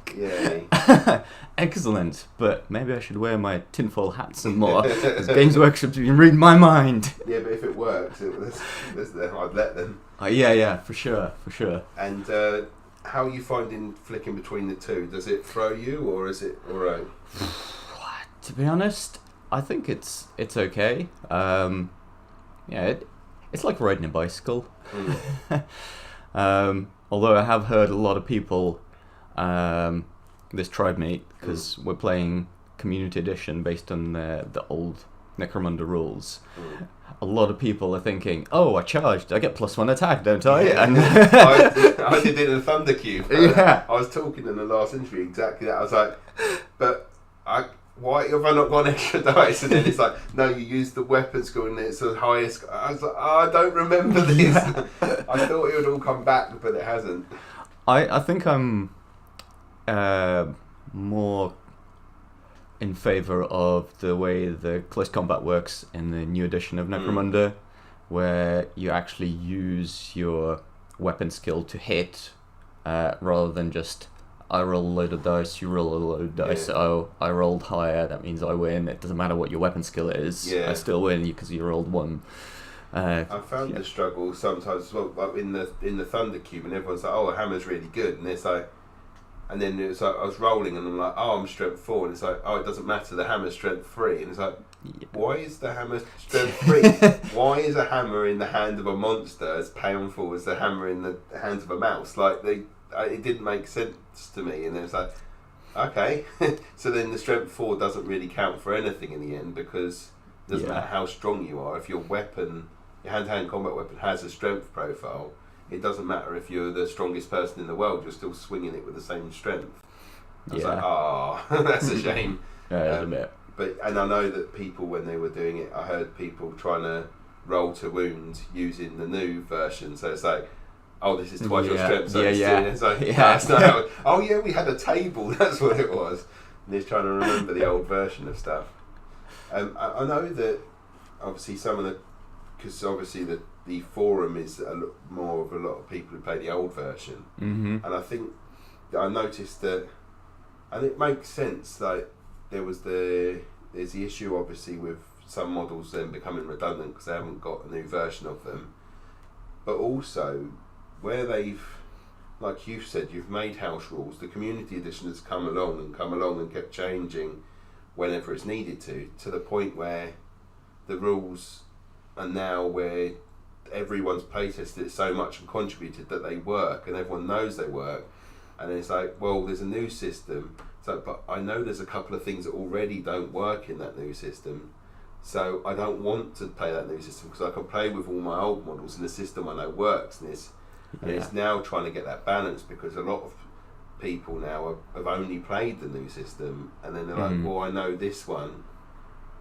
excellent, but maybe I should wear my tinfoil hat some more, because Games Workshop's been reading my mind. Yeah, but if it works, I'd let them. Yeah, for sure. And how are you finding flicking between the two? Does it throw you, or is it alright? To be honest, I think it's okay. It's like riding a bicycle. Although I have heard a lot of people this tribe meet, because we're playing Community Edition based on the old Necromunda rules. A lot of people are thinking, oh, I charged, I get +1 attack, don't I? Yeah. And I did it in a Thunder Cube. Yeah. I was talking in the last interview exactly that. I was like, but why have I not got an extra dice? And then it's like, no, you use the weapon skill and it's the highest. I was like, I don't remember this. I thought it would all come back, but it hasn't. I think I'm more in favour of the way the close combat works in the new edition of Necromunda, where you actually use your weapon skill to hit, rather than just I roll a load of dice, you roll a load of dice. Yeah. Oh, I rolled higher, that means I win. It doesn't matter what your weapon skill is. Yeah. I still win because you rolled 1. I found the struggle sometimes as well, like in the Thunder Cube, and everyone's like, "Oh, a hammer's really good," and it's like, and then it's like I was rolling, and I'm like, "Oh, I'm strength 4," and it's like, "Oh, it doesn't matter, the hammer's strength 3," and it's like, why is the hammer strength 3? Why is a hammer in the hand of a monster as powerful as the hammer in the hands of a mouse? Like it didn't make sense to me, and then it's like, okay, so then the strength 4 doesn't really count for anything in the end, because it doesn't matter how strong you are. If your weapon, your hand-to-hand combat weapon, has a strength profile, it doesn't matter if you're the strongest person in the world, you're still swinging it with the same strength. I was like, that's a shame. Yeah, a bit. And I know that people, when they were doing it, I heard people trying to roll to wound using the new version, so it's like, oh, this is twice your strength. So it's like, that's not how oh yeah, we had a table, that's what it was. And he's trying to remember the old version of stuff. I know that obviously because obviously the forum is more of a lot of people who play the old version, and I think I noticed that, and it makes sense. Like there's the issue obviously with some models then becoming redundant because they haven't got a new version of them, but also where they've, like you've said, you've made house rules. The community edition has come along and kept changing whenever it's needed to the point where the rules are now where everyone's playtested it so much and contributed that they work, and everyone knows they work. And it's like, well, there's a new system, but I know there's a couple of things that already don't work in that new system, so I don't want to play that new system because I can play with all my old models in the system I know works. And it's now trying to get that balance, because a lot of people now have only played the new system, and then they're like, well, I know this one,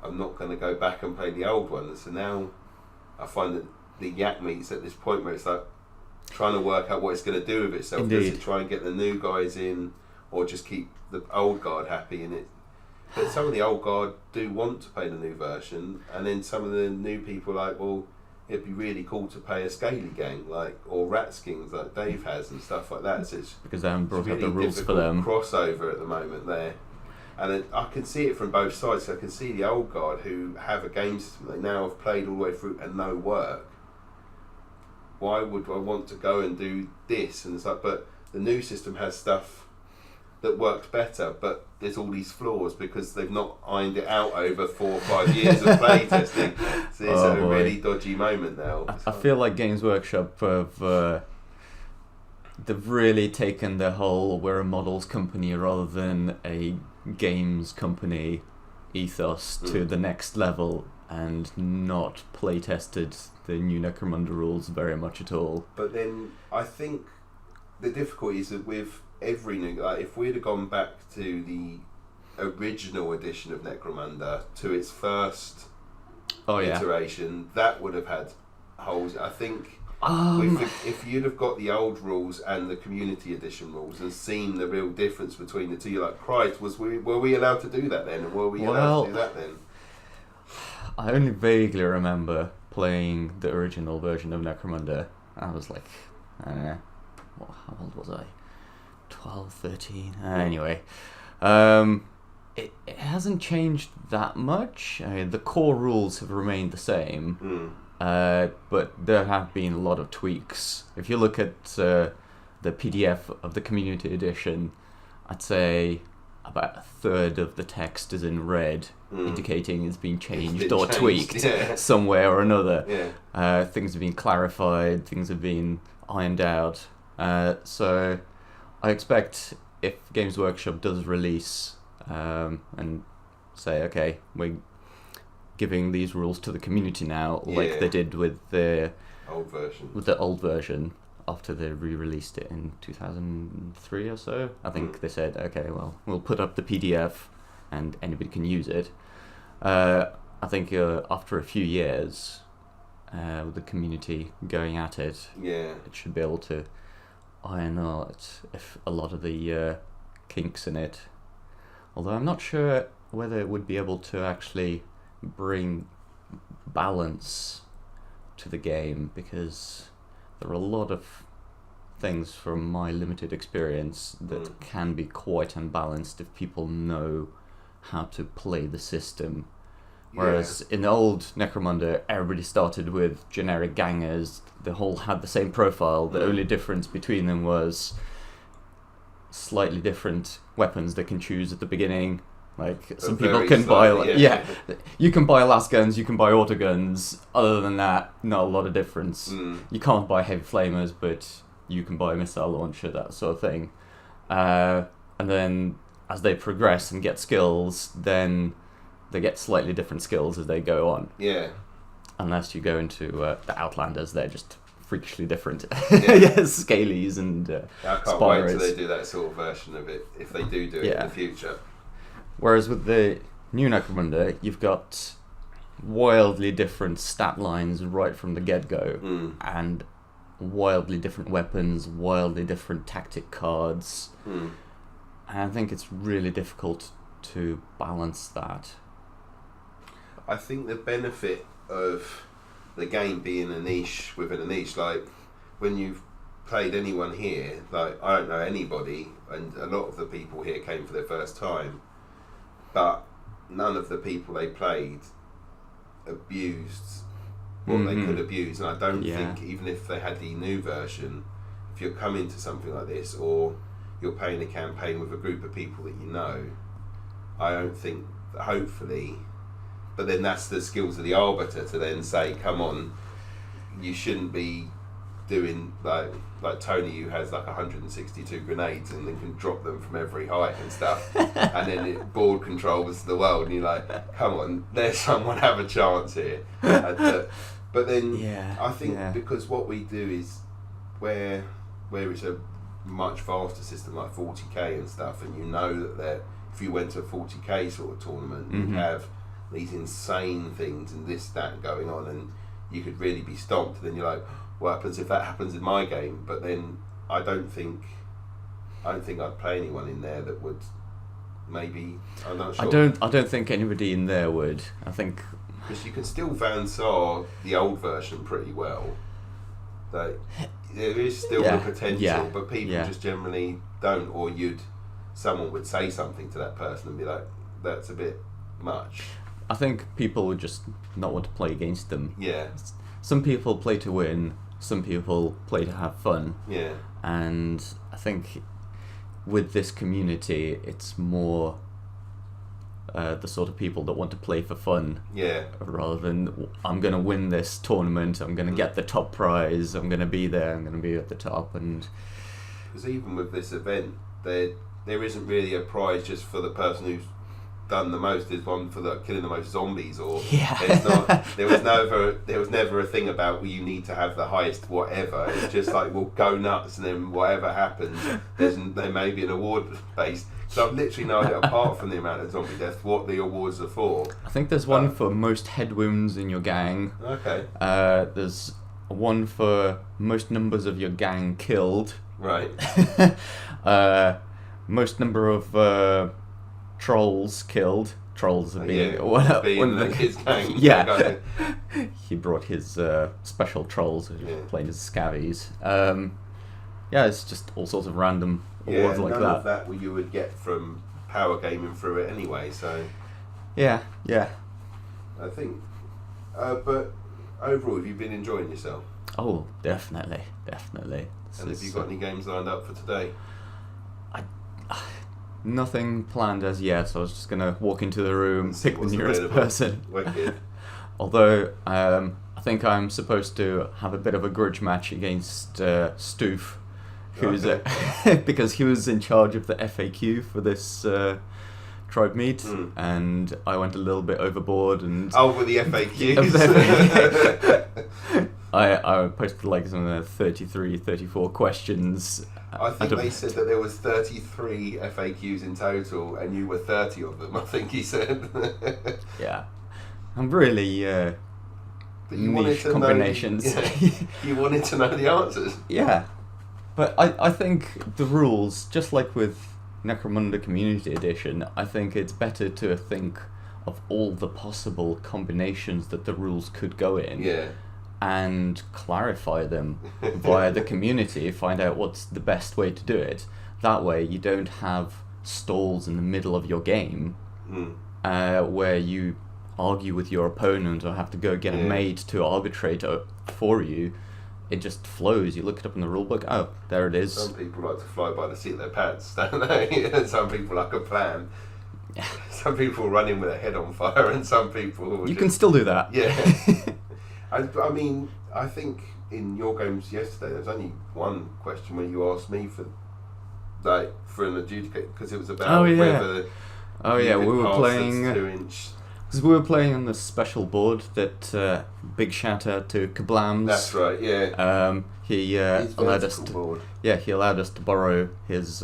I'm not going to go back and play the old one. So now I find that the Yak meets at this point where it's like trying to work out what it's going to do with itself. Does it try and get the new guys in, or just keep the old guard happy in it? But some of the old guard do want to play the new version, and then some of the new people are like, well, it'd be really cool to play a Scaly gang, or Rat Skins like Dave has and stuff like that. So it's because they haven't brought really up the rules for them. Crossover at the moment there, and I can see it from both sides. So I can see the old guard who have a game system they now have played all the way through and know work, why would I want to go and do this? And it's like, but the new system has stuff that works better, but there's all these flaws because they've not ironed it out over 4 or 5 years of play testing. So it's a really dodgy moment now. I feel like Games Workshop have they've really taken the whole we're a models company rather than a games company ethos to the next level, and not play tested the new Necromunda rules very much at all. But then I think the difficulty is that with every new, like if we'd have gone back to the original edition of Necromunda, to its first iteration, that would have had holes. I think if you'd have got the old rules and the community edition rules and seen the real difference between the two, you're like, Christ, were we allowed to do that then? And were we allowed to do that then? I only vaguely remember playing the original version of Necromunda. I was like, how old was I? 12, 13. Anyway, it hasn't changed that much. I mean, the core rules have remained the same, but there have been a lot of tweaks. If you look at the PDF of the community edition, I'd say about a third of the text is in red, indicating it's been changed or tweaked somewhere or another. Things have been clarified, things have been ironed out. So I expect if Games Workshop does release and say, okay, we're giving these rules to the community now, like they did with the old version after they re-released it in 2003 or so. I think they said, okay, well, we'll put up the PDF and anybody can use it. I think after a few years, with the community going at it, it should be able to iron out if a lot of the kinks in it. Although I'm not sure whether it would be able to actually bring balance to the game, because there are a lot of things from my limited experience that can be quite unbalanced if people know how to play the system. Whereas in the old Necromunda, everybody started with generic gangers. They all had the same profile. The only difference between them was slightly different weapons they can choose at the beginning. Like some people can buy, you can buy lasguns, you can buy autoguns. Other than that, not a lot of difference. You can't buy heavy flamers, but you can buy a missile launcher, that sort of thing. And then as they progress and get skills, then they get slightly different skills as they go on. Unless you go into the Outlanders, they're just freakishly different. Scalies and I can't wait till they do that sort of version of it, if they do it in the future. Whereas with the new Necromunda, you've got wildly different stat lines right from the get-go, and wildly different weapons, wildly different tactic cards. And I think it's really difficult to balance that. I think the benefit of the game being a niche within a niche, like when you've played anyone here, like I don't know anybody, and a lot of the people here came for their first time, but none of the people they played abused what they could abuse. And I don't think, even if they had the new version, if you're coming to something like this, or you're playing a campaign with a group of people that you know, I don't think, hopefully, but then that's the skills of the arbiter to then say, come on, you shouldn't be doing like Tony, who has like 162 grenades and then can drop them from every height and stuff, and then it board controls the world, and you're like, come on, let someone have a chance here. But then I think because what we do is where it's a much faster system like 40k and stuff, and you know that if you went to a 40k sort of tournament, you'd have these insane things and this, that going on, and you could really be stomped. And then you're like, what happens if that happens in my game? But then I don't think I'd play anyone in there that would. Maybe, I'm not sure. I don't think anybody in there would. I think because you can still Van Saar the old version pretty well. Like, there is still the potential, but people just generally don't. Or someone would say something to that person and be like, "That's a bit much." I think people would just not want to play against them. Yeah. Some people play to win. some people play to have fun. Yeah. And I think with this community, it's more the sort of people that want to play for fun. Yeah. Rather than, I'm going to win this tournament, I'm going to get the top prize, I'm going to be there, I'm going to be at the top. And because even with this event, there isn't really a prize just for the person who's done the most. There's one for killing the most zombies, or there was never a thing about, well, you need to have the highest whatever. It's just like, well, go nuts, and then whatever happens, there may be an award based. So I've literally no idea, apart from the amount of zombie deaths, what the awards are for. I think there's one for most head wounds in your gang. Okay. There's one for most numbers of your gang killed. Right. Most number of trolls killed. Trolls are being one of his gang. Yeah. He brought his special trolls, playing as scavies. Yeah, it's just all sorts of random awards like none that. of that you would get from power gaming through it anyway. So. Yeah. I think, but overall, have you been enjoying yourself? Oh, definitely. And have you got any games lined up for today? Nothing planned as yet, so I was just going to walk into the room, pick the nearest person. Wicked. Although, I think I'm supposed to have a bit of a grudge match against Stoof, who's because he was in charge of the FAQ for this tribe meet, and I went a little bit overboard. And with the FAQs. I posted like some 33, 34 questions. I think they said that there was 33 FAQs in total, and you were 30 of them, I think he said. Yeah. I'm really but you niche combinations. You wanted to know the answers. Yeah. But I think the rules, just like with Necromunda Community Edition, I think it's better to think of all the possible combinations that the rules could go in. Yeah. And clarify them via the community, find out what's the best way to do it. That way you don't have stalls in the middle of your game where you argue with your opponent or have to go get a maid to arbitrate for you. It just flows. You look it up in the rulebook. Oh, there it is. Some people like to fly by the seat of their pants, don't they? Some people like a plan. Some people run in with their head on fire, and some people... You can still do that. Yeah. I mean, I think in your games yesterday, there was only one question where you asked me for an adjudicator, because it was about whether we were playing... 2-inch. Because we were playing on the special board that big shout out to Kablams. That's right, yeah. He allowed us to board. Yeah, he allowed us to borrow his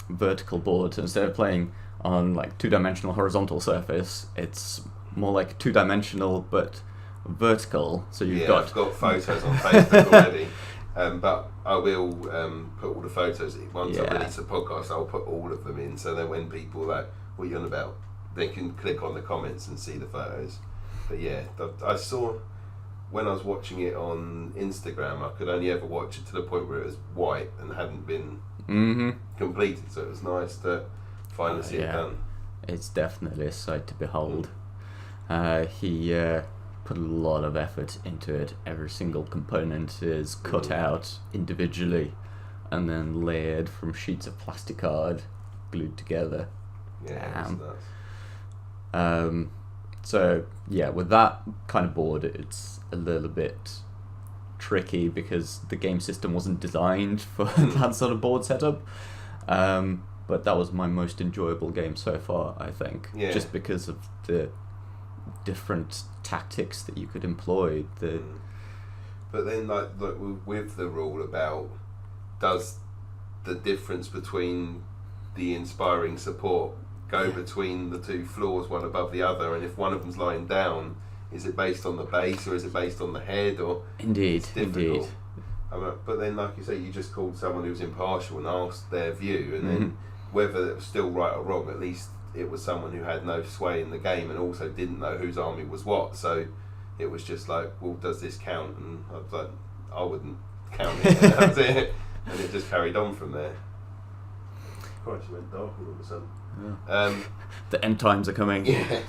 vertical board. So instead of playing on like 2-dimensional horizontal surface, it's more like 2-dimensional but vertical. So you've got... I've got photos on Facebook already. But I will put all the photos once I release the podcast. I'll put all of them in, so that when people are like, "What are you on about?" they can click on the comments and see the photos. But yeah, I saw when I was watching it on Instagram, I could only ever watch it to the point where it was white and hadn't been completed. So it was nice to finally see it done. It's definitely a sight to behold. He put a lot of effort into it. Every single component is cut out individually and then layered from sheets of plastic card, glued together. Yeah, so yeah, with that kind of board, it's a little bit tricky because the game system wasn't designed for that sort of board setup. But that was my most enjoyable game so far, I think, just because of the different tactics that you could employ. But then, like with the rule about, does the difference between the inspiring support go between the two floors, one above the other, and if one of them's lying down, is it based on the base or is it based on the head? Or indeed. But then, like you say, you just called someone who's impartial and asked their view, and then whether it was still right or wrong, at least it was someone who had no sway in the game and also didn't know whose army was what. So it was just like, well, does this count? And I was like, I wouldn't count it. And that was it. And it just carried on from there. Christ, it went dark all of a sudden. Yeah. The end times are coming. Yeah.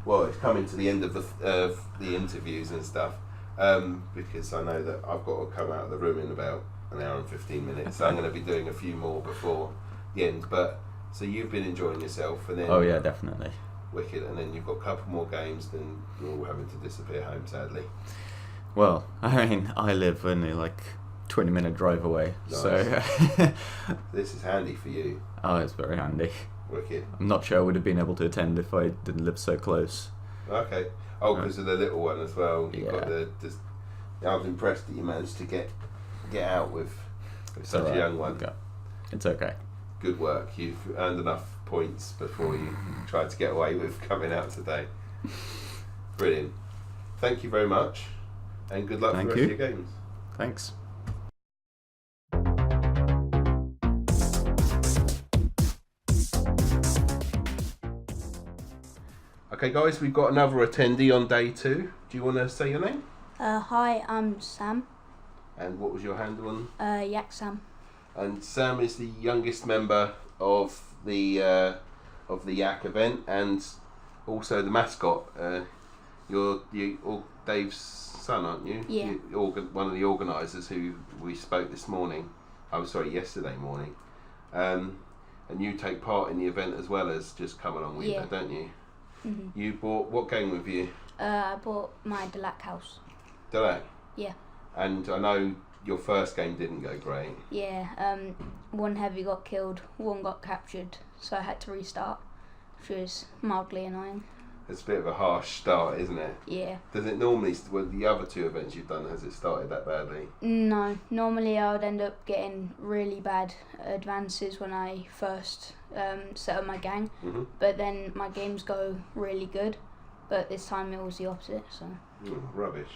Well, it's coming to the end of the interviews and stuff. because I know that I've got to come out of the room in about an hour and 15 minutes. So I'm going to be doing a few more before the end. But so you've been enjoying yourself, and then Oh yeah, definitely. wicked, and then you've got a couple more games. Then you're all having to disappear home, sadly. Well, I mean, I live only like 20-minute drive away, Nice. so This is handy for you. oh, it's very handy. Wicked. I'm not sure I would have been able to attend if I didn't live so close. Okay. Oh, because of the little one as well. You've got Yeah. I was impressed that you managed to get out with such Alright, a young one. okay. It's okay. Good work. You've earned enough points before you tried to get away with coming out today. Brilliant. Thank you very much, and good luck Thank for the rest you. of your games. Thanks. Okay, guys, we've got another attendee on day 2. Do you want to say your name? Hi, I'm Sam. And what was your handle on? Yak Sam. And Sam is the youngest member of the Yak event, and also the mascot. You're Dave's son, aren't you? Yeah. One of the organisers who we spoke this morning. Yesterday morning. And you take part in the event as well as just come along with it, don't you? Mm-hmm. You bought what game with you? I bought my Delac house. Delac? Yeah. And I know your first game didn't go great. Yeah. One heavy got killed, one got captured, so I had to restart, which was mildly annoying. It's a bit of a harsh start, isn't it? Yeah. Does it normally, with the other 2 events you've done, has it started that badly? No, normally I would end up getting really bad advances when I first set up my gang, but then my games go really good. But this time it was the opposite. So. Rubbish.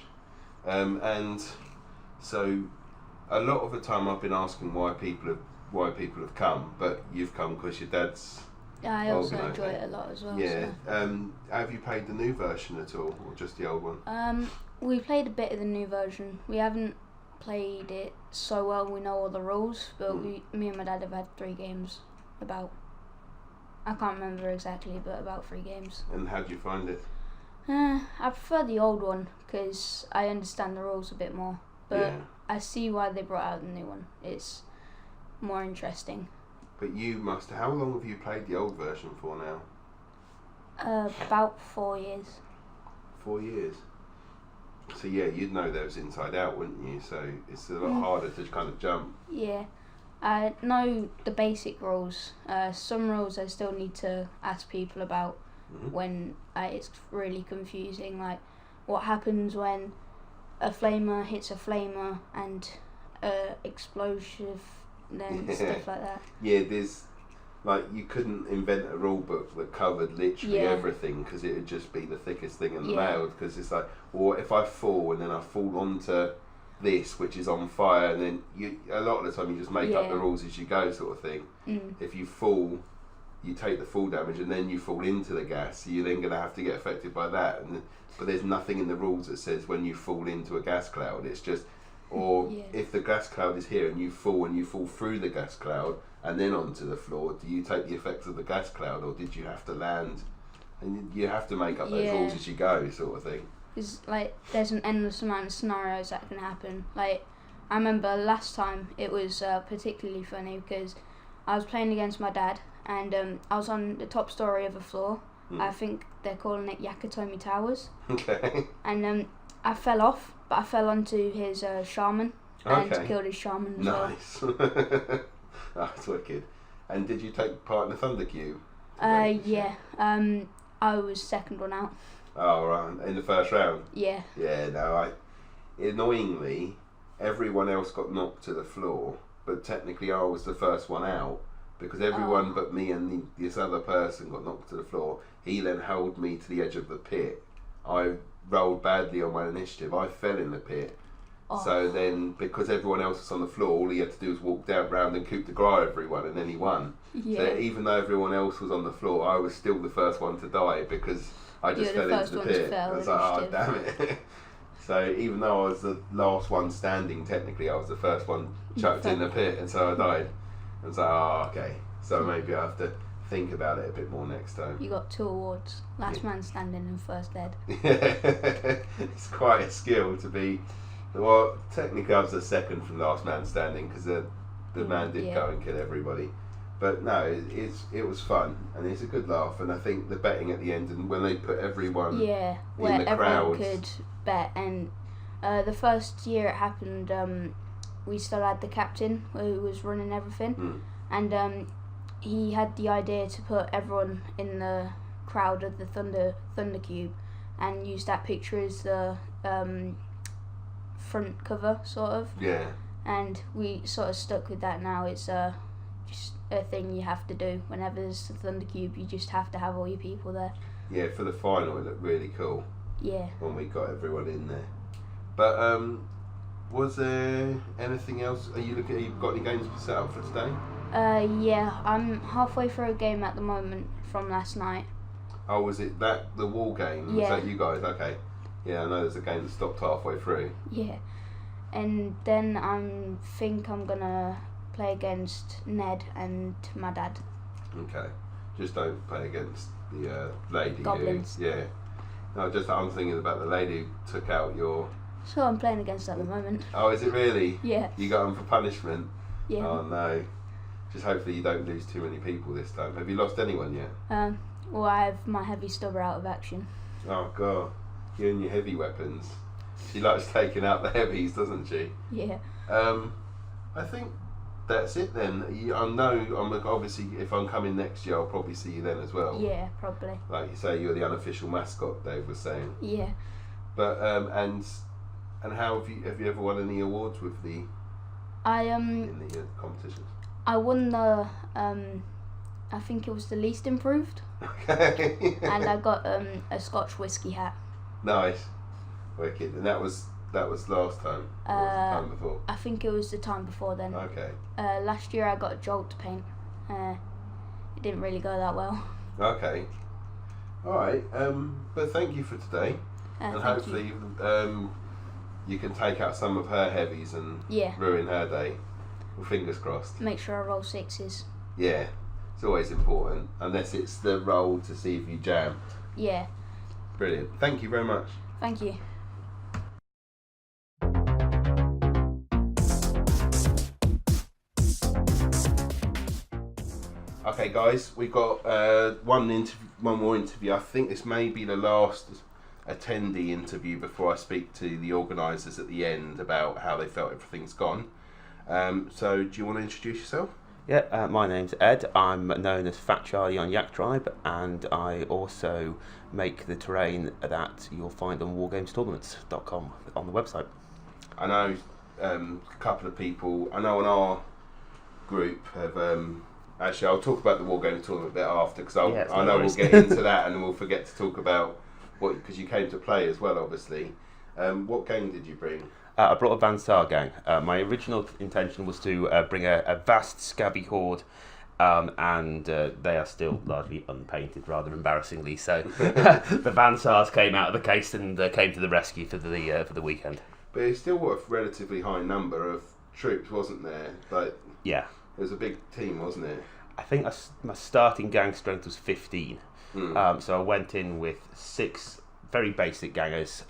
And so, a lot of the time I've been asking why people have come, but you've come because your dad's. I also enjoy it a lot as well. Yeah. So. Have you played the new version at all, or just the old one? We played a bit of the new version. We haven't played it so well. We know all the rules, but me and my dad have had 3 games. I can't remember exactly, but about 3 games. And how do you find it? I prefer the old one because I understand the rules a bit more. But I see why they brought out the new one. It's more interesting. But you must. How long have you played the old version for now? About 4 years. 4 years. So yeah, you'd know those inside out, wouldn't you? So it's a lot harder to kind of jump. Yeah, I know the basic rules. Some rules I still need to ask people about when it's really confusing. Like what happens when a flamer hits a flamer and explosive, then stuff like that. Yeah, there's like you couldn't invent a rule book that covered literally everything because it would just be the thickest thing in the world. Because it's like, well, if I fall and then I fall onto this which is on fire, and then a lot of the time you just make up the rules as you go, sort of thing. If you fall, you take the fall damage, and then you fall into the gas, so you're then going to have to get affected by that. But there's nothing in the rules that says when you fall into a gas cloud. It's just, or if the gas cloud is here and you fall through the gas cloud and then onto the floor, do you take the effects of the gas cloud, or did you have to land? And you have to make up those rules as you go, sort of thing. Because like there's an endless amount of scenarios that can happen. Like I remember last time it was particularly funny because I was playing against my dad, and I was on the top story of a floor. I think they're calling it Yaktribe Towers. Okay. And I fell off, but I fell onto his shaman and killed his shaman as well. Nice. That's wicked. And did you take part in the Thunder Cube? Yeah. I was second one out. Oh, right. In the first round? Yeah. Yeah, no, annoyingly, everyone else got knocked to the floor, but technically I was the first one out, because everyone but me and this other person got knocked to the floor. He then held me to the edge of the pit. I rolled badly on my initiative. I fell in the pit. So then, because everyone else was on the floor, all he had to do was walk down round and coup de grace everyone, and then he won. Yeah. So even though everyone else was on the floor, I was still the first one to die because I just fell into the pit. I was like, oh, damn it. So even though I was the last one standing, technically I was the first one chucked in the pit, and so I died. I was like, oh, okay. So maybe I have to think about it a bit more next time. You got 2 awards: last man standing and first dead. It's quite a skill to be. Well, technically I was the second from last man standing because the man did go and kill everybody. But no, it was fun and it's a good laugh, and I think the betting at the end and when they put everyone where in the everyone crowd could bet, and the first year it happened, we still had the captain who was running everything, and he had the idea to put everyone in the crowd of the Thunder Cube and use that picture as the front cover, sort of. Yeah. And we sort of stuck with that now. It's just a thing you have to do whenever there's the Thunder Cube. You just have to have all your people there. Yeah, for the final it looked really cool. Yeah. When we got everyone in there. But was there anything else? You've got any games set up for today? Yeah, I'm halfway through a game at the moment from last night. Oh, was it the wall game? Yeah. Was that you guys? Okay. Yeah, I know there's a game that stopped halfway through. Yeah. And then I think I'm gonna play against Ned and my dad. Okay. Just don't play against the lady. Goblins. Yeah. No, I'm thinking about the lady who took out your... So I'm playing against at the moment. Oh, is it really? Yeah. You got them for punishment? Yeah. Oh, no. Just hopefully you don't lose too many people this time. Have you lost anyone yet? Well, I have my heavy stubber out of action. Oh, God. You and your heavy weapons. She likes taking out the heavies, doesn't she? Yeah. I think that's it then. Obviously, if I'm coming next year, I'll probably see you then as well. Yeah, probably. Like you say, you're the unofficial mascot, Dave was saying. Yeah. But and how have you ever won any awards with in the competitions? I won the I think it was the least improved. Okay. And I got a Scotch whiskey hat. Nice. Wicked. And that was last time? Or was it the time before? I think it was the time before then. Okay. Last year I got a Jolt paint. It didn't really go that well. Okay. Alright, but thank you for today. And hopefully you can take out some of her heavies and ruin her day. Well, fingers crossed. Make sure I roll 6s. Yeah, it's always important, unless it's the roll to see if you jam. Yeah. Brilliant. Thank you very much. Thank you. Okay, guys, we've got one more interview. I think this may be the last attendee interview before I speak to the organisers at the end about how they felt everything's gone. So, do you want to introduce yourself? Yeah, my name's Ed. I'm known as Fat Charlie on Yaktribe, and I also make the terrain that you'll find on wargamestournaments.com on the website. I know a couple of people, I know on our group have... actually, I'll talk about the Wargames tournament a bit after, because I know we'll get into that and we'll forget to talk about because you came to play as well, obviously. What game did you bring? I brought a Van Sar gang. My original intention was to bring a vast scabby horde, and they are still largely unpainted, rather embarrassingly. So the Van Sars came out of the case and came to the rescue for the weekend. But it's still a relatively high number of troops, wasn't there? Yeah. It was a big team, wasn't it? I think my starting gang strength was 15. So I went in with 6 very basic gangers,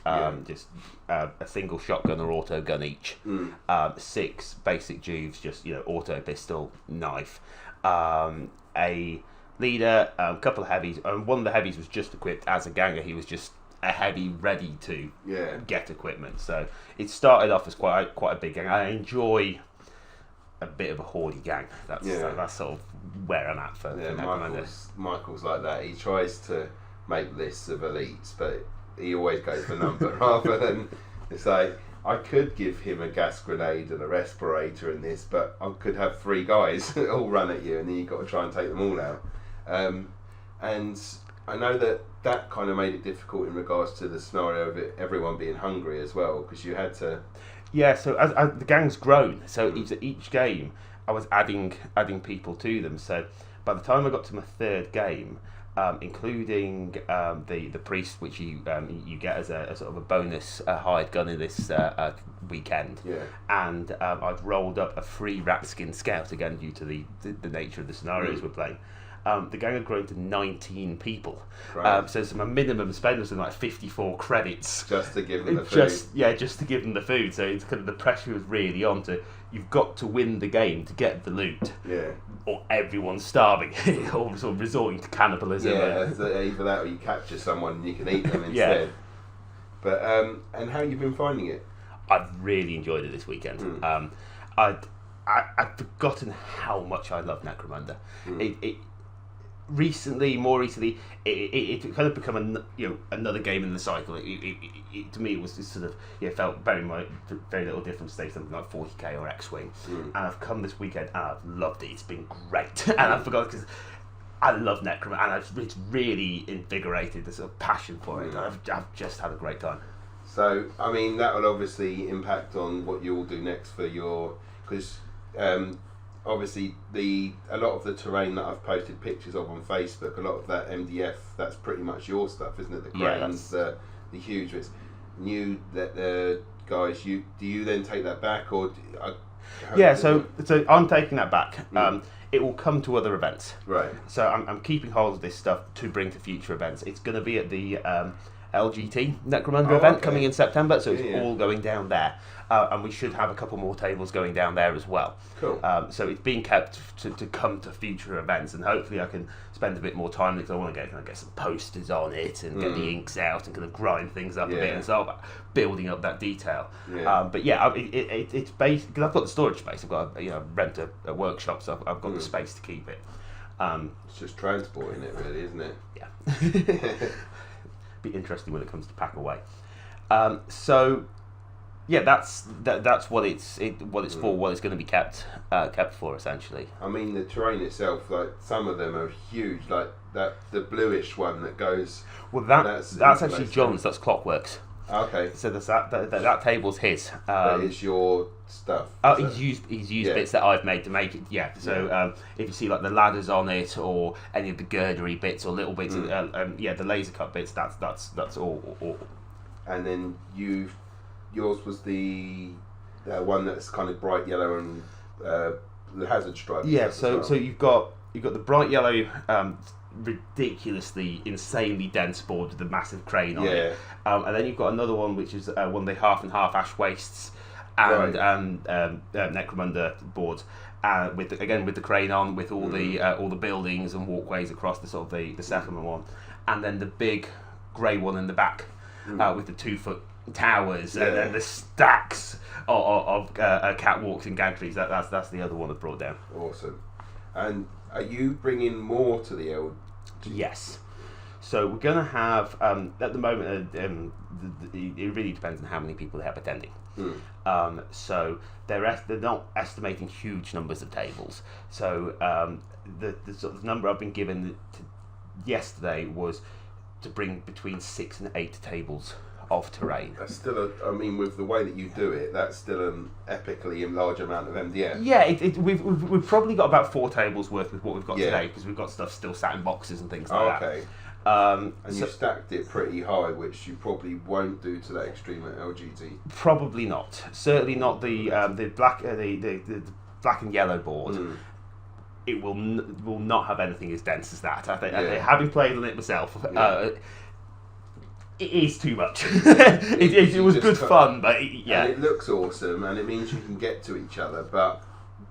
just a single shotgun or auto gun each. 6 basic juves, just auto pistol, knife. A leader, a couple of heavies. One of the heavies was just equipped as a ganger. He was just a heavy ready to get equipment. So it started off as quite a big gang. I enjoy a bit of a hoardy gang. That's sort of where I'm at for Michael's like that. He tries to make lists of elites, but he always goes for number rather than it's like I could give him a gas grenade and a respirator in this, but I could have 3 guys all run at you, and then you've got to try and take them all out. And I know that kind of made it difficult in regards to the scenario of everyone being hungry as well, because you had to. Yeah, so as the gang's grown, so each game I was adding people to them. So by the time I got to my 3rd game, including the priest, which you get as a sort of a bonus hired gun in this weekend, and I've rolled up a free rat skin scout again due to the nature of the scenarios we're playing. the gang had grown to 19 people. Right. So my minimum spend was like 54 credits. Just to give them the food. Just to give them the food. So it's kind of the pressure was really on to, you've got to win the game to get the loot. Yeah. Or everyone's starving, or sort of resorting to cannibalism. Yeah, either that or you capture someone and you can eat them instead. Yeah. But and how you been finding it? I've really enjoyed it this weekend. I'd forgotten how much I love Necromunda. More recently, it kind of become another game in the cycle. To me, it was just sort of felt very little different to say something like 40k or X-Wing. And I've come this weekend and I've loved it. It's been great, and I forgot because I love Necromunda, and it's really invigorated the sort of passion for it. I've just had a great time. So I mean, that will obviously impact on what you'll do next for your because. Obviously, a lot of the terrain that I've posted pictures of on Facebook, a lot of that MDF, that's pretty much your stuff, isn't it? The cranes, the huge bits. New that the guys, do you then take that back or? So I'm taking that back. It will come to other events. Right. So I'm keeping hold of this stuff to bring to future events. It's going to be at the LGT Necromunda event coming in September, so it's all going down there. And we should have a couple more tables going down there as well. Cool. So it's being kept to come to future events, and hopefully I can spend a bit more time because I want to get some posters on it and get the inks out and kind of grind things up a bit and start building up that detail. Yeah. It's based because I've got the storage space. I've got rent a workshop, so I've got the space to keep it. It's just transporting it, really, isn't it? Yeah. Be interesting when it comes to pack away. That's what it's for. What it's going to be kept for, essentially. I mean, the terrain itself, like some of them are huge, like the bluish one that goes. Well, that's actually John's. That's Clockworks. Okay. So there's that table's his. That is your stuff. He's used bits that I've made to make it. Yeah. So if you see like the ladders on it, or any of the girdery bits, or little bits, the laser cut bits. That's all. And then yours was the one that's kind of bright yellow and the hazard stripe. Yeah. So you've got the bright yellow. Ridiculously, insanely dense board with a massive crane on it, and then you've got another one which is one of the half and half ash wastes and Necromunda boards, with the crane on, with all the buildings and walkways across the sort of the settlement one, and then the big grey one in the back with the 2-foot towers and then the stacks of catwalks and gantries. That's the other one that brought down. Awesome. And are you bringing more to the LG? Yes. So we're going to have, at the moment, it really depends on how many people they have attending. So they're not estimating huge numbers of tables. So the sort of number I've been given yesterday was to bring between 6 and 8 tables of terrain. That's still with the way that you do it, that's still an epically large amount of MDF. Yeah, we've probably got about 4 tables worth with what we've got today, because we've got stuff still sat in boxes and things like that. And you stacked it pretty high, which you probably won't do to that extreme at LGT. Probably not. Certainly not the black the black and yellow board. It will not have anything as dense as that. Having played on it myself. It is too much. it was good fun, but and it looks awesome, and it means you can get to each other. But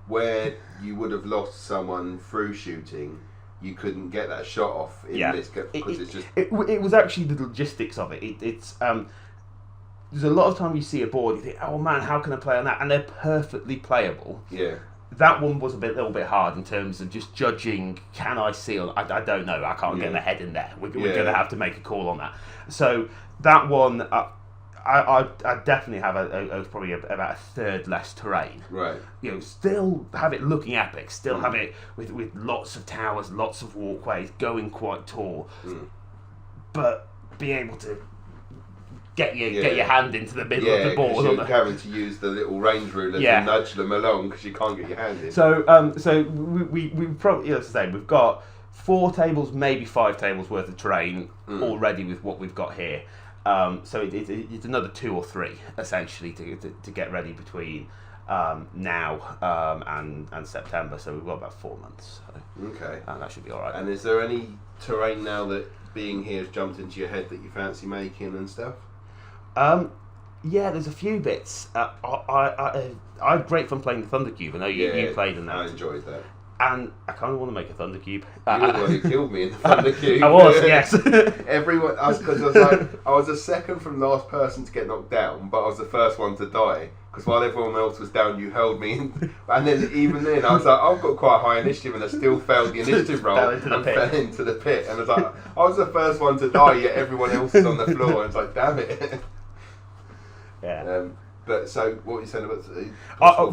where you would have lost someone through shooting, you couldn't get that shot off in this because it's just. It was actually the logistics of it. It's there's a lot of time you see a board, you think, oh man, how can I play on that? And they're perfectly playable. Yeah. That one was a little bit hard in terms of just judging. Can I see on? I don't know. I can't get my head in there. We're going to have to make a call on that. So that one, I definitely have probably about a third less terrain. Right. Still have it looking epic. Still have it with lots of towers, lots of walkways, going quite tall. But be able to get your hand into the middle of the board. You're having to use the little range ruler to nudge them along because you can't get your hand in. So we probably, as I say, we've got 4 tables, maybe 5 tables worth of terrain already with what we've got here. So it's another 2 or 3 essentially to get ready between now and September, so we've got about 4 months. So, Okay. and that should be all right. And is there any terrain now that being here has jumped into your head that you fancy making and stuff? Yeah, there's a few bits. I had great fun playing the Thunder Cube. I know you played in that. I enjoyed that. And I kind of want to make a Thunder Cube. You were the one who killed me in the Thunder Cube. I was, yes. Everyone, because I was the second from last person to get knocked down, but I was the first one to die. Because while everyone else was down, you held me in. And then even then, I was like, I've got quite a high initiative, and I still failed the initiative roll and fell into the pit. And I was like, I was the first one to die, yet everyone else is on the floor. And it's like, damn it. Yeah. But so, what were you saying about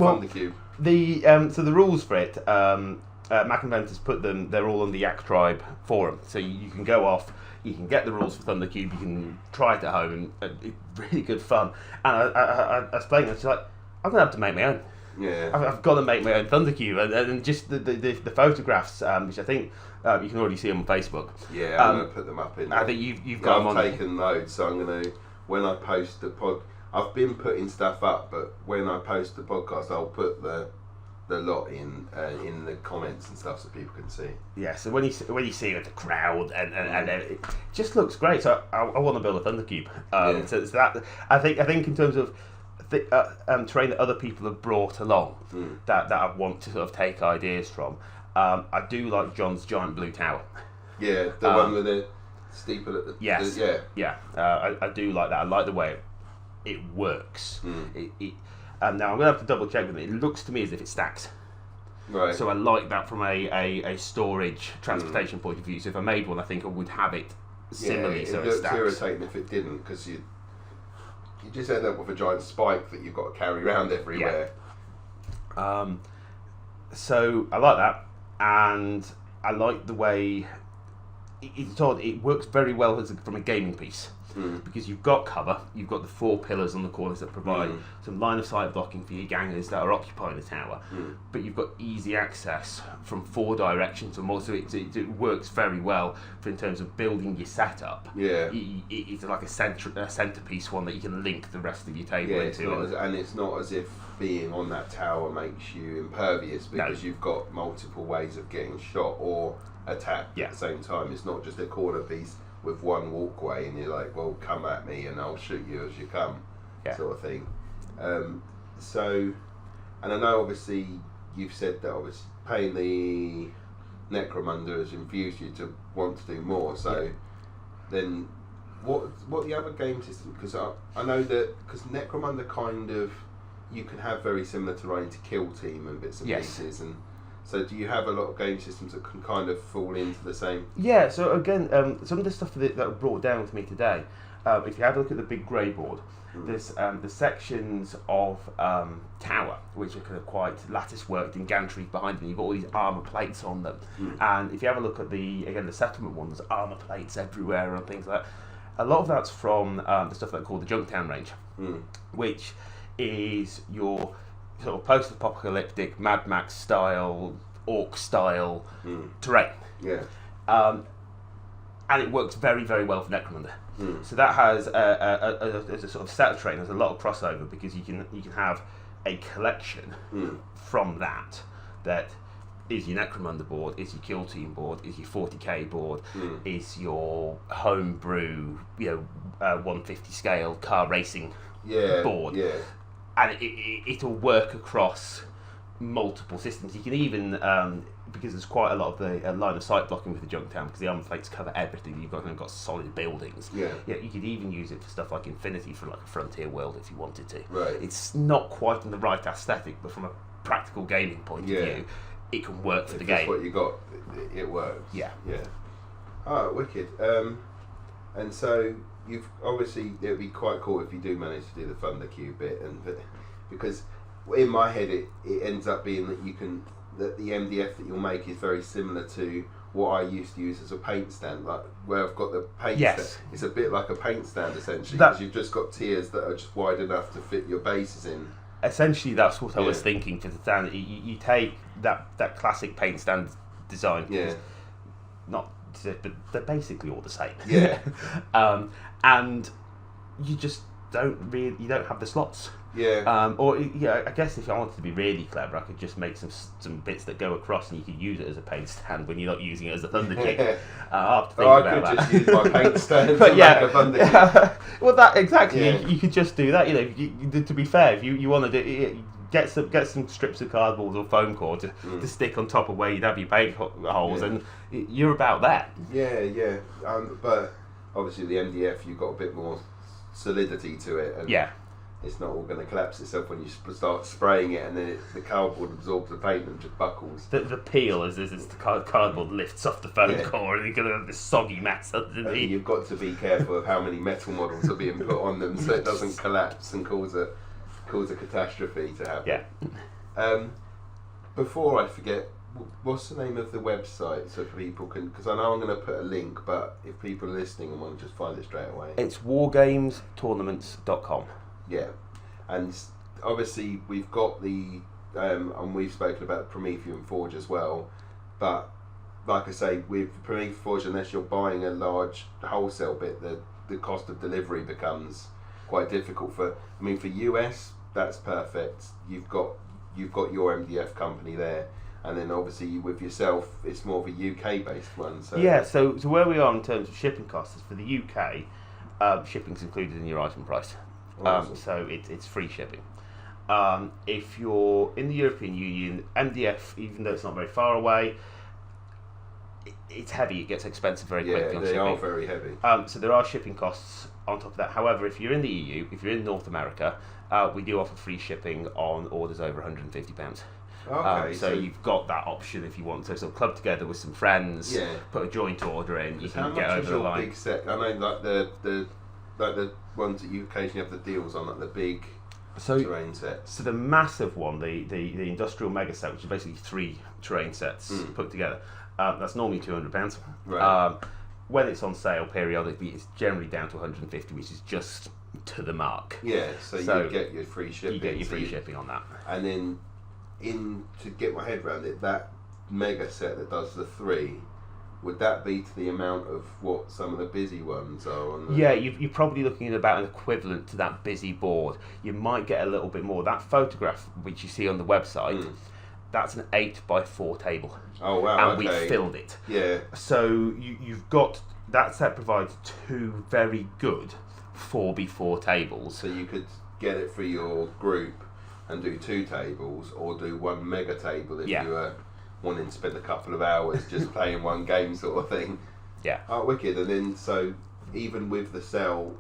Thunder Cube? So the rules for it, Mac Inventors put them. They're all on the Yaktribe forum, so you can go off. You can get the rules for Thunder Cube. You can try it at home, and it's really good fun. And I was playing, and it's like, I'm gonna have to make my own. Yeah. I've got to make my own Thunder Cube, and just the photographs, which I think you can already see on Facebook. Yeah, I'm gonna put them up in. I think you've got them on. I've taken loads, so I'm gonna when I post the pod. I've been putting stuff up, but when I post the podcast, I'll put the lot in the comments and stuff so people can see. Yeah, so when you see the crowd and it just looks great. So I want to build a Thunder Cube. So it's that I think in terms of terrain that other people have brought along that I want to sort of take ideas from. I do like John's giant blue tower. Yeah, the one with the steeple at the yes. I do like that. I like the way it works. Now I'm going to have to double check with it. It looks to me as if it stacks. Right. So I like that from a storage transportation point of view. So if I made one, I think I would have it similarly. So it stacks. It looks irritating if it didn't, because you just end up with a giant spike that you've got to carry around everywhere. Yeah. So I like that, and I like the way it's odd. It works very well from a gaming piece. Because you've got cover, you've got the 4 pillars on the corners that provide some line of sight blocking for your gangers that are occupying the tower, but you've got easy access from 4 directions or more, so it works very well in terms of building your setup. Yeah, it's like a centerpiece one that you can link the rest of your table into. And it's not as if being on that tower makes you impervious, because you've got multiple ways of getting shot or attacked at the same time. It's not just a corner piece with one walkway and you're like, well, come at me and I'll shoot you as you come, sort of thing. So, and I know obviously you've said that obviously playing the Necromunda has infused you to want to do more. So then what the other game system, because I know that because Necromunda kind of, you can have very similar terrain to Kill Team and bits and pieces, and so do you have a lot of game systems that can kind of fall into the same? Yeah, so again, some of the stuff that were brought down with me today, if you have a look at the big grey board, there's the sections of tower, which are kind of quite lattice worked in gantry behind them. You've got all these armour plates on them. And if you have a look at the settlement one, there's armour plates everywhere and things like that. A lot of that's from the stuff that I call the Junktown range, which is your sort of post-apocalyptic Mad Max style, orc style terrain. Yeah. And it works very, very well for Necromunda. So that has a sort of set of terrain. There's a lot of crossover because you can have a collection from that is your Necromunda board, is your Kill Team board, is your 40k board, is your homebrew, 150 scale car racing board. Yeah. And it'll work across multiple systems. You can even, because there's quite a lot of the line of sight blocking with the Junktown, because the armor plates cover everything. You've got solid buildings. Yeah. You could even use it for stuff like Infinity, for like a frontier world if you wanted to. Right. It's not quite in the right aesthetic, but from a practical gaming point of view, it can work for the game. That's what you got. It works. Yeah. Yeah. Oh, wicked. And so you've obviously, it would be quite cool if you do manage to do the Thunder Cube bit, because in my head it ends up being that the MDF that you'll make is very similar to what I used to use as a paint stand, like where I've got the paint stand. It's a bit like a paint stand essentially, because you've just got tiers that are just wide enough to fit your bases in. Essentially, that's what I was thinking for the stand. You take that classic paint stand design, but they're basically all the same. Yeah. And you just you don't have the slots. Yeah. Or I guess if I wanted to be really clever, I could just make some bits that go across, and you could use it as a paint stand when you're not using it as a thunder jig. I'll have to think about that. Just use my paint stand But to make a thunder jig. Well, that exactly. Yeah. You could just do that. To be fair, if you want to do. Get some strips of cardboard or foam core to stick on top of where you'd have your paint holes, and you're about that. Yeah. But obviously the MDF, you've got a bit more solidity to it. And it's not all going to collapse itself when you start spraying it, and then the cardboard absorbs the paint and just buckles. The peel is the cardboard lifts off the foam core, and you're going to have this soggy mess underneath. You've got to be careful of how many metal models are being put on them, so it doesn't collapse and cause a catastrophe to happen. Before I forget, what's the name of the website so people can? Because I know I'm going to put a link, but if people are listening and want to just find it straight away, it's wargamestournaments.com. Yeah, and obviously we've got the and we've spoken about Promethean Forge as well, but like I say, with Promethean Forge, unless you're buying a large wholesale bit, the cost of delivery becomes quite difficult. For US, that's perfect. You've got your MDF company there, and then obviously with yourself, it's more of a UK based one. So so where we are in terms of shipping costs is for the UK, shipping's included in your item price. Awesome. So it's free shipping. If you're in the European Union, MDF, even though it's not very far away, it's heavy. It gets expensive very quickly. Yeah, they are very heavy. So there are shipping costs on top of that. However, if you're in the EU, if you're in North America, we do offer free shipping on orders over £150. Okay, so you've got that option if you want to sort of club together with some friends, put a joint order in, you can get over the line. Big set? I mean, like the ones that you occasionally have the deals on, like the big terrain sets. So the massive one, the industrial mega set, which is basically 3 terrain sets put together, that's normally £200. Right. When it's on sale periodically, it's generally down to 150, which is just to the mark. Yeah, so you get your free shipping. You get your free shipping on that. And then, to get my head around it, that mega set that does the 3, would that be to the amount of what some of the busy ones are on the... Yeah, you're probably looking at about an equivalent to that busy board. You might get a little bit more. That photograph, which you see on the website, that's an 8x4 table. Oh, wow, and we filled it. Yeah. So you've got... That set provides 2 very good 4x4 tables. So you could get it for your group and do 2 tables, or do 1 mega table if you were wanting to spend a couple of hours just playing one game sort of thing. Yeah. Oh, wicked. And then, so even with the sell,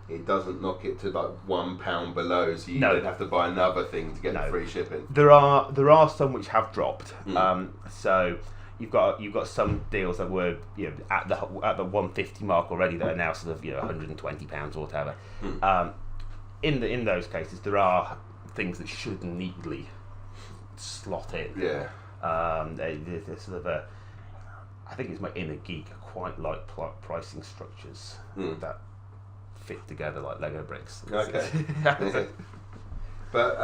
it doesn't knock it to like £1 below, so you don't have to buy another thing to get the free shipping. There are some which have dropped. So you've got some deals that were at the 150 mark already that are now sort of £120 or whatever. In those cases, there are things that should neatly slot in. Yeah. They're sort of I think it's my inner geek. I quite like pricing structures that fit together like Lego bricks. Okay. But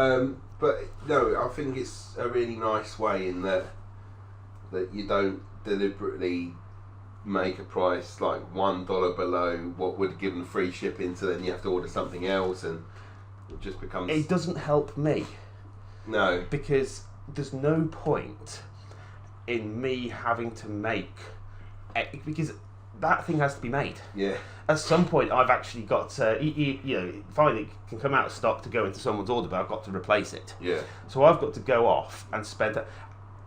no, I think it's a really nice way in that you don't deliberately make a price like $1 below what would give them free shipping, so then you have to order something else, and it just becomes... It doesn't help me. No. Because there's no point in me having to make... Because that thing has to be made. Yeah. At some point, I've actually got to... fine, it can come out of stock to go into someone's order, but I've got to replace it. Yeah. So I've got to go off and spend...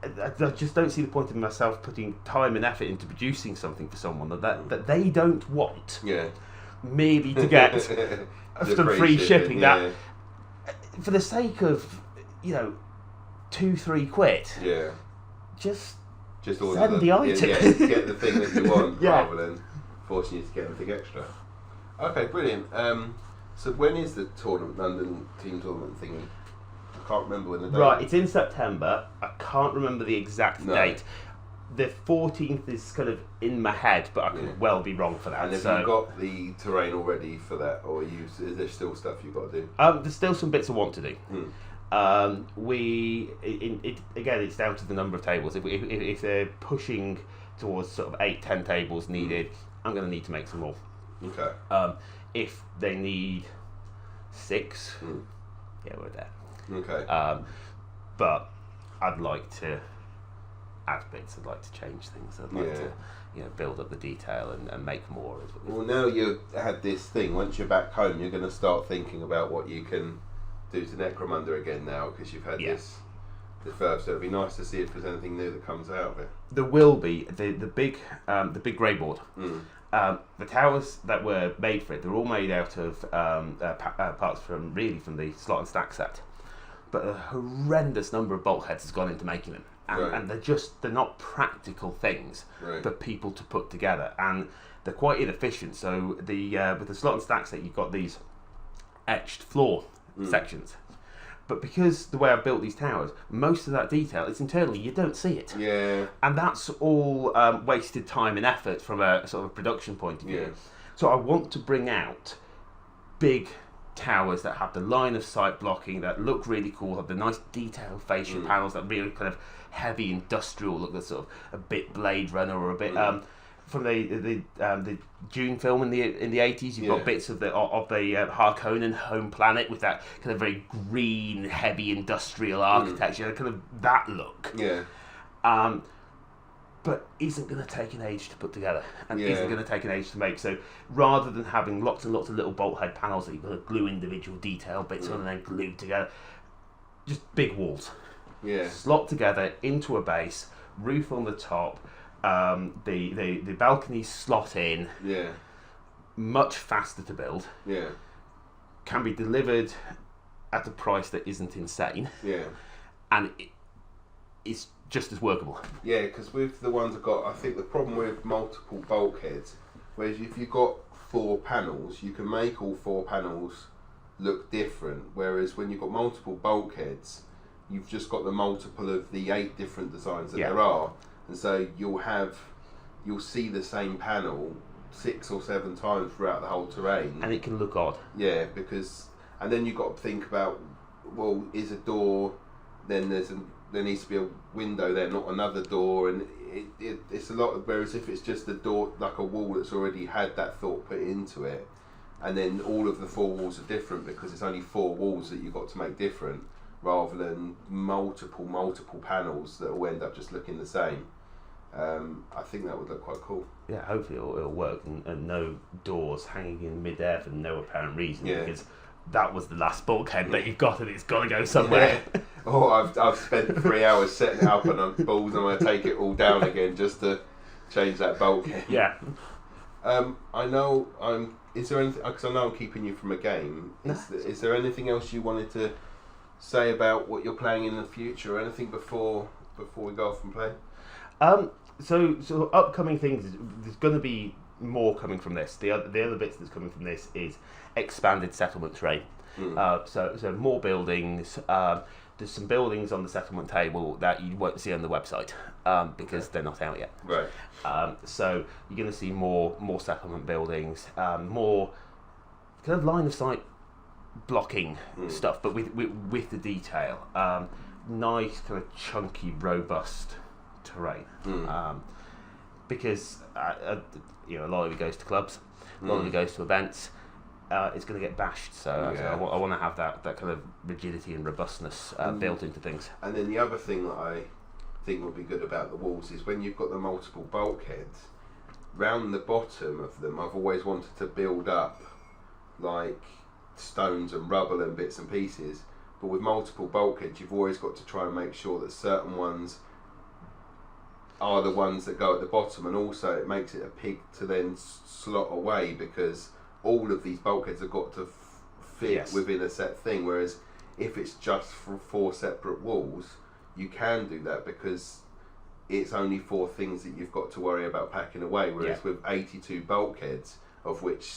I just don't see the point in myself putting time and effort into producing something for someone that they don't want. Yeah. Merely to get some free shipping. That, for the sake of, 2-3 quid. Yeah. Just order send the item. Yeah, get the thing that you want rather than forcing you to get anything extra. Okay, brilliant. So when is the London team tournament thingy? I can't remember when the date. Right, it's in September. I can't remember the exact date. The 14th is kind of in my head, but I could well be wrong for that. And have you got the terrain already for that, or is there still stuff you've got to do? There's still some bits I want to do. Again, it's down to the number of tables. If they're pushing towards sort of 8-10 tables needed, I'm going to need to make some more. Okay. If they need 6. Yeah, we're there. Okay. But I'd like to add bits. I'd like to change things. I'd like to, build up the detail and make more. Well, now you had this thing. Once you're back home, you're going to start thinking about what you can do to Necromunda again now, because you've had this first. So it'd be nice to see if there's anything new that comes out of it. There will be the big grey board. The towers that were made for it, they're all made out of parts from the slot and stack set. But a horrendous number of bulkheads has gone into making them, and they're not practical things for people to put together, and they're quite inefficient. So with the slot and stack set, you've got these etched floor sections. But because the way I've built these towers, most of that detail is internally, you don't see it. Yeah. And that's all wasted time and effort from a sort of production point of view. Yeah. So I want to bring out big towers that have the line of sight blocking, that look really cool, have the nice detailed fascia panels, that really kind of heavy industrial look, that's sort of a bit Blade Runner or a bit from the Dune film in the 80s. You've got bits of the Harkonnen home planet with that kind of very green, heavy industrial architecture, kind of that look. Yeah. But isn't going to take an age to put together, and isn't going to take an age to make. So rather than having lots and lots of little bolt head panels that you've got to glue individual detail bits on and then glue together, just big walls. Yeah. Slot together into a base, roof on the top. The balconies slot in. Yeah. Much faster to build. Yeah. Can be delivered at a price that isn't insane. Yeah. And it's just as workable. Yeah, because with the ones I've got, I think the problem with multiple bulkheads, whereas if you've got 4 panels, you can make all 4 panels look different. Whereas when you've got multiple bulkheads, you've just got the multiple of the 8 different designs that there are. And so you'll see the same panel 6 or 7 times throughout the whole terrain. And it can look odd. Yeah, and then you've got to think about, well, is a door, then there needs to be a window there, not another door, and it's a lot. Whereas if it's just a door, like a wall that's already had that thought put into it, and then all of the 4 walls are different because it's only 4 walls that you've got to make different, rather than multiple panels that will end up just looking the same. I think that would look quite cool. Yeah, hopefully it'll work, and no doors hanging in midair for no apparent reason, because that was the last bulkhead that you've got, and it's got to go somewhere. Yeah. Oh, I've spent 3 hours setting it up, and I'm balls, and I'm going to take it all down again just to change that bulkhead. Yeah. I know is there anything? Because I know I'm keeping you from a game. Is there anything else you wanted to say about what you're playing in the future, or anything before we go off and play? So upcoming things, there's going to be more coming from this. The other bits that's coming from this is expanded settlement terrain. So more buildings. There's some buildings on the settlement table that you won't see on the website because they're not out yet. Right. So you're going to see more settlement buildings, more kind of line of sight blocking stuff, but with the detail. Nice kind of chunky, robust terrain. Because a lot of it goes to clubs, a lot of it goes to events. It's going to get bashed, so I want to have that kind of rigidity and robustness built into things. And then the other thing that I think would be good about the walls is when you've got the multiple bulkheads, round the bottom of them I've always wanted to build up like stones and rubble and bits and pieces, but with multiple bulkheads you've always got to try and make sure that certain ones are the ones that go at the bottom, and also it makes it a pig to then slot away because all of these bulkheads have got to fit within a set thing, whereas if it's just for 4 separate walls you can do that because it's only 4 things that you've got to worry about packing away, whereas with 82 bulkheads, of which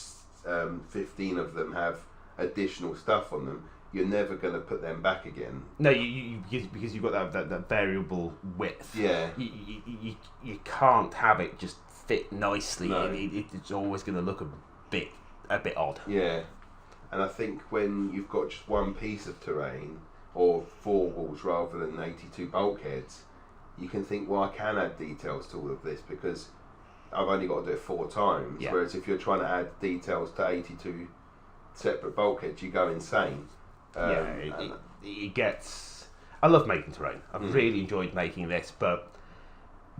15 of them have additional stuff on them, you're never going to put them back again. No, because you've got that variable width. Yeah. You can't have it just fit nicely. No. It's always going to look a bit odd. Yeah. And I think when you've got just one piece of terrain, or 4 walls rather than 82 bulkheads, you can think, well, I can add details to all of this because I've only got to do it 4 times. Yeah. Whereas if you're trying to add details to 82 separate bulkheads, you go insane. It gets. I love making terrain. I've really enjoyed making this, but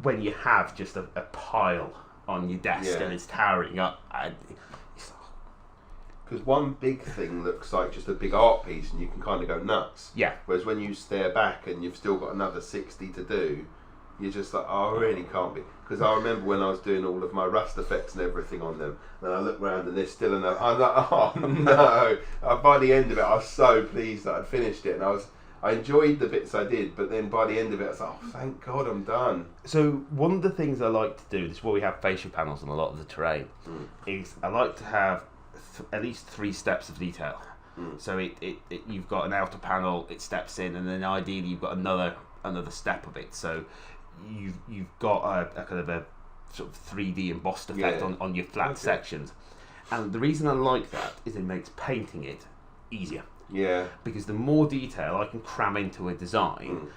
when you have just a pile on your desk and it's towering up, because one big thing looks like just a big art piece and you can kind of go nuts. Yeah. Whereas when you stare back and you've still got another 60 to do, you're just like, oh, I really can't be. Because I remember when I was doing all of my rust effects and everything on them, and I look around and there's still another. I'm like, oh no! By the end of it, I was so pleased that I'd finished it, and I enjoyed the bits I did. But then by the end of it, I was like, oh, thank God, I'm done. So one of the things I like to do, this is where we have facial panels on a lot of the terrain, is I like to have at least 3 steps of detail. So you've got an outer panel, it steps in, and then ideally you've got another step of it. So you've got a kind of a sort of 3D embossed effect on your flat sections. And the reason I like that is it makes painting it easier. Yeah. Because the more detail I can cram into a design,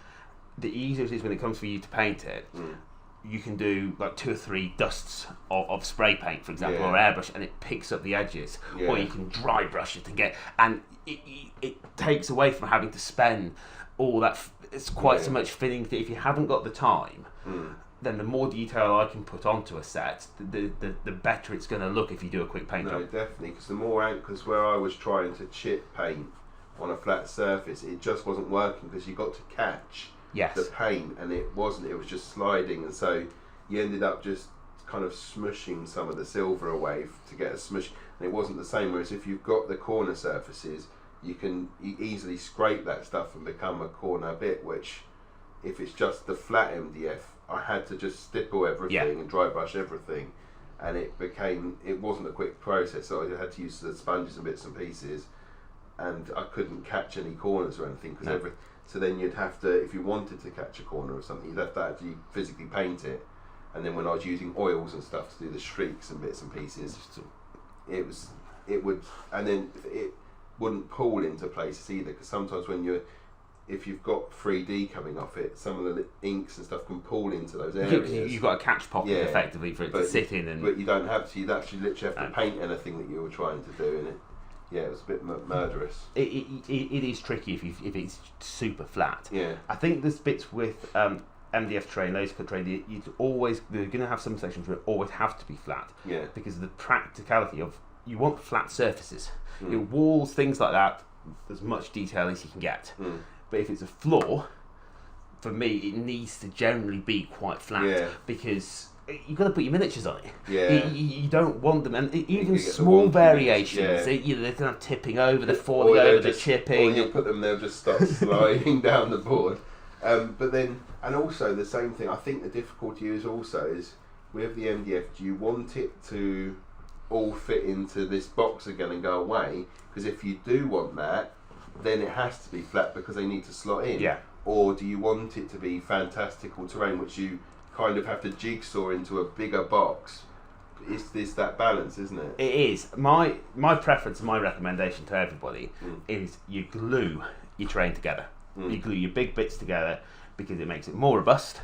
the easier it is when it comes for you to paint it. You can do like 2 or 3 dusts of spray paint, for example, or airbrush, and it picks up the edges. Or you can dry brush it and it takes away from having to spend all that. It's quite so much filling that if you haven't got the time, then the more detail I can put onto a set, the better it's going to look if you do a quick paint job. Definitely, because the more because where I was trying to chip paint on a flat surface, it just wasn't working because you got to catch the paint, and it was just sliding, and so you ended up just kind of smushing some of the silver away to get a smush, and it wasn't the same. Whereas if you've got the corner surfaces, you can easily scrape that stuff and become a corner bit, which if it's just the flat MDF, I had to just stipple everything and dry brush everything, and it wasn't a quick process, so I had to use the sponges and bits and pieces, and I couldn't catch any corners or anything because so then you'd have to, if you wanted to catch a corner or something, you'd have to actually physically paint it, and then when I was using oils and stuff to do the streaks and bits and pieces, it wouldn't pull into places either, because sometimes if you've got 3D coming off it, some of the inks and stuff can pull into those areas. You've got a catch pocket effectively for it to sit in, but you don't have to. You'd actually literally have to paint anything that you were trying to do in it. Yeah, it was a bit murderous. It is tricky if it's super flat. Yeah. I think there's bits with MDF terrain, laser cut terrain, they're going to have some sections where it always have to be flat. Yeah. Because of the practicality of, you want flat surfaces. Your walls, things like that, as much detail as you can get. But if it's a floor, for me, it needs to generally be quite flat because you've got to put your miniatures on it. Yeah. You don't want them, and even small variations, they're kind of tipping over, they're falling over, they're chipping. Or you put them, they'll just start sliding down the board. But then, and also the same thing, I think the difficulty is with the MDF, do you want it to all fit into this box again and go away? Because if you do want that, then it has to be flat because they need to slot in. Yeah. Or do you want it to be fantastical terrain, which you kind of have to jigsaw into a bigger box? It's that balance, isn't it? It is. My preference and my recommendation to everybody is you glue your terrain together. You glue your big bits together because it makes it more robust.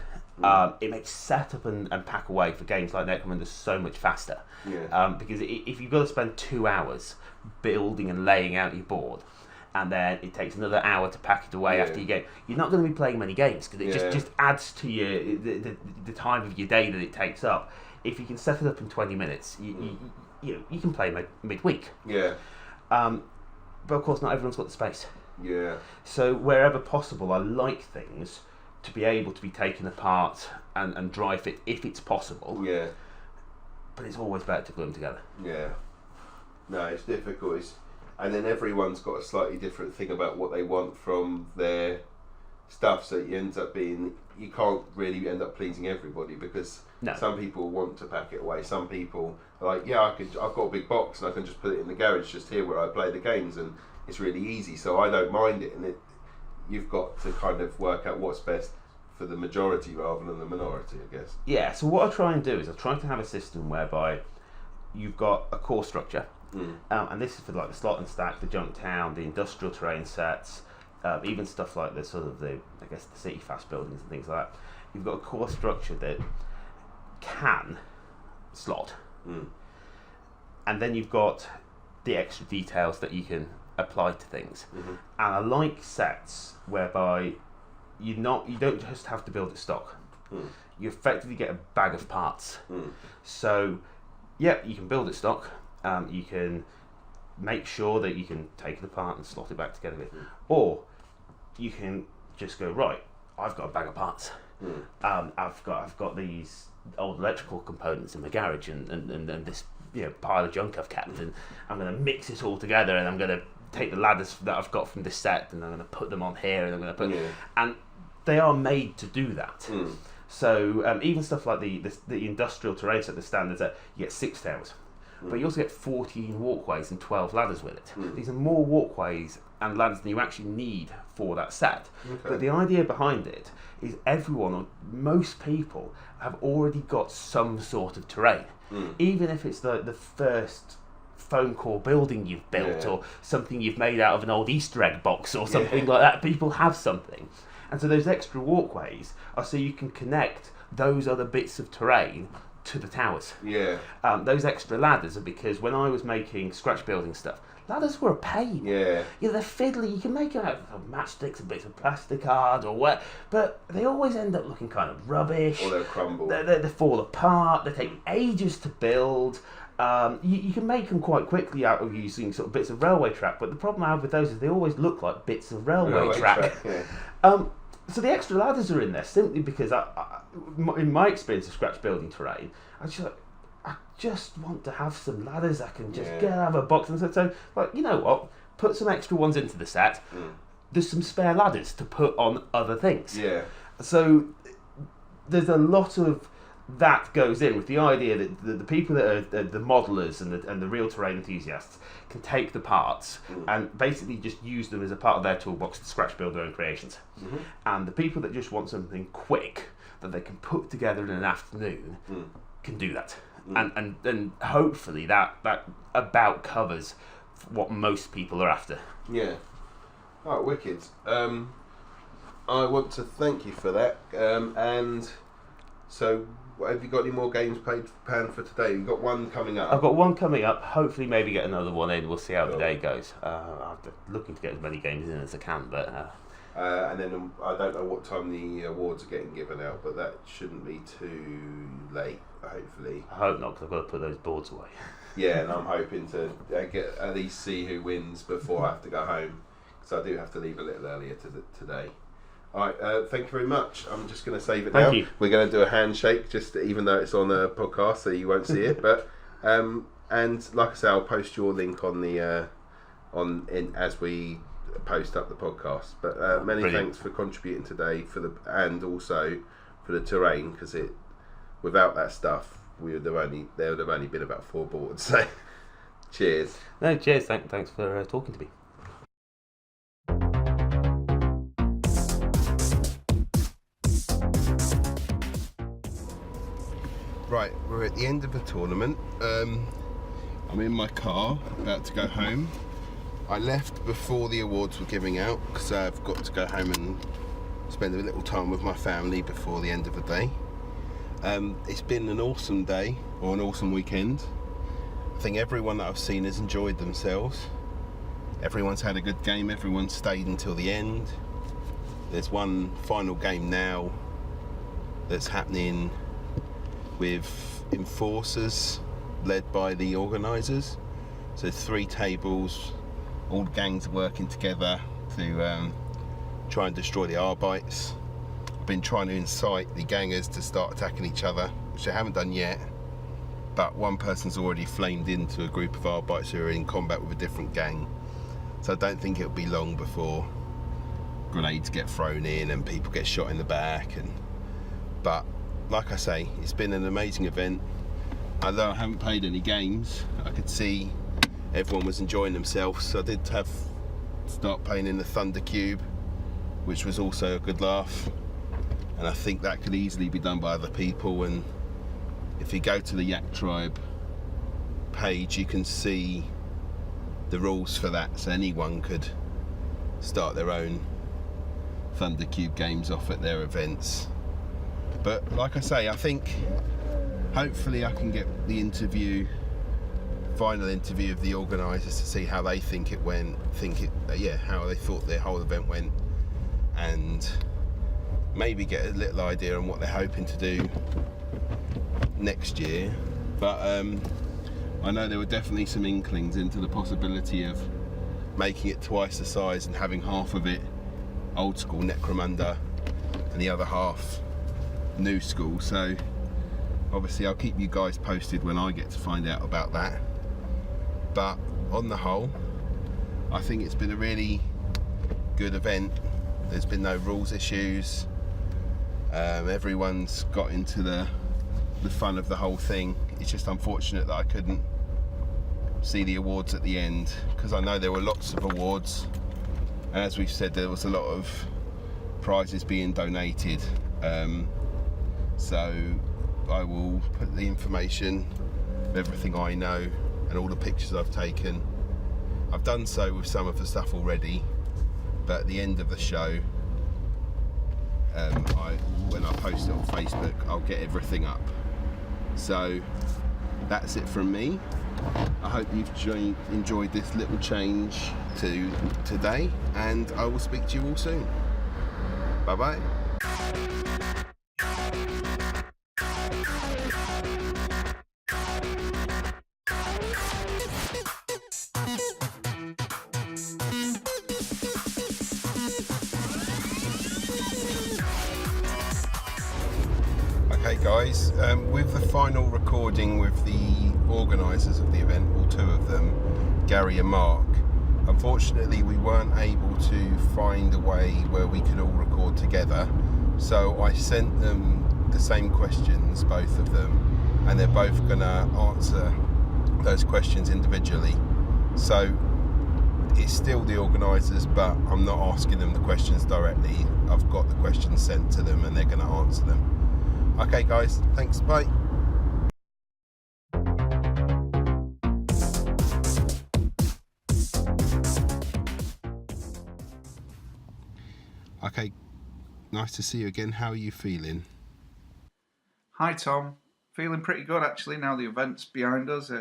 It makes setup and pack away for games like Necromunda so much faster. Yeah. Because if you've got to spend 2 hours building and laying out your board, and then it takes another hour to pack it away after your game, you're not going to be playing many games because it just adds to the time of your day that it takes up. If you can set it up in 20 minutes, you can play midweek. Yeah. But of course, not everyone's got the space. Yeah. So wherever possible, I like things to be able to be taken apart and dry fit if it's possible. Yeah. But it's always better to glue them together. Yeah. No, it's difficult. And then everyone's got a slightly different thing about what they want from their stuff, so it ends up being, you can't really end up pleasing everybody because some people want to pack it away. Some people are like, I've got a big box and I can just put it in the garage just here where I play the games, and it's really easy, so I don't mind it. And you've got to kind of work out what's best for the majority rather than the minority, I guess. Yeah, so what I try and do is I try to have a system whereby you've got a core structure, and this is for like the slot and stack, the junk town, the industrial terrain sets, even stuff like the city fast buildings and things like that. You've got a core structure that can slot, and then you've got the extra details that you can apply to things. And I like sets whereby you don't just have to build it stock. You effectively get a bag of parts. So yeah, you can build it stock. You can make sure that you can take it apart and slot it back together with, or you can just go, right, I've got a bag of parts. I've got these old electrical components in my garage and this pile of junk I've kept, and I'm going to mix it all together, and I'm going to take the ladders that I've got from this set and I'm going to put them on here, and I'm going to put and they are made to do that. So even stuff like the industrial terrain set, the standards, that you get 6 towers, but you also get 14 walkways and 12 ladders with it. These are more walkways and ladders than you actually need for that set. But the idea behind it is everyone, or most people, have already got some sort of terrain. Even if it's the first foam core building you've built, or something you've made out of an old Easter egg box or something like that, people have something. And so those extra walkways are so you can connect those other bits of terrain to the towers. Those extra ladders are because when I was making scratch building stuff, ladders were a pain. They're fiddly. You can make them out of matchsticks and bits of plastic card or what, but they always end up looking kind of rubbish. Or they'll crumble. They fall apart. They take ages to build. You can make them quite quickly out of using sort of bits of railway track, but the problem I have with those is they always look like bits of railway track. So the extra ladders are in there simply because, in my experience of scratch building terrain, I just want to have some ladders I can just get out of a box. And so like, you know what? Put some extra ones into the set. There's some spare ladders to put on other things. So there's a lot of that goes in with the idea that the people that are the modelers and the real terrain enthusiasts can take the parts and basically just use them as a part of their toolbox to scratch build their own creations. And the people that just want something quick that they can put together in an afternoon can do that. And hopefully that about covers what most people are after. Alright, wicked. I want to thank you for that. And so, have you got any more games planned for today? You've got one coming up. I've got one coming up. Hopefully, maybe get another one in. We'll see how the day goes. I'm looking to get as many games in as I can, but. And then I don't know what time the awards are getting given out, but that shouldn't be too late, hopefully. I hope not, because I've got to put those boards away. And I'm hoping to get at least see who wins before I have to go home, because I do have to leave a little earlier today. Alright, thank you very much. I'm just going to save it now. Thank you. We're going to do a handshake, just even though it's on a podcast, so you won't see it. But and like I say, I'll post your link on the as we post up the podcast. But many thanks for contributing today and also for the terrain, because without that stuff there would have only been about 4 boards. So cheers. No, cheers. Thanks for talking to me. Right, we're at the end of the tournament. I'm in my car, about to go home. I left before the awards were giving out because I've got to go home and spend a little time with my family before the end of the day. It's been an awesome day, or an awesome weekend. I think everyone that I've seen has enjoyed themselves. Everyone's had a good game, everyone's stayed until the end. There's one final game now that's happening with enforcers led by the organisers. So 3 tables, all gangs are working together to try and destroy the Arbites. I've been trying to incite the gangers to start attacking each other, which I haven't done yet, but one person's already flamed into a group of Arbites who are in combat with a different gang. So I don't think it'll be long before grenades get thrown in and people get shot in the back. But like I say, it's been an amazing event. Although I haven't played any games, I could see everyone was enjoying themselves. So I did start playing in the Thunder Cube, which was also a good laugh. And I think that could easily be done by other people. And if you go to the Yaktribe page, you can see the rules for that. So anyone could start their own Thunder Cube games off at their events. But like I say, I think hopefully I can get the interview final interview of the organisers to see how they think it went, how they thought their whole event went, and maybe get a little idea on what they're hoping to do next year. But I know there were definitely some inklings into the possibility of making it twice the size and having half of it old school Necromunda and the other half new school. So obviously I'll keep you guys posted when I get to find out about that. But on the whole, I think it's been a really good event. There's been no rules issues. Everyone's got into the fun of the whole thing. It's just unfortunate that I couldn't see the awards at the end, because I know there were lots of awards, and as we've said, there was a lot of prizes being donated. So I will put the information of everything I know and all the pictures I've taken. I've done so with some of the stuff already, but at the end of the show, when I post it on Facebook, I'll get everything up. So that's it from me. I hope you've enjoyed this little change to today, and I will speak to you all soon. Bye bye. Okay guys, with the final recording with the organisers of the event, or two of them, Gary and Mark, unfortunately we weren't able to find a way where we could all record together, so I sent them the same questions, both of them, and they're both going to answer those questions individually. So it's still the organisers, but I'm not asking them the questions directly. I've got the questions sent to them and they're going to answer them. Okay guys, thanks, bye. Okay, nice to see you again. How are you feeling? Hi Tom, feeling pretty good actually now the event's behind us.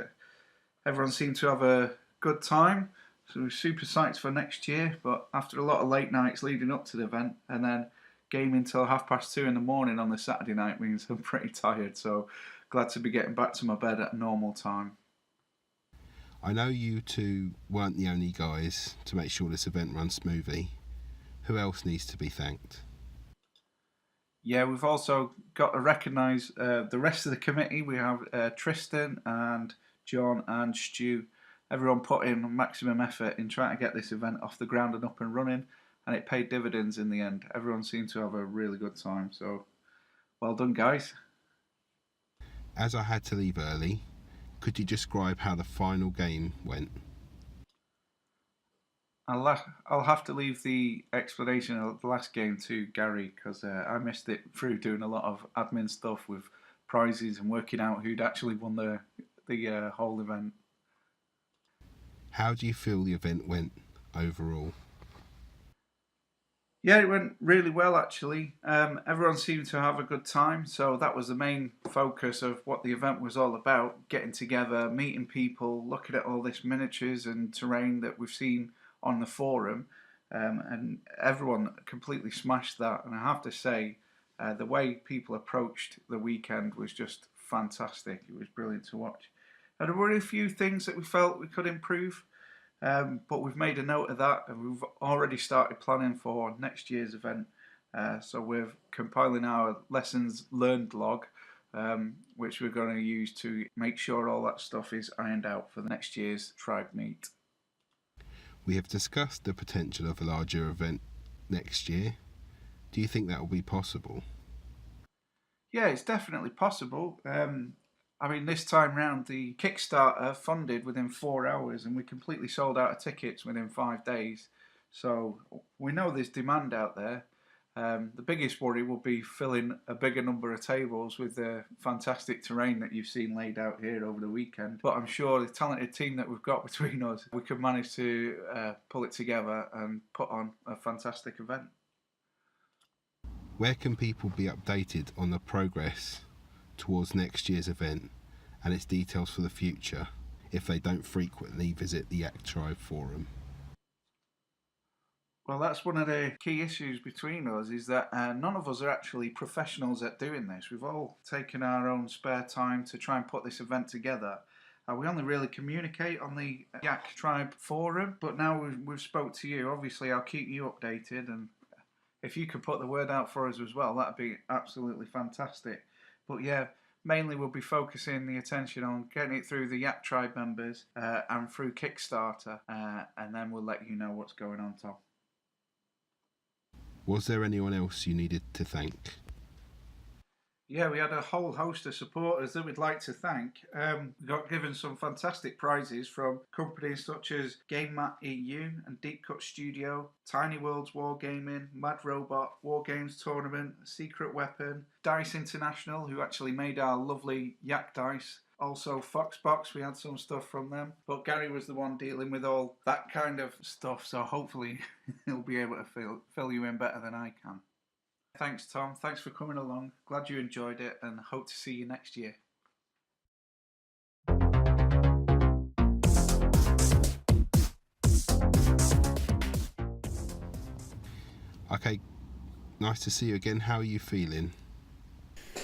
Everyone seemed to have a good time, so we're super psyched for next year, but after a lot of late nights leading up to the event and then gaming till 2:30 in the morning on the Saturday night means I'm pretty tired, so glad to be getting back to my bed at a normal time. I know you two weren't the only guys to make sure this event runs smoothly. Who else needs to be thanked? Yeah, we've also got to recognise the rest of the committee. We have Tristan and John and Stu. Everyone put in maximum effort in trying to get this event off the ground and up and running, and it paid dividends in the end. Everyone seemed to have a really good time, so well done guys. As I had to leave early, could you describe how the final game went? I'll have to leave the explanation of the last game to Gary, because I missed it through doing a lot of admin stuff with prizes and working out who'd actually won the whole event. How do you feel the event went overall? Yeah, it went really well actually. Everyone seemed to have a good time, so that was the main focus of what the event was all about, getting together, meeting people, looking at all this miniatures and terrain that we've seen on the forum, and everyone completely smashed that. And I have to say, the way people approached the weekend was just fantastic. It was brilliant to watch. And there were a few things that we felt we could improve, but we've made a note of that, and we've already started planning for next year's event. So we're compiling our lessons learned log, which we're going to use to make sure all that stuff is ironed out for the next year's tribe meet. We have discussed the potential of a larger event next year. Do you think that will be possible? Yeah, it's definitely possible. I mean, this time round, the Kickstarter funded within 4 hours, and we completely sold out of tickets within 5 days. So we know there's demand out there. The biggest worry will be filling a bigger number of tables with the fantastic terrain that you've seen laid out here over the weekend. But I'm sure the talented team that we've got between us, we can manage to pull it together and put on a fantastic event. Where can people be updated on the progress towards next year's event and its details for the future, if they don't frequently visit the Yaktribe forum. Well, that's one of the key issues between us, is that none of us are actually professionals at doing this. We've all taken our own spare time to try and put this event together. We only really communicate on the Yaktribe forum, but now we've spoke to you. Obviously, I'll keep you updated, and if you could put the word out for us as well, that'd be absolutely fantastic. But yeah, mainly we'll be focusing the attention on getting it through the Yaktribe members and through Kickstarter, and then we'll let you know what's going on, Tom. Was there anyone else you needed to thank? Yeah, we had a whole host of supporters that we'd like to thank. We got given some fantastic prizes from companies such as GameMat EU and Deep Cut Studio, Tiny Worlds Wargaming, Mad Robot, War Games Tournament, Secret Weapon, Dice International, who actually made our lovely Yak Dice. Also Foxbox, we had some stuff from them. But Gary was the one dealing with all that kind of stuff, so hopefully he'll be able to fill you in better than I can. Thanks, Tom. Thanks for coming along. Glad you enjoyed it and hope to see you next year. Okay, nice to see you again. How are you feeling?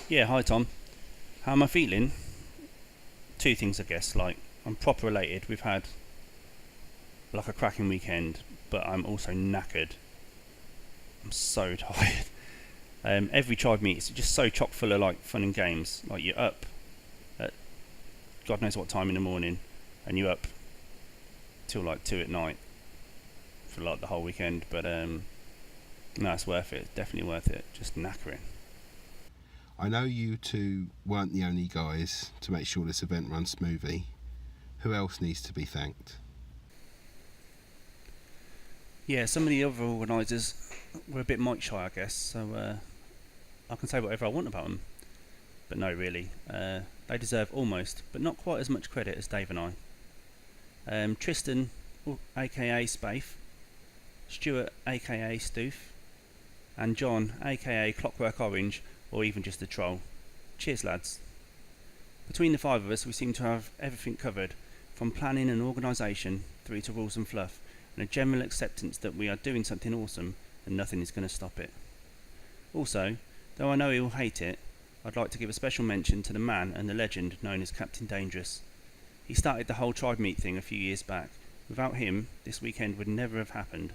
Yeah, hi Tom. How am I feeling? Two things, I guess. Like, I'm proper elated. We've had like a cracking weekend, but I'm also knackered. I'm so tired. Every tribe meet is just so chock full of like fun and games. Like, you're up at God knows what time in the morning, and you're up till like 2 at night for like the whole weekend. But no, it's worth it. It's definitely worth it. Just knackering. I know you two weren't the only guys to make sure this event runs smoothly. Who else needs to be thanked? Yeah, some of the other organisers were a bit mic shy, I guess, so I can say whatever I want about them. But no, really. They deserve almost, but not quite as much credit as Dave and I. Tristan, aka Spaith, Stuart, aka Stoof, and John, aka Clockwork Orange, or even just the Troll. Cheers, lads. Between the five of us, we seem to have everything covered, from planning and organisation through to rules and fluff, and a general acceptance that we are doing something awesome and nothing is going to stop it. Also, though I know he will hate it, I'd like to give a special mention to the man and the legend known as Captain Dangerous. He started the whole tribe meet thing a few years back. Without him, this weekend would never have happened.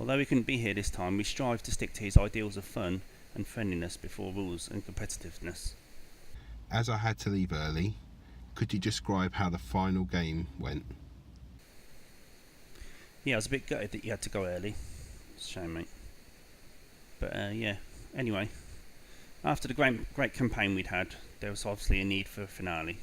Although he couldn't be here this time, we strive to stick to his ideals of fun and friendliness before rules and competitiveness. As I had to leave early, could you describe how the final game went? Yeah, I was a bit gutted that you had to go early. It's a shame, mate. But yeah, anyway. After the great campaign we'd had, there was obviously a need for a finale.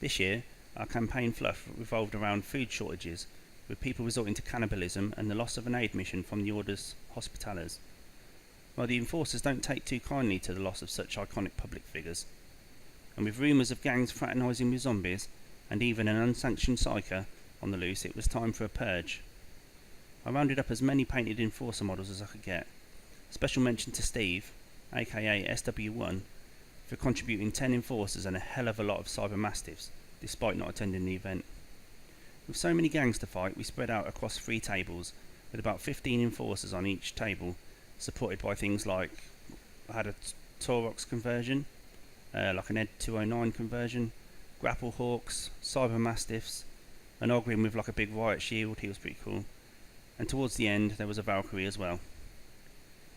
This year, our campaign fluff revolved around food shortages, with people resorting to cannibalism and the loss of an aid mission from the Order's Hospitallers. While the Enforcers don't take too kindly to the loss of such iconic public figures, and with rumours of gangs fraternising with zombies, and even an unsanctioned psyker on the loose, it was time for a purge. I rounded up as many painted Enforcer models as I could get. Special mention to Steve, aka SW1, for contributing 10 Enforcers and a hell of a lot of Cyber Mastiffs, despite not attending the event. With so many gangs to fight, we spread out across 3 tables, with about 15 Enforcers on each table, supported by things like, I had a Taurox conversion, like an Ed 209 conversion, Grapple Hawks, Cyber Mastiffs, an Ogrin with like a big riot shield, he was pretty cool, and towards the end there was a Valkyrie as well.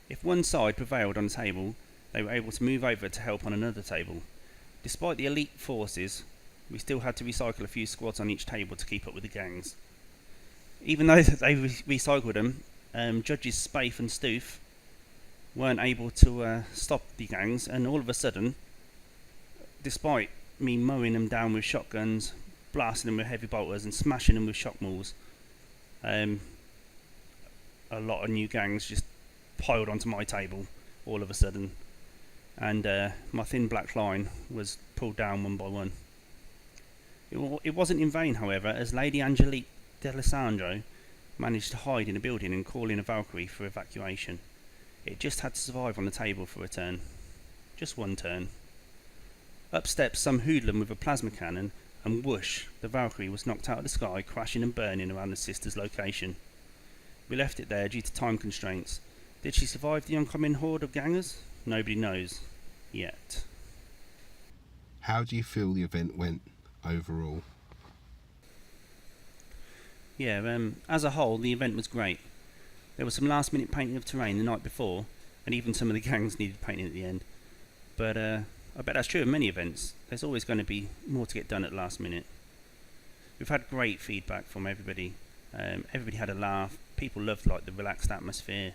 If one side prevailed on a table, they were able to move over to help on another table. Despite the elite forces, we still had to recycle a few squads on each table to keep up with the gangs. Even though they recycled them, Judges Spaith and Stoof weren't able to stop the gangs, and all of a sudden, despite me mowing them down with shotguns, blasting them with heavy bolters and smashing them with shock mauls, a lot of new gangs just piled onto my table all of a sudden, and my thin black line was pulled down one by one. It wasn't in vain, however, as Lady Angelique D'Alessandro managed to hide in a building and call in a Valkyrie for evacuation. It just had to survive on the table for a turn. Just one turn. Up steps some hoodlum with a plasma cannon, and whoosh, the Valkyrie was knocked out of the sky, crashing and burning around the sister's location. We left it there due to time constraints. Did she survive the oncoming horde of gangers? Nobody knows. Yet. How do you feel the event went overall? Yeah, as a whole, the event was great. There was some last minute painting of terrain the night before, and even some of the gangs needed painting at the end. But I bet that's true of many events. There's always going to be more to get done at the last minute. We've had great feedback from everybody. Everybody had a laugh. People loved like the relaxed atmosphere.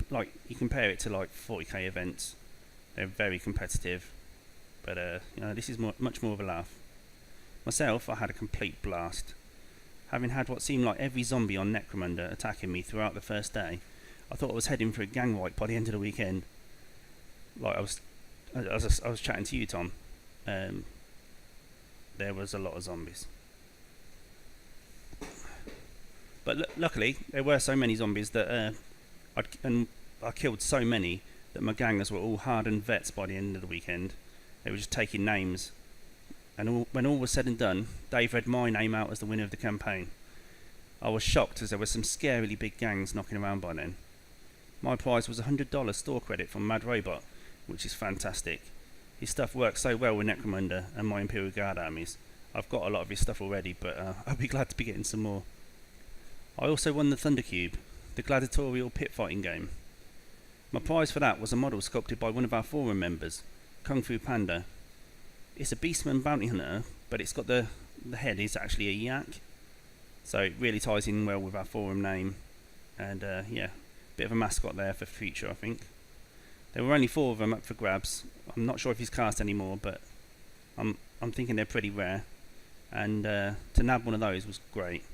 Like you compare it to like 40k events, they're very competitive. But this is much more of a laugh. Myself, I had a complete blast. Having had what seemed like every zombie on Necromunda attacking me throughout the first day, I thought I was heading for a gang wipe by the end of the weekend. Like I was chatting to you, Tom. There was a lot of zombies. But luckily, there were so many zombies that I killed so many that my gangers were all hardened vets by the end of the weekend. They were just taking names. And when all was said and done, Dave read my name out as the winner of the campaign. I was shocked as there were some scarily big gangs knocking around by then. My prize was a $100 store credit from Mad Robot, which is fantastic. His stuff works so well with Necromunda and my Imperial Guard armies. I've got a lot of his stuff already, but I'll be glad to be getting some more. I also won the Thunder Cube, the gladiatorial pit fighting game. My prize for that was a model sculpted by one of our forum members, Kung Fu Panda. It's a Beastman bounty hunter, but it's got the head is actually a yak, so it really ties in well with our forum name. And bit of a mascot there for future, I think. There were only 4 of them up for grabs. I'm not sure if he's cast anymore, but I'm thinking they're pretty rare. And to nab one of those was great.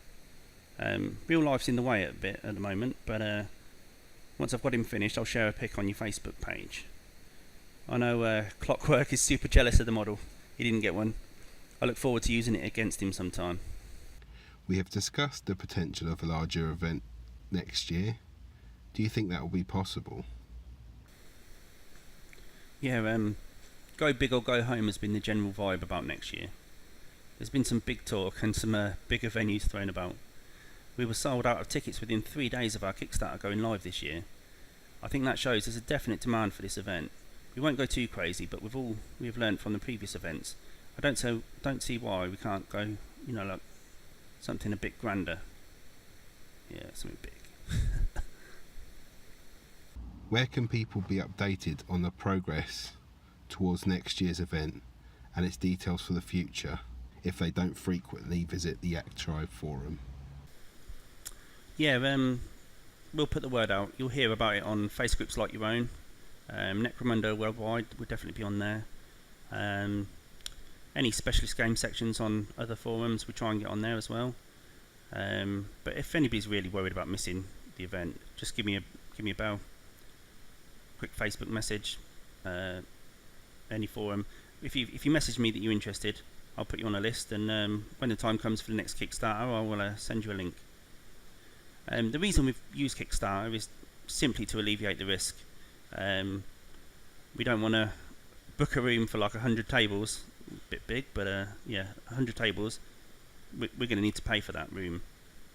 Real life's in the way a bit at the moment, but once I've got him finished, I'll share a pic on your Facebook page. I know Clockwork is super jealous of the model. He didn't get one. I look forward to using it against him sometime. We have discussed the potential of a larger event next year. Do you think that will be possible? Yeah, go big or go home has been the general vibe about next year. There's been some big talk and some bigger venues thrown about. We were sold out of tickets within 3 days of our Kickstarter going live this year. I think that shows there's a definite demand for this event. We won't go too crazy, but with all we have learned from the previous events, I don't see why we can't go, like something a bit grander. Yeah, something big. Where can people be updated on the progress towards next year's event and its details for the future if they don't frequently visit the Yaktribe forum? Yeah, we'll put the word out. You'll hear about it on face groups like your own. Necromunda Worldwide will definitely be on there. Any specialist game sections on other forums, we try and get on there as well. But if anybody's really worried about missing the event, just give me a bell. Quick Facebook message, any forum. If you message me that you're interested, I'll put you on a list, and when the time comes for the next Kickstarter, I will send you a link. The reason we've used Kickstarter is simply to alleviate the risk. We don't want to book a room for like 100 tables, a bit big, but 100 tables. We're going to need to pay for that room,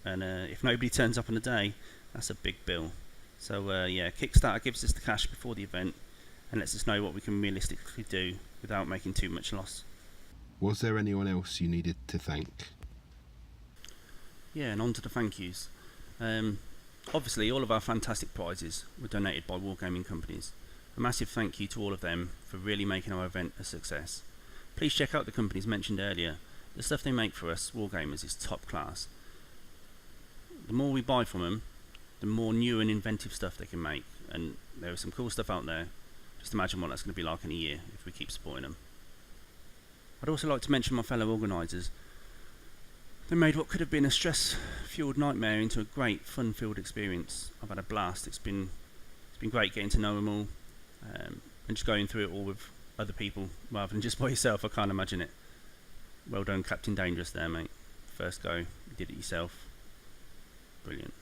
and if nobody turns up on the day, that's a big bill. So Kickstarter gives us the cash before the event and lets us know what we can realistically do without making too much loss. Was there anyone else you needed to thank? Yeah, and on to the thank yous. Obviously, all of our fantastic prizes were donated by wargaming companies. A massive thank you to all of them for really making our event a success. Please check out the companies mentioned earlier. The stuff they make for us wargamers is top class. The more we buy from them, the more new and inventive stuff they can make, and there is some cool stuff out there. Just imagine what that's going to be like in a year if we keep supporting them. I'd also like to mention my fellow organisers. They made what could have been a stress-fueled nightmare into a great, fun-filled experience. I've had a blast. It's been great getting to know them all, and just going through it all with other people rather than just by yourself. I can't imagine it. Well done, Captain Dangerous there, mate. First go, you did it yourself. Brilliant.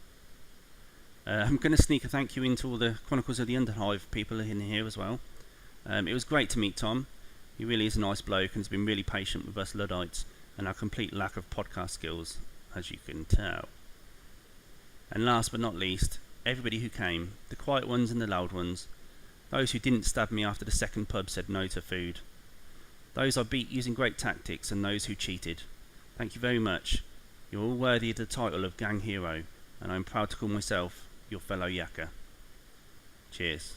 I'm going to sneak a thank you into all the Chronicles of the Underhive people in here as well. It was great to meet Tom. He really is a nice bloke and has been really patient with us Luddites and our complete lack of podcast skills, as you can tell. And last but not least, everybody who came, the quiet ones and the loud ones, those who didn't stab me after the second pub said no to food, those I beat using great tactics, and those who cheated. Thank you very much. You're all worthy of the title of Gang Hero, and I'm proud to call myself your fellow Yakker. Cheers.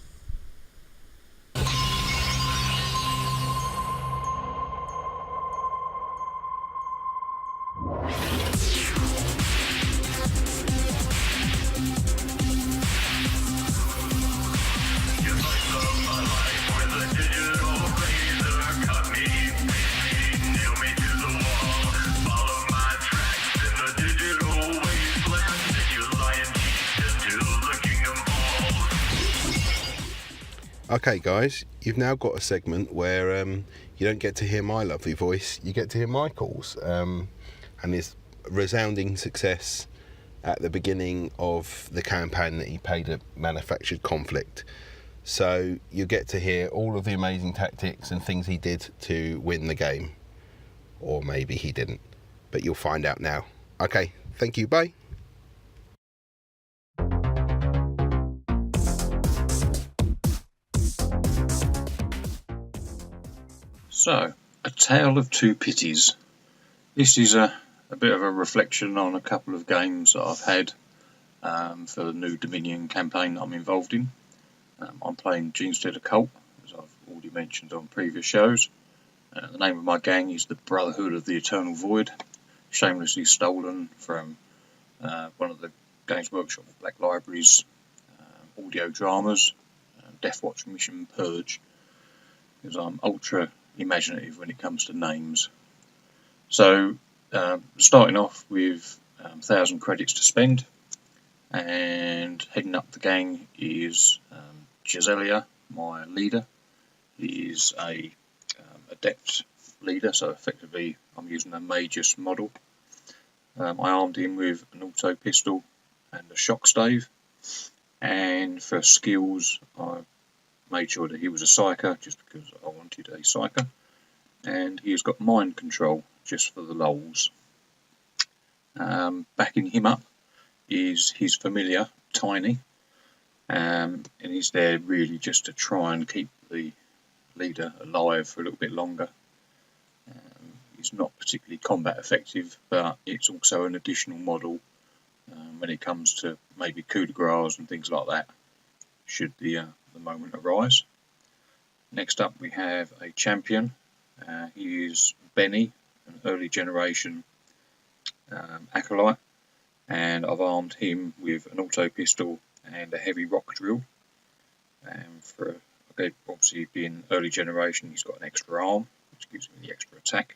Okay, guys, you've now got a segment where you don't get to hear my lovely voice, you get to hear Michael's, and his resounding success at the beginning of the campaign that he played at Manufactured Conflict. So you get to hear all of the amazing tactics and things he did to win the game. Or maybe he didn't, but you'll find out now. Okay, thank you, bye. So, A Tale of Two Pities. This is a bit of a reflection on a couple of games that I've had for the new Dominion campaign that I'm involved in. I'm playing Genestead Occult, as I've already mentioned on previous shows. The name of my gang is the Brotherhood of the Eternal Void, shamelessly stolen from one of the Games Workshop Black Library's audio dramas, Deathwatch Mission Purge, because I'm ultra imaginative when it comes to names. So starting off with 1,000 credits to spend, and heading up the gang is Giselia, my leader. He is a adept leader, so effectively I'm using a Magus model. I armed him with an auto pistol and a shock stave, and for skills I made sure that he was a psyker just because I wanted a psyker, and he's got mind control just for the lols. Backing him up is his familiar Tiny, and he's there really just to try and keep the leader alive for a little bit longer. He's not particularly combat effective, but it's also an additional model when it comes to maybe coup de grace and things like that, should the moment arise. Next up we have a champion. He is Benny, an early generation acolyte, and I've armed him with an auto pistol and a heavy rock drill. And obviously being early generation, he's got an extra arm, which gives him the extra attack.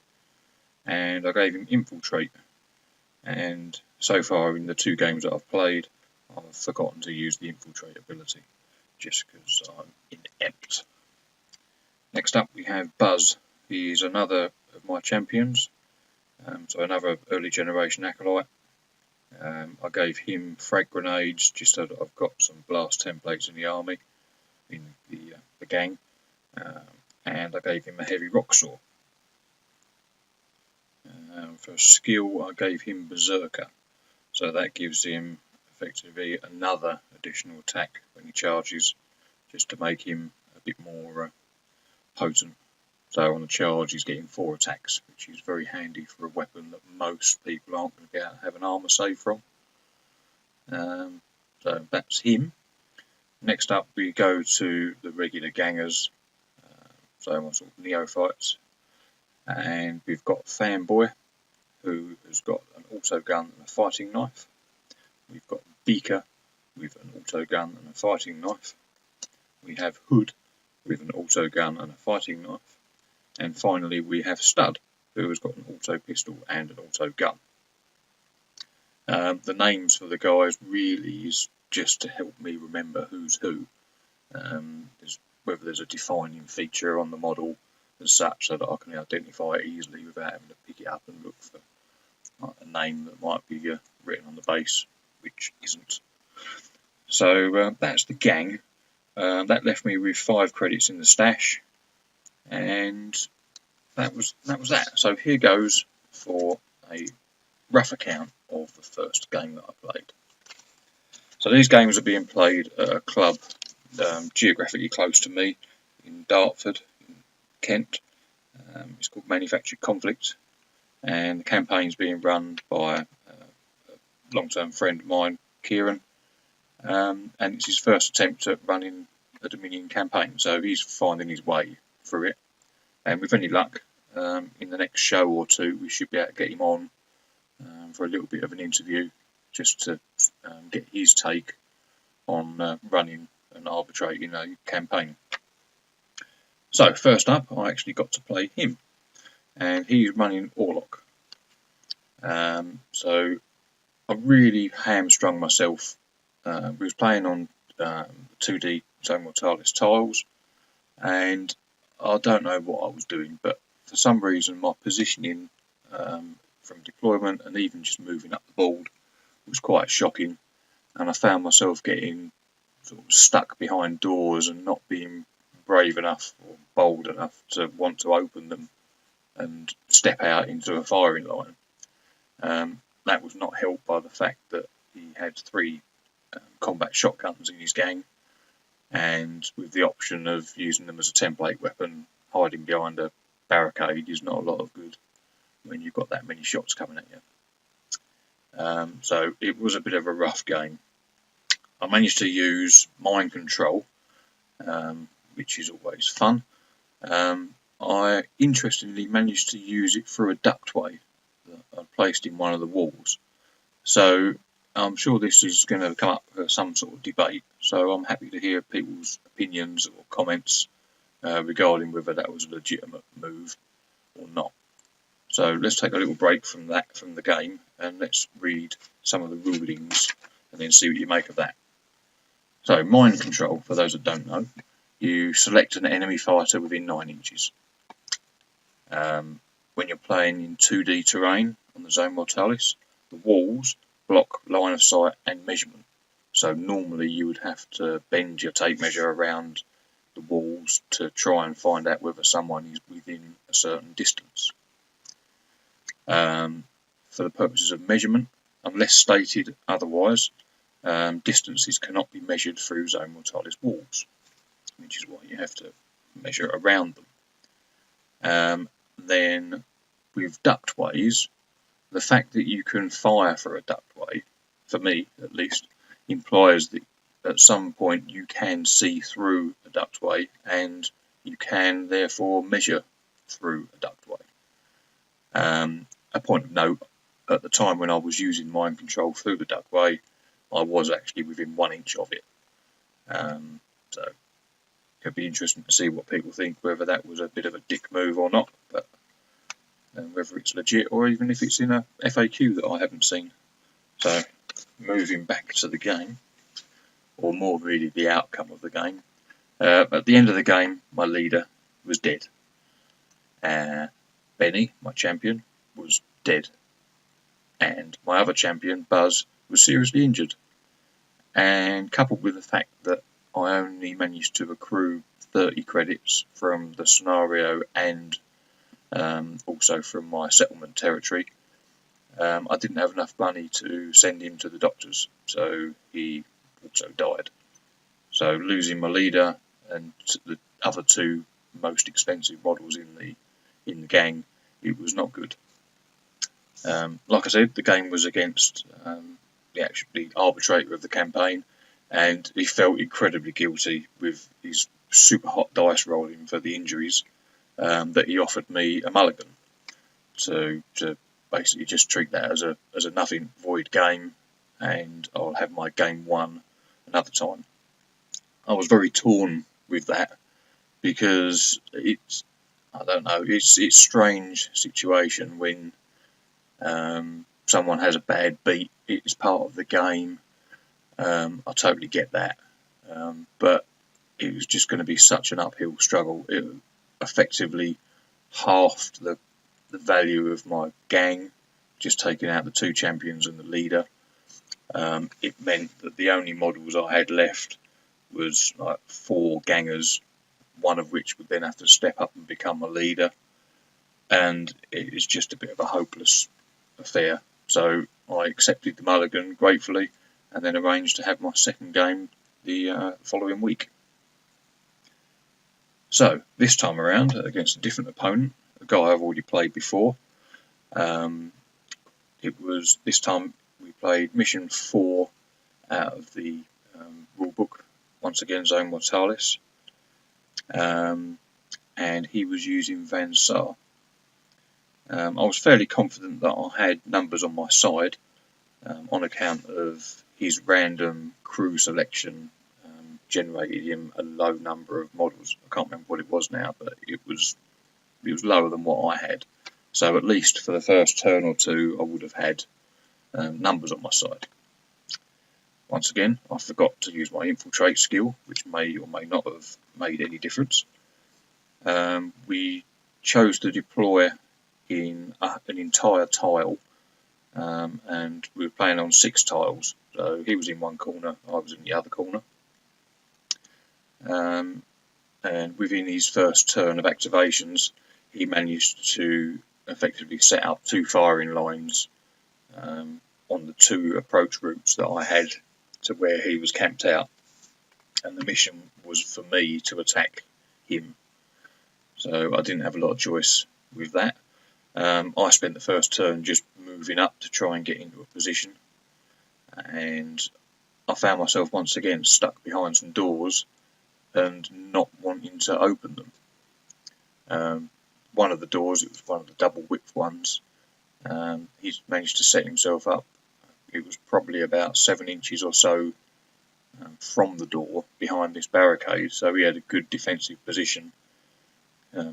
And I gave him Infiltrate, and so far in the two games that I've played, I've forgotten to use the Infiltrate ability, just because I'm inept. Next up we have Buzz. He's another of my champions, so another early generation acolyte. I gave him frag grenades just so that I've got some blast templates in the army, in the gang, and I gave him a heavy rock saw. For skill I gave him Berserker, so that gives him effectively another additional attack when he charges, just to make him a bit more potent. So on the charge he's getting 4 attacks, which is very handy for a weapon that most people aren't going to be able to have an armour save from. So that's him. Next up we go to the regular gangers, so my sort of neophytes, and we've got Fanboy, who has got an auto gun and a fighting knife. We've got Beaker with an auto gun and a fighting knife. We have Hood with an auto gun and a fighting knife. And finally we have Stud, who has got an auto pistol and an auto gun. The names for the guys really is just to help me remember who's who. Whether there's a defining feature on the model as such, so that I can identify it easily without having to pick it up and look for a name that might be written on the base, which isn't. So that's the gang. That left me with 5 credits in the stash, and that was that. So here goes for a rough account of the first game that I played. So these games are being played at a club geographically close to me in Dartford, in Kent. It's called Manufactured Conflict, and the campaign's being run by a long-term friend of mine, Kieran, and it's his first attempt at running a Dominion campaign, so he's finding his way through it. And with any luck, in the next show or two, we should be able to get him on for a little bit of an interview, just to get his take on running and arbitrating a campaign. So first up, I actually got to play him, and he's running Orlok. So I really hamstrung myself. We was playing on 2D Zone Mortalis tiles, and I don't know what I was doing, but for some reason my positioning from deployment and even just moving up the board was quite shocking, and I found myself getting sort of stuck behind doors and not being brave enough or bold enough to want to open them and step out into a firing line. That was not helped by the fact that he had 3 combat shotguns in his gang, and with the option of using them as a template weapon, hiding behind a barricade is not a lot of good when you've got that many shots coming at you. So it was a bit of a rough game. I managed to use mind control, which is always fun. I interestingly managed to use it through a ductway that I placed in one of the walls. So I'm sure this is going to come up for some sort of debate, so I'm happy to hear people's opinions or comments regarding whether that was a legitimate move or not. So let's take a little break from the game, and let's read some of the rulings and then see what you make of that. So mind control, for those that don't know, you select an enemy fighter within 9 inches. When you're playing in 2D terrain on the Zone Mortalis, the walls block line of sight and measurement. So normally you would have to bend your tape measure around the walls to try and find out whether someone is within a certain distance. For the purposes of measurement, unless stated otherwise, distances cannot be measured through Zone Mortalis walls, which is why you have to measure around them. Then with ductways, the fact that you can fire for a ductway, for me at least, implies that at some point you can see through a ductway and you can therefore measure through a ductway. A point of note, at the time when I was using mind control through the ductway, I was actually within 1 inch of it. So it could be interesting to see what people think, whether that was a bit of a dick move or not, but whether it's legit or even if it's in a FAQ that I haven't seen. So moving back to the game, or more really the outcome of the game. At the end of the game, my leader was dead. Benny, my champion, was dead. And my other champion, Buzz, was seriously injured. And coupled with the fact that I only managed to accrue 30 credits from the scenario and also from my settlement territory, I didn't have enough money to send him to the doctors, so he also died. So losing my leader and the other 2 most expensive models in the gang, it was not good. Like I said, the game was against the arbitrator of the campaign, and he felt incredibly guilty with his super hot dice rolling for the injuries, that he offered me a mulligan to basically just treat that as a nothing void game, and I'll have my game 1 another time. I was very torn with that because it's a strange situation when someone has a bad beat. It's part of the game. I totally get that, but it was just going to be such an uphill struggle. It effectively halved the value of my gang, just taking out the 2 champions and the leader. It meant that the only models I had left was like 4 gangers, one of which would then have to step up and become a leader. and it is just a bit of a hopeless affair. So I accepted the mulligan gratefully, and then arranged to have my second game the following week. So this time around, against a different opponent, a guy I've already played before. It was this time we played mission 4 out of the rulebook, once again Zone Mortalis, and he was using Van Saar. I was fairly confident that I had numbers on my side on account of his random crew selection generated him a low number of models. I can't remember what it was now, but it was lower than what I had. So at least for the first turn or two, I would have had numbers on my side. Once again, I forgot to use my infiltrate skill, which may or may not have made any difference. We chose to deploy in an entire tile, and we were playing on 6 tiles. So he was in one corner, I was in the other corner. And within his first turn of activations, he managed to effectively set up 2 firing lines on the 2 approach routes that I had to where he was camped out, and the mission was for me to attack him. So I didn't have a lot of choice with that. I spent the first turn just moving up to try and get into a position, and I found myself once again stuck behind some doors and not wanting to open them. One of the doors, it was one of the double width ones, he's managed to set himself up. It was probably about 7 inches or so from the door behind this barricade, so he had a good defensive position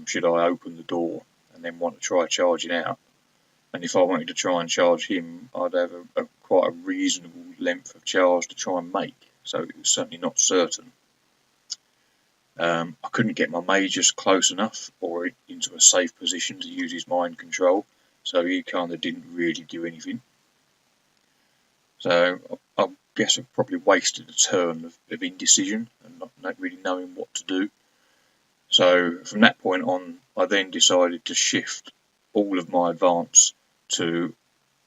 should I open the door and then want to try charging out. And if I wanted to try and charge him, I'd have quite a reasonable length of charge to try and make, so it was certainly not certain. I couldn't get my mages close enough or into a safe position to use his mind control, so he kind of didn't really do anything. So I guess I've probably wasted a turn of indecision and not really knowing what to do. So from that point on, I then decided to shift all of my advance to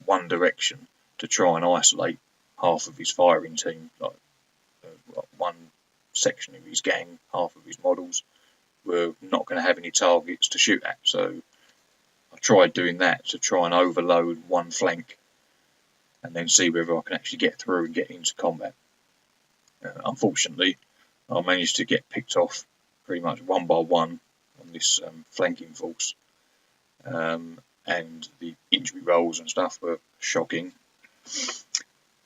one direction to try and isolate half of his firing team, like one section of his gang, half of his models were not going to have any targets to shoot at. So I tried doing that to try and overload one flank and then see whether I can actually get through and get into combat. Unfortunately, I managed to get picked off pretty much one by one on this flanking force, and the injury rolls and stuff were shocking.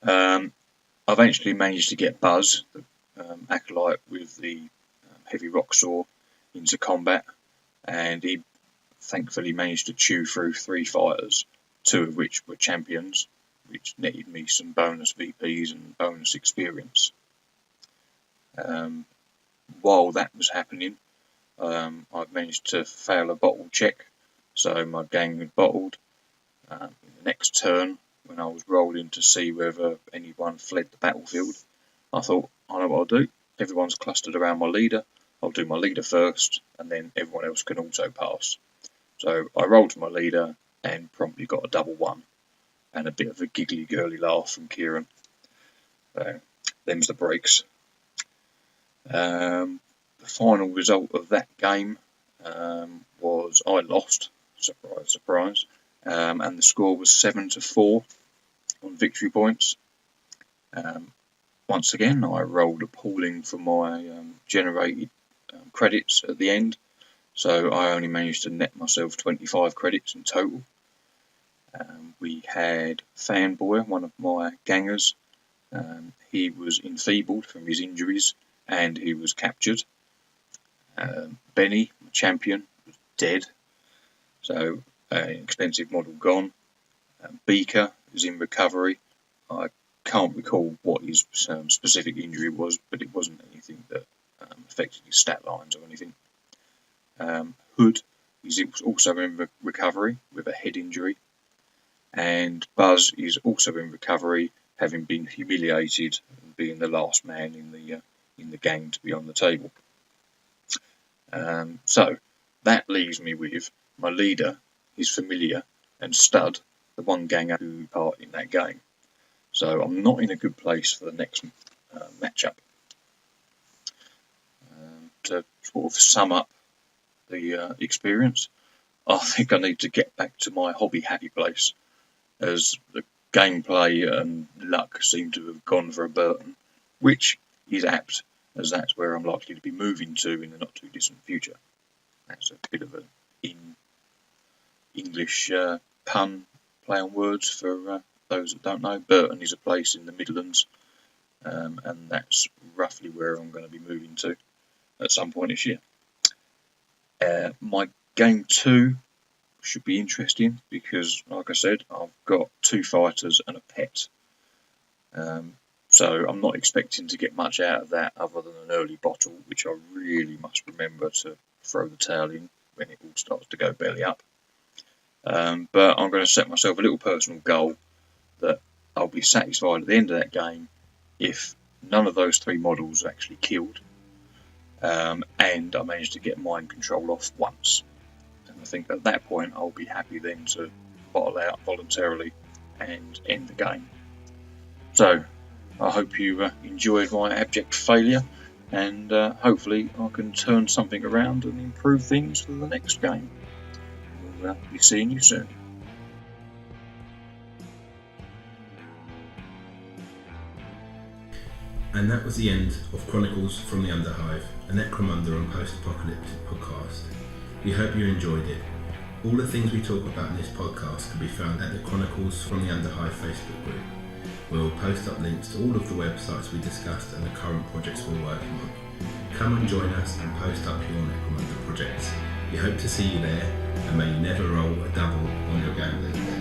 I eventually managed to get Buzz, the acolyte with the heavy rock saw, into combat, and he thankfully managed to chew through 3 fighters, 2 of which were champions, which netted me some bonus VPs and bonus experience. While that was happening, I managed to fail a bottle check, so my gang had bottled. In the next turn, when I was rolling to see whether anyone fled the battlefield, I thought, I know what I'll do. Everyone's clustered around my leader. I'll do my leader first, and then everyone else can also pass. So I rolled to my leader and promptly got a double 1, and a bit of a giggly girly laugh from Kieran. Them's the breaks. The final result of that game was I lost, surprise, surprise, and the score was 7-4 on victory points. Once again, I rolled appalling for my generated credits at the end, so I only managed to net myself 25 credits in total. We had Fanboy, one of my gangers. He was enfeebled from his injuries and he was captured. Benny, my champion, was dead, so an expensive model gone. Beaker is in recovery. I can't recall what his specific injury was, but it wasn't anything that affected his stat lines or anything. Hood is also in recovery with a head injury, and Buzz is also in recovery, having been humiliated and being the last man in the gang to be on the table. So that leaves me with my leader is Familiar and Stud, the one ganger who part in that game. So I'm not in a good place for the next matchup. To sort of sum up the experience, I think I need to get back to my hobby happy place, as the gameplay and luck seem to have gone for a Burton, which is apt, as that's where I'm likely to be moving to in the not too distant future. That's a bit of an English pun, play on words for those that don't know. Burton is a place in the Midlands, and that's roughly where I'm going to be moving to at some point this year. My game 2 should be interesting because, like I said, I've got 2 fighters and a pet. So I'm not expecting to get much out of that other than an early bottle, which I really must remember to throw the towel in when it all starts to go belly up. But I'm going to set myself a little personal goal that I'll be satisfied at the end of that game if none of those 3 models are actually killed, and I managed to get mind control off once. And I think at that point I'll be happy then to bottle out voluntarily and end the game. So I hope you enjoyed my abject failure, and hopefully I can turn something around and improve things for the next game. We'll be seeing you soon. And that was the end of Chronicles from the Underhive, a Necromunda and Post Apocalyptic podcast. We hope you enjoyed it. All the things we talk about in this podcast can be found at the Chronicles from the Underhive Facebook group, where we'll post up links to all of the websites we discussed and the current projects we're working on. Come and join us and post up your Necromunda projects. We hope to see you there, and may you never roll a double on your gambling.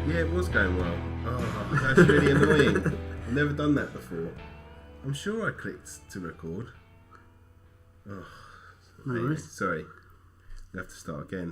Yeah, it was going well. Oh, that's really annoying. I've never done that before. I'm sure I clicked to record. Oh, No worries. sorry. I have to start again.